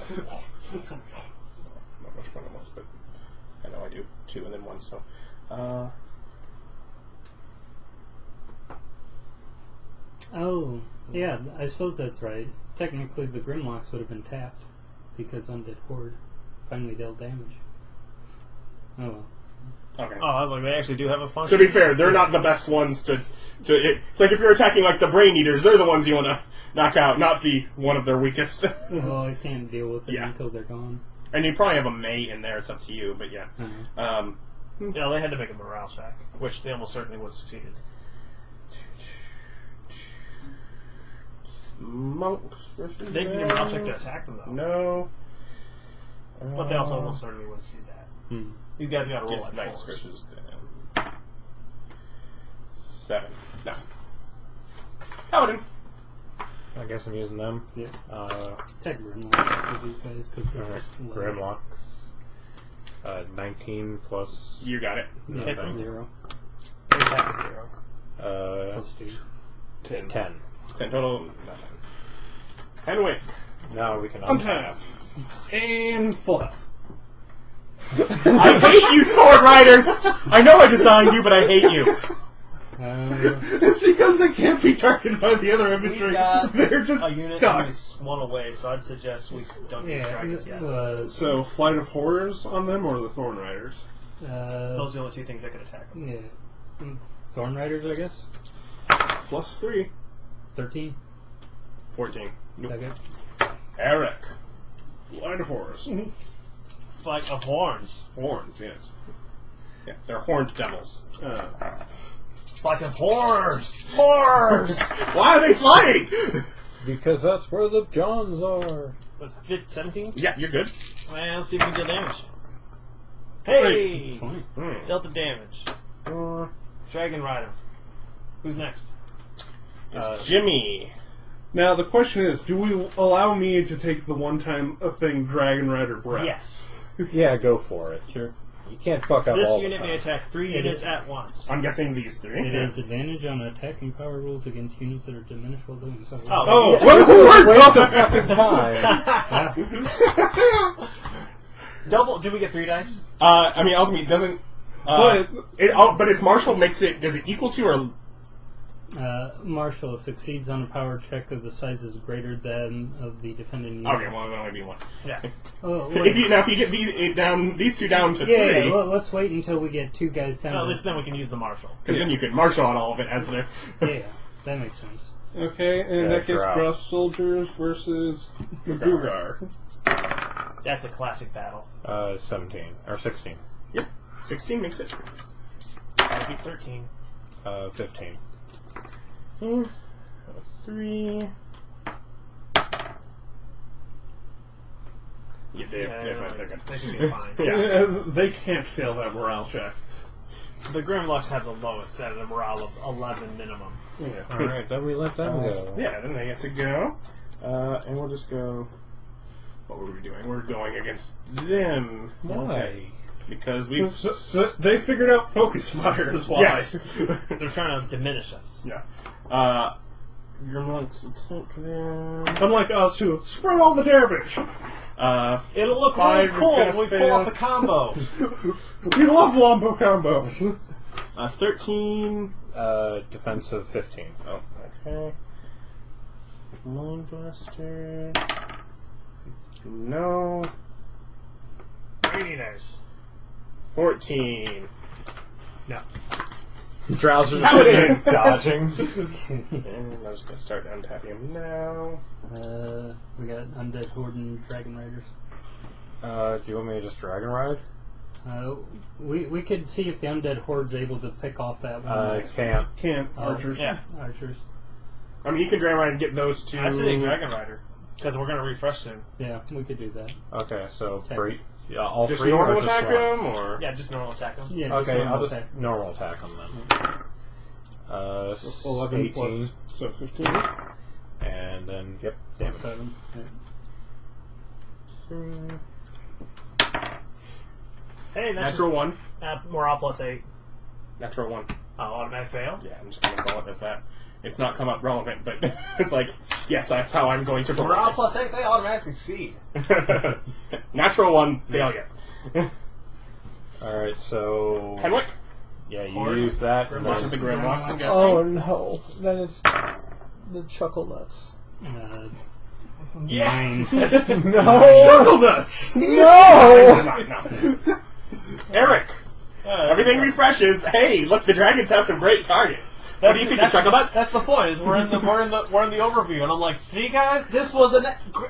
Not much fun it was, but I know I do 2 and then 1, so. Oh, yeah, I suppose that's right. Technically, the Grimlocks would have been tapped because Undead Horde finally dealt damage. Oh well. Okay. Oh, I was like, they actually do have a function. To be fair, they're not the best ones to it's like if you're attacking like the Brain Eaters, they're the ones you want to knock out, not the one of their weakest. Well, I can't deal with it Yeah. until they're gone. And you probably have a May in there, it's up to you, but yeah. Yeah, they had to make a morale check, which they almost certainly would have succeeded. Monks versus They can get a morale check to attack them, though. No. But they also almost certainly would see that. These guys got to roll Just like Knights 4s. versus 7. No. Paladin. I guess I'm using them. Yeah. Uh, Tech Grimlock for these guys because they're alright. just low. Grimlocks. 19 plus. You got it. Yeah, Hits it's him. 0. Attack is 0. Plus 2. 10. 10 total, nothing. Henwick. Now we can Untap. And full health. I hate you, Thorn Riders! I know I designed you, but I hate you. It's because they can't be targeted by the other infantry. They're A just unit stuck. who's one away, so I'd suggest we don't use dragons yet. So, Flight of Horrors on them or the Thorn Riders? Those are the only two things that could attack them. Yeah. Thorn Riders, I guess. +3. 13. 14. Okay. Erich. Flight of Horrors. Flight of Horns. Horns, yes. Yeah, they're horned devils. Flight of Horrors! Horrors! Why are they flying? Because that's where the Johns are. What's it, 17? Yeah, you're good. Well, let's see if we can deal damage. Hey! 20. Delta damage. Dragon Rider. Who's next? Jimmy. Now, the question is, do we allow me to take the one-time thing Dragon Rider breath? Yes. Yeah, go for it. Sure. You can't fuck up This all unit the may time. attack 3 units at once. I'm guessing these three. It has advantage on attack and power rolls against units that are diminished while doing so. Oh, Yeah, what is the waste word? of fucking time. Double. Did we get 3 dice? I mean, ultimately, it doesn't. But its martial makes it. Does it equal to or? Marshal succeeds on a power check of the sizes greater than of the defending unit. Okay, well, it'll only be one. Yeah. Oh, If you get these two down to yeah, 3, well, let's wait until we get 2 guys down. No, at to least then we can use the Marshal. because then you could marshal on all of it as their. Yeah, that makes sense. Okay, and Yeah, that gets drop. Cross Soldiers versus Magugar. That's a classic battle. 17. Or 16. Yep, 16 makes it. That'd be 13. 15. 3. Yeah, they're good. They should be fine. Yeah. They can't fail that morale check. The Grimlocks have the lowest at a morale of 11 minimum. Yeah. Alright, then we let them go. Yeah, then they get to go. And we'll just go. What were we doing? We're going against them. Why? Because we've. So they figured out focus fire is why. Yes! They're trying to diminish us. Yeah. Grimlocks attack them. Unlike us who spread all the damage. It'll look 5 really is cool gonna when we fail. pull off the combo. We love wombo combos. 13. Defensive 15. Oh, okay. Mindbuster. No. Millionaires. 14. No. Drowsers How sitting it there dodging. And I'm just going to start untapping him now. We got Undead Horde and Dragon Riders. Do you want me to just Dragon Ride? We could see if the Undead Horde's able to pick off that one. Can't. Can't. Oh, Archers. Yeah. Archers. I mean, you can Dragon Ride and get those two. I'd say Dragon Rider. Because we're going to refresh soon. Yeah, we could do that. Okay, so Okay. break. Yeah, all Just 3 normal or just attack one? him, or? Yeah, just normal attack them. Yeah, Okay, normal I'll just attack. normal attack them then. 11 18. plus. So 15. And then, yep, damage. 7. Hey, that's Natural 1. morale plus 8. Natural 1. Automatic fail. Yeah, I'm just going to call it as that. It's not come up relevant, but it's like, yes, that's how I'm going to roll Morale this. plus 8, they automatically succeed. Natural 1, failure. Alright, so... Henwick? Yeah, you Horde. use that. Grimlocks. Versus the Grimlocks, I'm guessing. Oh no, then it's the Chuckle Nuts. Yeah. No! Chuckle nuts! No! No. Eric, everything refreshes. Hey, look, the dragons have some great targets. What do you think of Chuckle Nuts? That's the point. Is we're in the overview, and I'm like, see, guys, this was an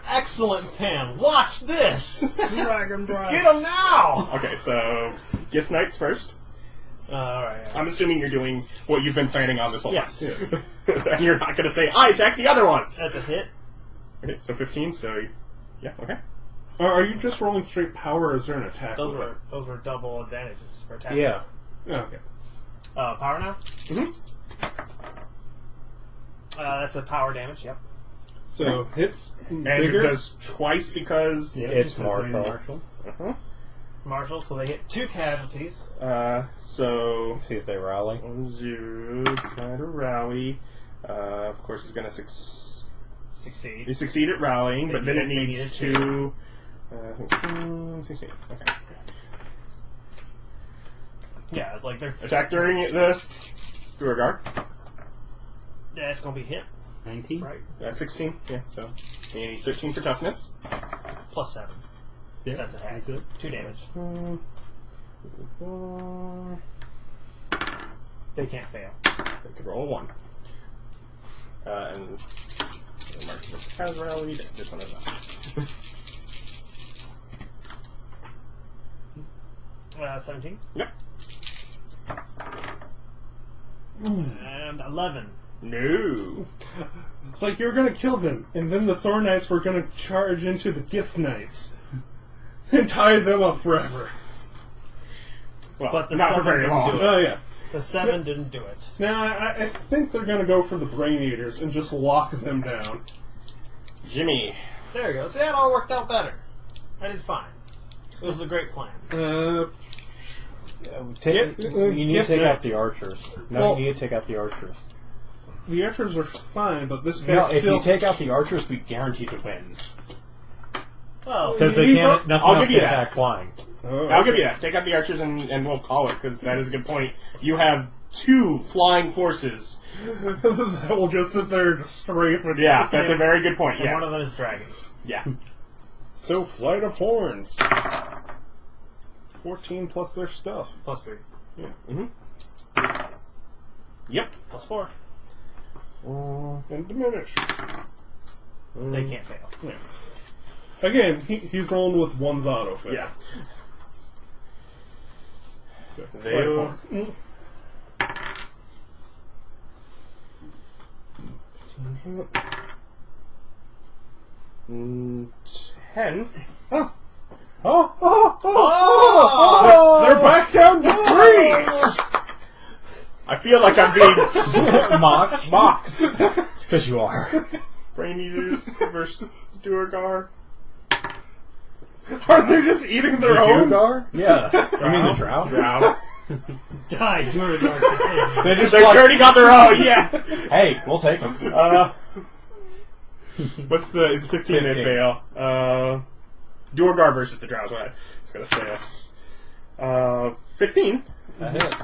excellent pen. Watch this. Dragon Drive. Get them now. Okay, so Gift Knights first. All right. I'm assuming you're doing what you've been planning on this whole Yes. time. And you're not going to say, I attack the other ones. That's a hit. Okay, so 15, so yeah, okay. Are you just rolling straight power or is there an attack Those with were double advantages for attack. Yeah. it? Okay. Power now. That's a power damage, yep. So hits And bigger. it does twice because... Yeah, It's because they're Marshall. Uh-huh. It's Marshall, so they hit 2 casualties. So... See if they rally. 1, 0, try to rally. Of course, it's going to Succeed. You succeed at rallying, but then it They needs needed to... 16. Okay. Yeah, it's like they're... Attack during the Duergar. That's going to be hit, 19? right? 16, yeah, so you need 13 for toughness. Plus 7. Yeah, That's a hack. that's it. 2 damage. They can't fail. They could roll a 1. And Marcus has rallied. This one is not. 17. Yep. And 11. No. It's like you're going to kill them, and then the Thorn Knights were going to charge into the Gift Knights and tie them up forever. Well, But the not for seven very didn't long. do it. Oh, yeah. The 7 didn't do it. Now, I think they're going to go for the Brain Eaters and just lock them down. Jimmy. There you go. See, that all worked out better. I did fine. It was a great plan. You need to take out the archers. No, Well- you need to take out the archers. The Archers are fine, but this No, guy if still... you take out the archers, we guarantee to win. Oh, Because they He's can't. up- Nothing I'll else give you can that. attack flying. Oh, I'll give you that. Take out the archers and we'll call it, because that is a good point. You have 2 flying forces. that will just sit there and strafe it. Yeah, that's a very good point. and Yeah. one of them is dragons. Yeah. So, Flight of Horns. 14 plus their stuff. Plus 3. Yep. Plus 4. And diminish. They can't fail. Yeah. Again, he's rolling with one's auto fail. Yeah. So, They Flight of will- Horns. 10. Oh, Oh! they're back down to 3! I feel like I'm being Mocked. mocked. It's because you are. Brain Eaters versus Duergar. Are they just eating their own? Duergar? Yeah. You mean the drow? Drow. Die, Duergar. They just They like, already got their own, yeah. hey, we'll take them. What's the... Is 15 they 15. fail. Duergar versus the Drows, what I was going to say. 15. That hits.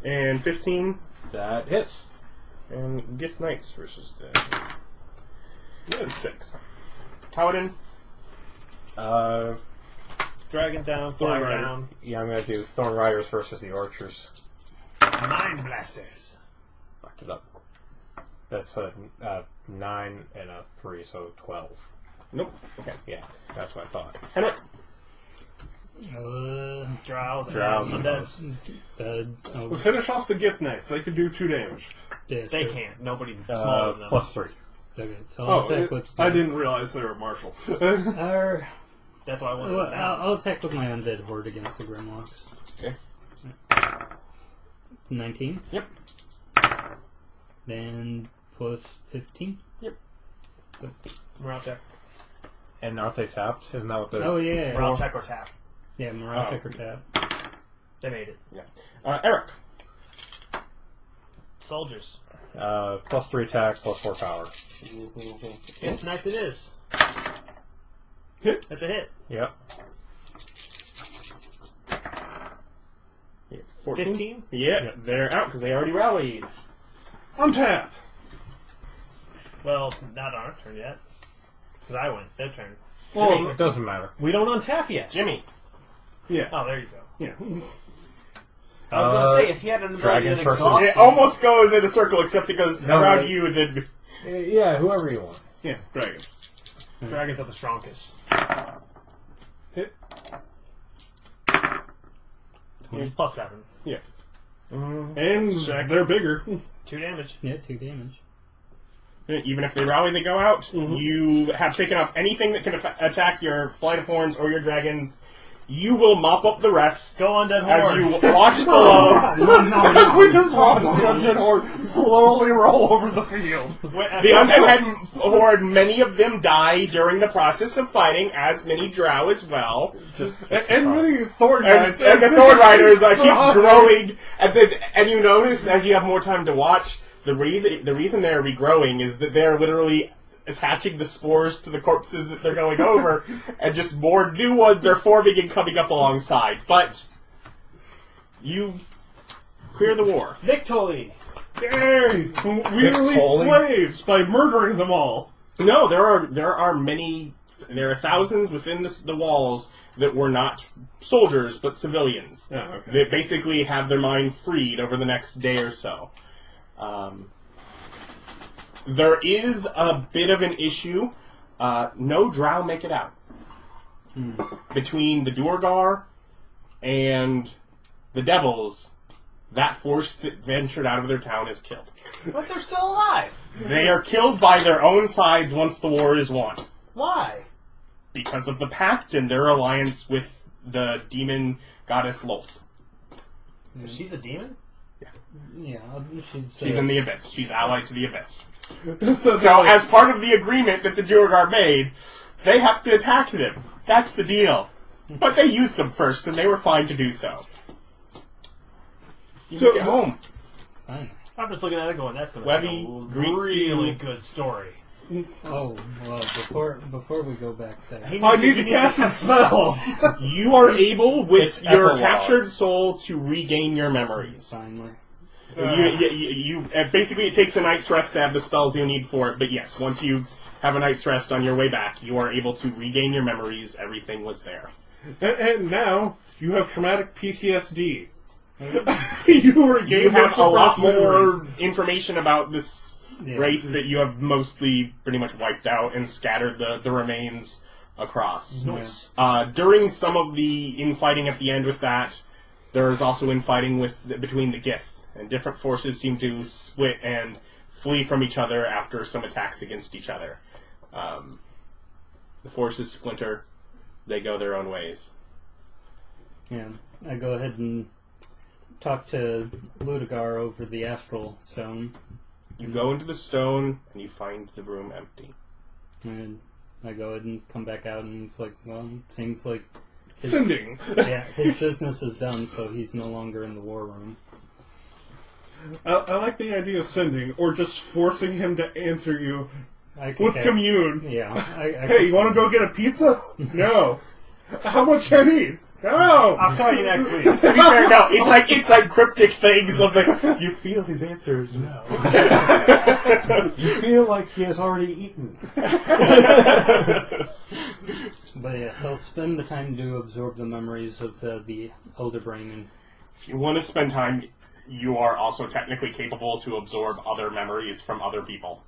And 15. That hits. And Gift Knights versus the 6. Kalidan. Dragon down, fly Thorn Rider. down. Yeah, I'm going to do Thorn Riders versus the archers. Mind blasters. Fucked it up. That's a 9 and a 3, so 12. Nope. Okay. Yeah, that's what I thought. Henwick. Drows. Drows. Undead. We finish off the Gift Knights. They could do 2 damage. They can't. Nobody's smaller than them. Plus 3. Okay, so I'll attack with... I didn't realize they were martial. That's why I wanted Well, it down. I'll attack with my undead horde against the Grimlocks. Okay. 19. Yep. Then plus 15. Morale check. And aren't they tapped? Isn't that what the... Oh, yeah. Morale check or tap. Yeah, morale check or tap. They made it. Yeah. Erich. Soldiers. Plus 3 attack, plus 4 power. It's nice it is. Hit. That's a hit. Yep. 14. 15? Yeah, they're out because they already rallied. Untap. Well, not on our turn yet. Because I went. Their turn. Well, It doesn't matter. We don't untap yet. Jimmy. yeah. Oh, there you go. Yeah. I was going to say, if he had an ability Dragons that versus- exhausted... It almost goes in a circle, except it goes No, around right. you, then... Yeah, whoever you want. Yeah, dragon. Dragons are the strongest. Hit. Plus 7. Yeah. And they're bigger. 2 damage. Yeah, 2 damage. Even if they rally, they go out. You have taken off anything that can attack your Flight of Horns or your dragons. You will mop up the rest Go on, dead as horde. you watch below. We just watched the undead horde slowly roll over the field. The undead horde, many of them die during the process of fighting, as many drow as well. And many thorn And, knights. and the thorn riders keep growing, and you notice as you have more time to watch, the reason they're regrowing is that they're literally attaching the spores to the corpses that they're going over, and just more new ones are forming and coming up alongside. But you clear the war. Victory! Yay! We release slaves by murdering them all. No, there are many. There are thousands within the walls that were not soldiers but civilians. Oh, okay. They basically have their mind freed over the next day or so. There is a bit of an issue. No drow make it out. Between the Duergar and the devils, that force that ventured out of their town is killed. But they're still alive. They are killed by their own sides once the war is won. Why? Because of the pact and their alliance with the demon goddess Lolt. She's a demon? Yeah, She's in the Abyss. She's allied to the Abyss. So So, as part of the agreement that the Duergar made, they have to attack them. That's the deal. But they used them first, and they were fine to do so. You So- can get home. Fine. I'm just looking at it going, that's going to Webby be a greets really you. good story. Oh, well, before we go back there. I need to cast some spells. You are able, with It's your epilogue. captured soul, to regain your memories. Finally. Basically, it takes a night's rest to have the spells you need for it, but yes, once you have a night's rest on your way back, you are able to regain your memories. Everything was there. And now you have traumatic PTSD. You regain You have a lot suppressed memories. more information about this race that you have mostly pretty much wiped out and scattered the remains across. Nice. During some of the infighting at the end with that, there is also infighting between the Gith, and different forces seem to split and flee from each other after some attacks against each other. The forces splinter; they go their own ways. Yeah, I go ahead and talk to Ludigar over the astral stone, You go into the stone and you find the room empty. and I go ahead and come back out, and it's like, well, it seems like Sending. his business is done, so he's no longer in the war room. I like the idea of sending, or just forcing him to answer you I could with say- commune. Yeah. Hey, you want to go get a pizza? No. How much Chinese? No. I'll call you next week. To be fair, no, it's like cryptic things of the. You feel his answer is no. You feel like he has already eaten. But yes, I'll spend the time to absorb the memories of the elder brain. And If you want to spend time, you are also technically capable to absorb other memories from other people.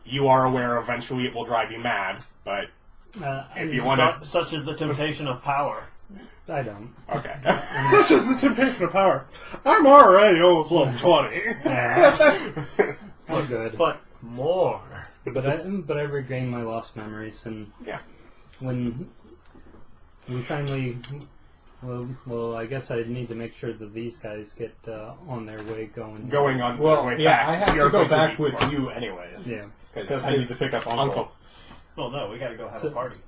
You are aware eventually it will drive you mad, but if you want to. Such is the temptation of power. I don't. Okay. Such is the temptation of power. I'm already almost level 20. I'm good. But more. But I regained my lost memories, and Yeah. when we finally, well, I guess I need to make sure that these guys get on their way Going on Well, the way yeah, back. I have you're to go going back be with far. you anyways. Yeah. Because I need to pick up Uncle. Well, no, we gotta go have So- a party.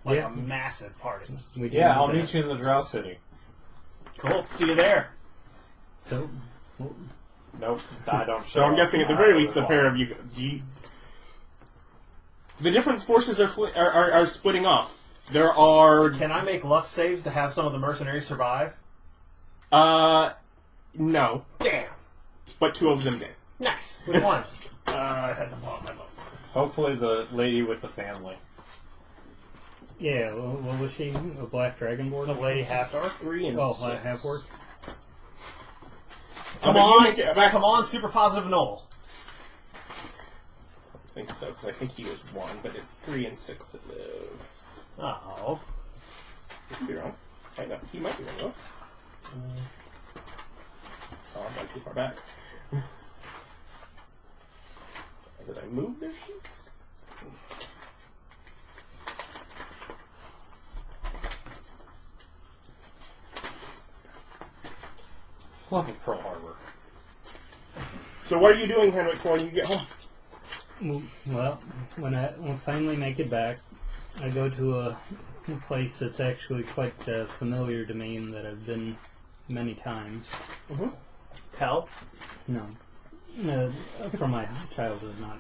Like Yeah. a massive party. We do Yeah, need I'll that. meet you in the Drow City. Cool. See you there. So, Nope, I don't show So I'm up. guessing at the I very was least the wrong. pair of you. The different forces are splitting off. There are. Can I make luck saves to have some of the mercenaries survive? No. Damn. But two of them did. Nice. Which ones? I had to pull out my book. Hopefully the lady with the family. yeah, well, what was she? A black dragonborn? The lady half-orc? 3 and Oh, 6. half orc. Come but you on. make it back- Come on, super positive Noel. I think so, because I think he was 1, but it's 3 and 6 that live. Oh. Could be wrong. I know. He might be wrong, though. Oh, I'm not too far back. Did I move their sheets? love of Pearl Harbor. So what are you doing, Henwick, when you get home? Well, when I finally make it back, I go to a place that's actually quite familiar to me and that I've been many times. Mm-hmm. Hell? No. From my childhood, not.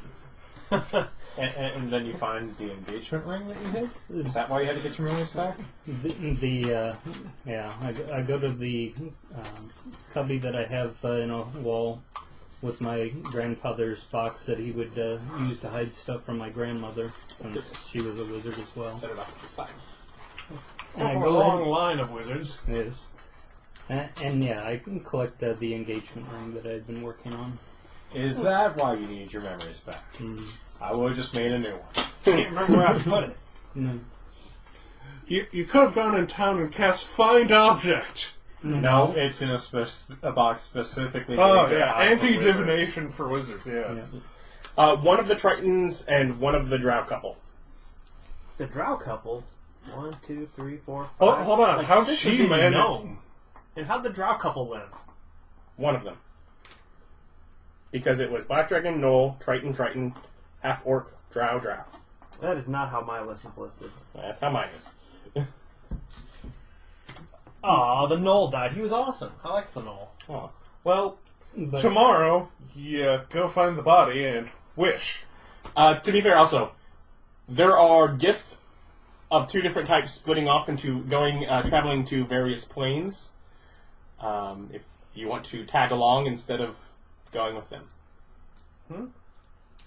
And then you find the engagement ring that you hid? Is that why you had to get your memories back? I go to the cubby that I have in a wall with my grandfather's box that he would use to hide stuff from my grandmother, since she was a wizard as well. Set it off to the side. And I a go long ahead, line of wizards. yes. And yeah, I can collect the engagement ring that I've been working on. Is that why you need your memories back? I would have just made a new one. Can't remember where I put it. No. You could have gone in town and cast Find Object. No, it's in a box specifically. Oh, dedicated yeah. for wizards. Anti-divination for wizards, yes. One of the Tritons and one of the Drow couple. The Drow couple. 1, 2, 3, 4, 5. Oh, hold on. Like How'd 6 she of them manage? gnome. And how'd the Drow couple live? One of them. Because it was Black Dragon, Gnoll, Triton, Half-Orc, Drow. That is not how my list is listed. That's how mine is. Aw, the Gnoll died. He was awesome. I liked the Gnoll. Oh. Well, But tomorrow, you go find the body and wish. To be fair, also, there are gifts of two different types splitting off into traveling to various planes. If you want to tag along instead of going with them.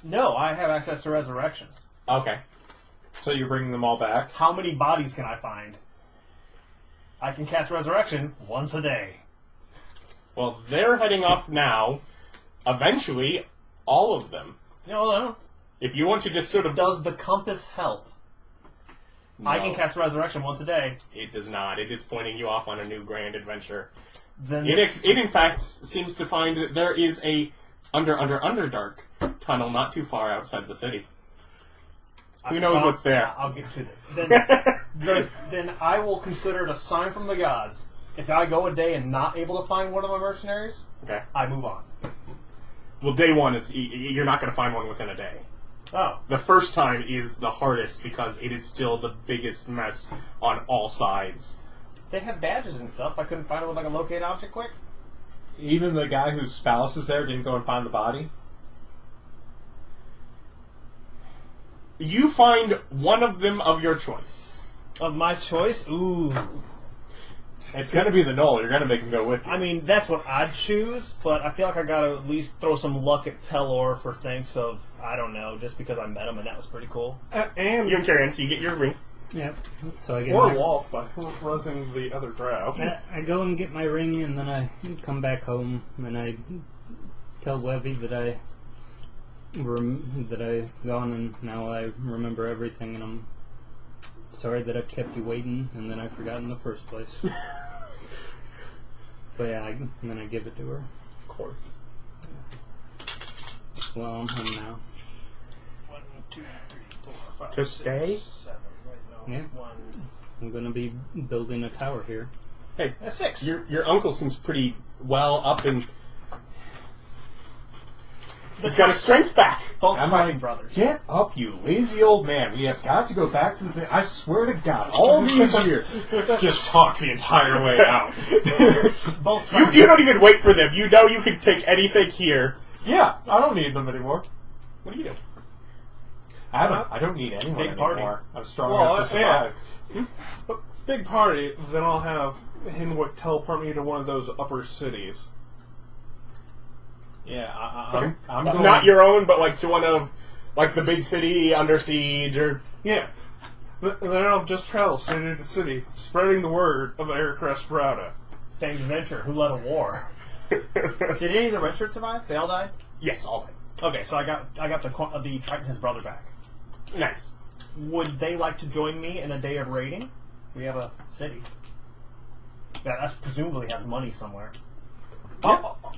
No, I have access to resurrection. Okay. So you're bringing them all back? How many bodies can I find? I can cast resurrection once a day. Well, they're heading off now. Eventually, all of them. No. If you want to just sort of... Does the compass help? No, I can cast resurrection once a day. It does not. It is pointing you off on a new grand adventure. Then It in fact seems to find that there is a Underdark tunnel not too far outside the city. Who knows what's there? I'll get to that. Then I will consider it a sign from the gods. If I go a day and not able to find one of my mercenaries, Okay. I move on. Well, day one is... You're not going to find one within a day. Oh. The first time is the hardest because it is still the biggest mess on all sides. They have badges and stuff. I couldn't find it with like a locate object quick. Even the guy whose spouse is there didn't go and find the body? You find one of them of your choice. Of my choice? Ooh. It's going to be the Knoll. You're going to make him go with you. I mean, that's what I'd choose, but I feel like I gotta at least throw some luck at Pelor for thanks of, I don't know, just because I met him and that was pretty cool. And You and Karen, so you get your ring. Yep. So I get or my, Walt by rezzing the other drow. I go and get my ring, and then I come back home, and I tell Wevy that I've gone, and now I remember everything, and I'm sorry that I've kept you waiting, and then I forgot in the first place. But yeah, and then I give it to her. Of course. Well, I'm home now. 1, 2, 3, 4, 5, To 6, stay? 7. Wait, no. Yeah. 1. I'm going to be building a tower here. Hey, That's 6. your uncle seems pretty well up and... He's got his strength back. Both I'm fighting like, brothers. Get up, you lazy old man. We have got to go back to the thing. I swear to God, all these years, just talk the entire way out. Both You don't even wait for them. You know you can take anything here. Yeah, I don't need them anymore. What do you do? I don't need anyone Big party. anymore. I'm strong Well, enough to yeah. survive. Big party, then I'll have Henwick teleport me to one of those upper cities. Yeah, I'm going... Not your own, but like to one of, like the big city under siege, or Yeah. Then I'll just travel city to city, spreading the word of Erich Rauda. famed adventurer who led a war. Did any of the red shirts survive? They all died? yes, all right. Okay, so I got the Triton, his brother, back. Nice. Would they like to join me in a day of raiding? We have a city. That presumably has money somewhere.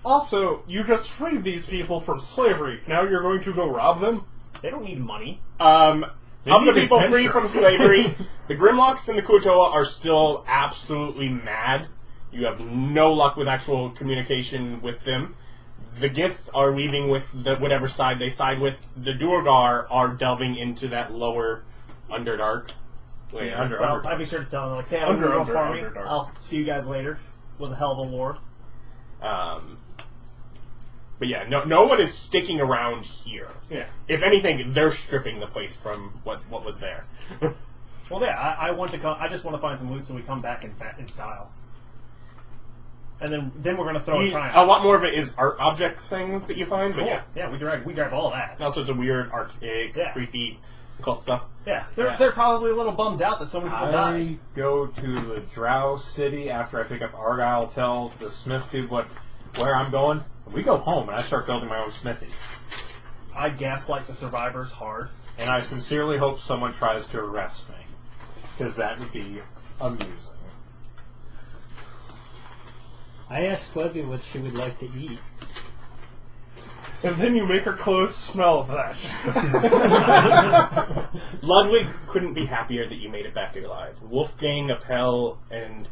Also, you just freed these people from slavery. Now you're going to go rob them? They don't need money. Of the need people adventure. free from slavery, the Grimlocks and the Kuotoa are still absolutely mad You have no luck with actual communication with them. The Gith are leaving with whatever side they side with. The Duergar are delving into that lower Underdark. Wait, Well, I'd be sure to tell them, like, say, I'm going to go for me. I'll see you guys later. It was a hell of a war. But yeah, no one is sticking around here. Yeah. If anything, they're stripping the place from what was there. Well, yeah, I want to come. I just want to find some loot so we come back in style. And then we're going to throw a triumph. A lot more of it is art object things that you find, Cool. but Yeah, we grab all that. all sorts of weird, archaic, creepy, occult stuff. Yeah, they're probably a little bummed out that so many people died. I go to the Drow City after I pick up Argyle, tell the smith dude where I'm going. We go home and I start building my own smithy. I gaslight the survivors hard. And I sincerely hope someone tries to arrest me. Because that would be amusing. I asked Levy what she would like to eat. And then you make her clothes smell of that. Ludwig couldn't be happier that you made it back alive. Wolfgang, Appel, and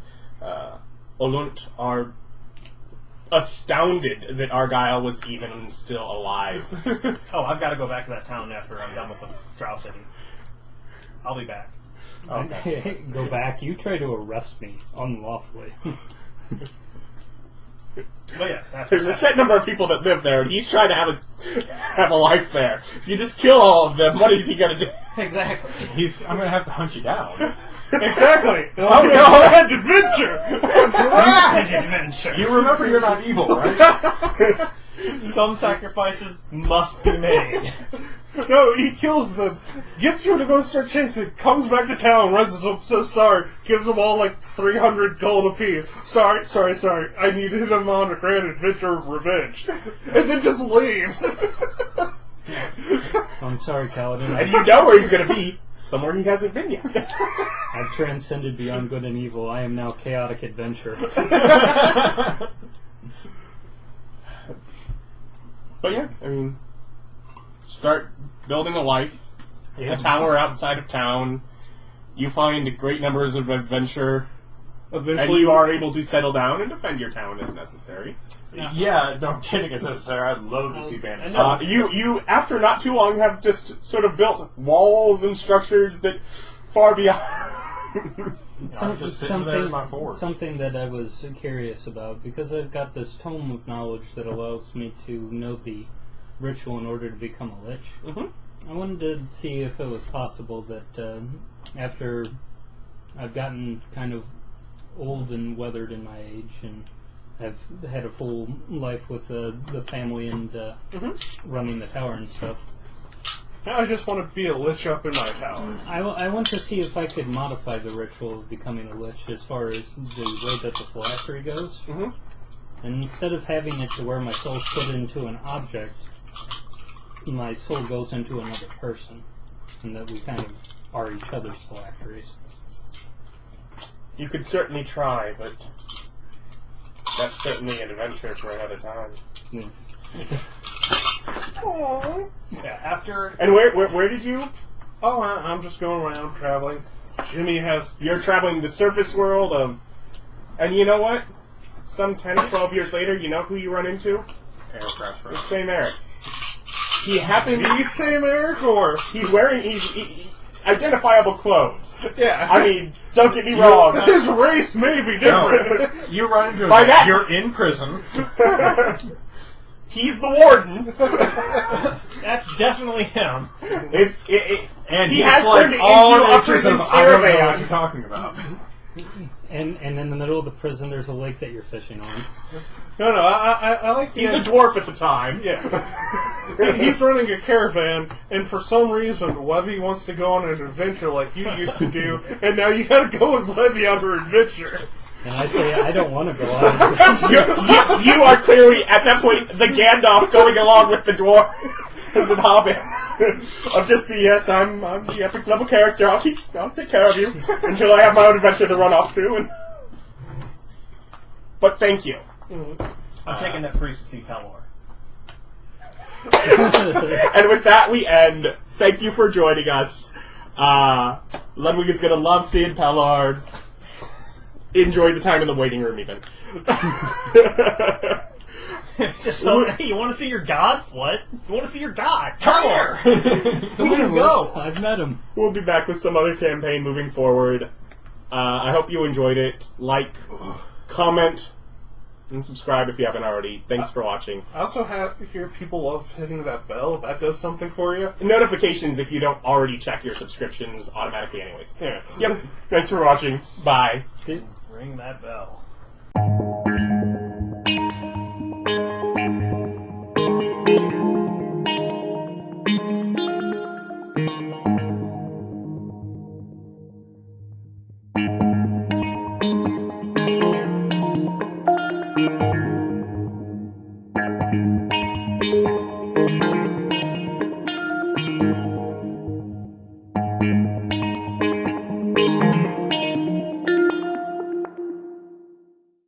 Olunt are astounded that Argyle was even still alive. Oh, I've got to go back to that town after I'm done with the Drow City. I'll be back. Okay. Go back. You try to arrest me unlawfully. But yes, There's a set number of people that live there, and he's trying to have a life there. If you just kill all of them, what is he going to do? Exactly. I'm going to have to hunt you down. Exactly. Oh no, grand adventure! Grand adventure. You remember you're not evil, right? Some sacrifices must be made. No, he kills them, gets you to go start chasing, comes back to town, realizes I'm so sorry, gives them all like 300 gold apiece. Sorry, I needed him on a grand adventure of revenge. And then just leaves. I'm sorry, Kalidan. And you know where he's going to be. Somewhere he hasn't been yet. I've transcended beyond good and evil. I am now chaotic adventure. But yeah, I mean, start building a life. A tower outside of town. You find great numbers of adventure. Eventually, And you are able to settle down and defend your town as necessary. Yeah, no kidding is necessary. I'd love to see bandits. You, after not too long, have just sort of built walls and structures that far beyond. just sitting there in my forge. Something that I was curious about, because I've got this tome of knowledge that allows me to know the ritual in order to become a lich. Mm-hmm. I wanted to see if it was possible that after I've gotten kind of old and weathered in my age and have had a full life with the family and running the tower and stuff, I just want to be a lich up in my tower. I want to see if I could modify the ritual of becoming a lich as far as the way that the phylactery goes. Mm-hmm. And instead of having it to where my soul's put into an object, my soul goes into another person. And that we kind of are each other's phylacteries. You could certainly try, but that's certainly an adventure for another time. Yeah, after... And where did you? Oh, I'm just going around traveling. Jimmy has... You're traveling the surface world of... And you know what? Some 10 or 12 years later, you know who you run into? The same Erich. He happened... The same Eric, or... He's wearing... He's identifiable clothes. Yeah. I mean, don't get me wrong. His race may be different. No, you run into By him. that- You're in prison. He's the warden. That's definitely him. And he he's has like turned all into a inches of freaking I don't know what caravan. you're talking about. And in the middle of the prison, there's a lake that you're fishing on. No, I like the... He's a dwarf at the time. Yeah. He's running a caravan, and for some reason, Levy wants to go on an adventure like you used to do, and now you gotta go with Levy on her adventure. And I say, I don't want to go out. You are clearly, at that point, the Gandalf going along with the dwarf as an hobbit. I'm just the, yes, I'm the epic level character. I'll take care of you until I have my own adventure to run off to. But thank you. I'm taking that priest to see Pelor. And with that, we end. Thank you for joining us. Ludwig is going to love seeing Pellard. enjoy the time in the waiting room, even. Just so, hey, you want to see your god? What? You want to see your god? Come here! We can go! I've met him. We'll be back with some other campaign moving forward. I hope you enjoyed it. Like, comment, and subscribe if you haven't already. Thanks for watching. I also hear people love hitting that bell. That does something for you. Notifications if you don't already check your subscriptions automatically anyways. Yeah. Yep. Thanks for watching. Bye. Ring that bell.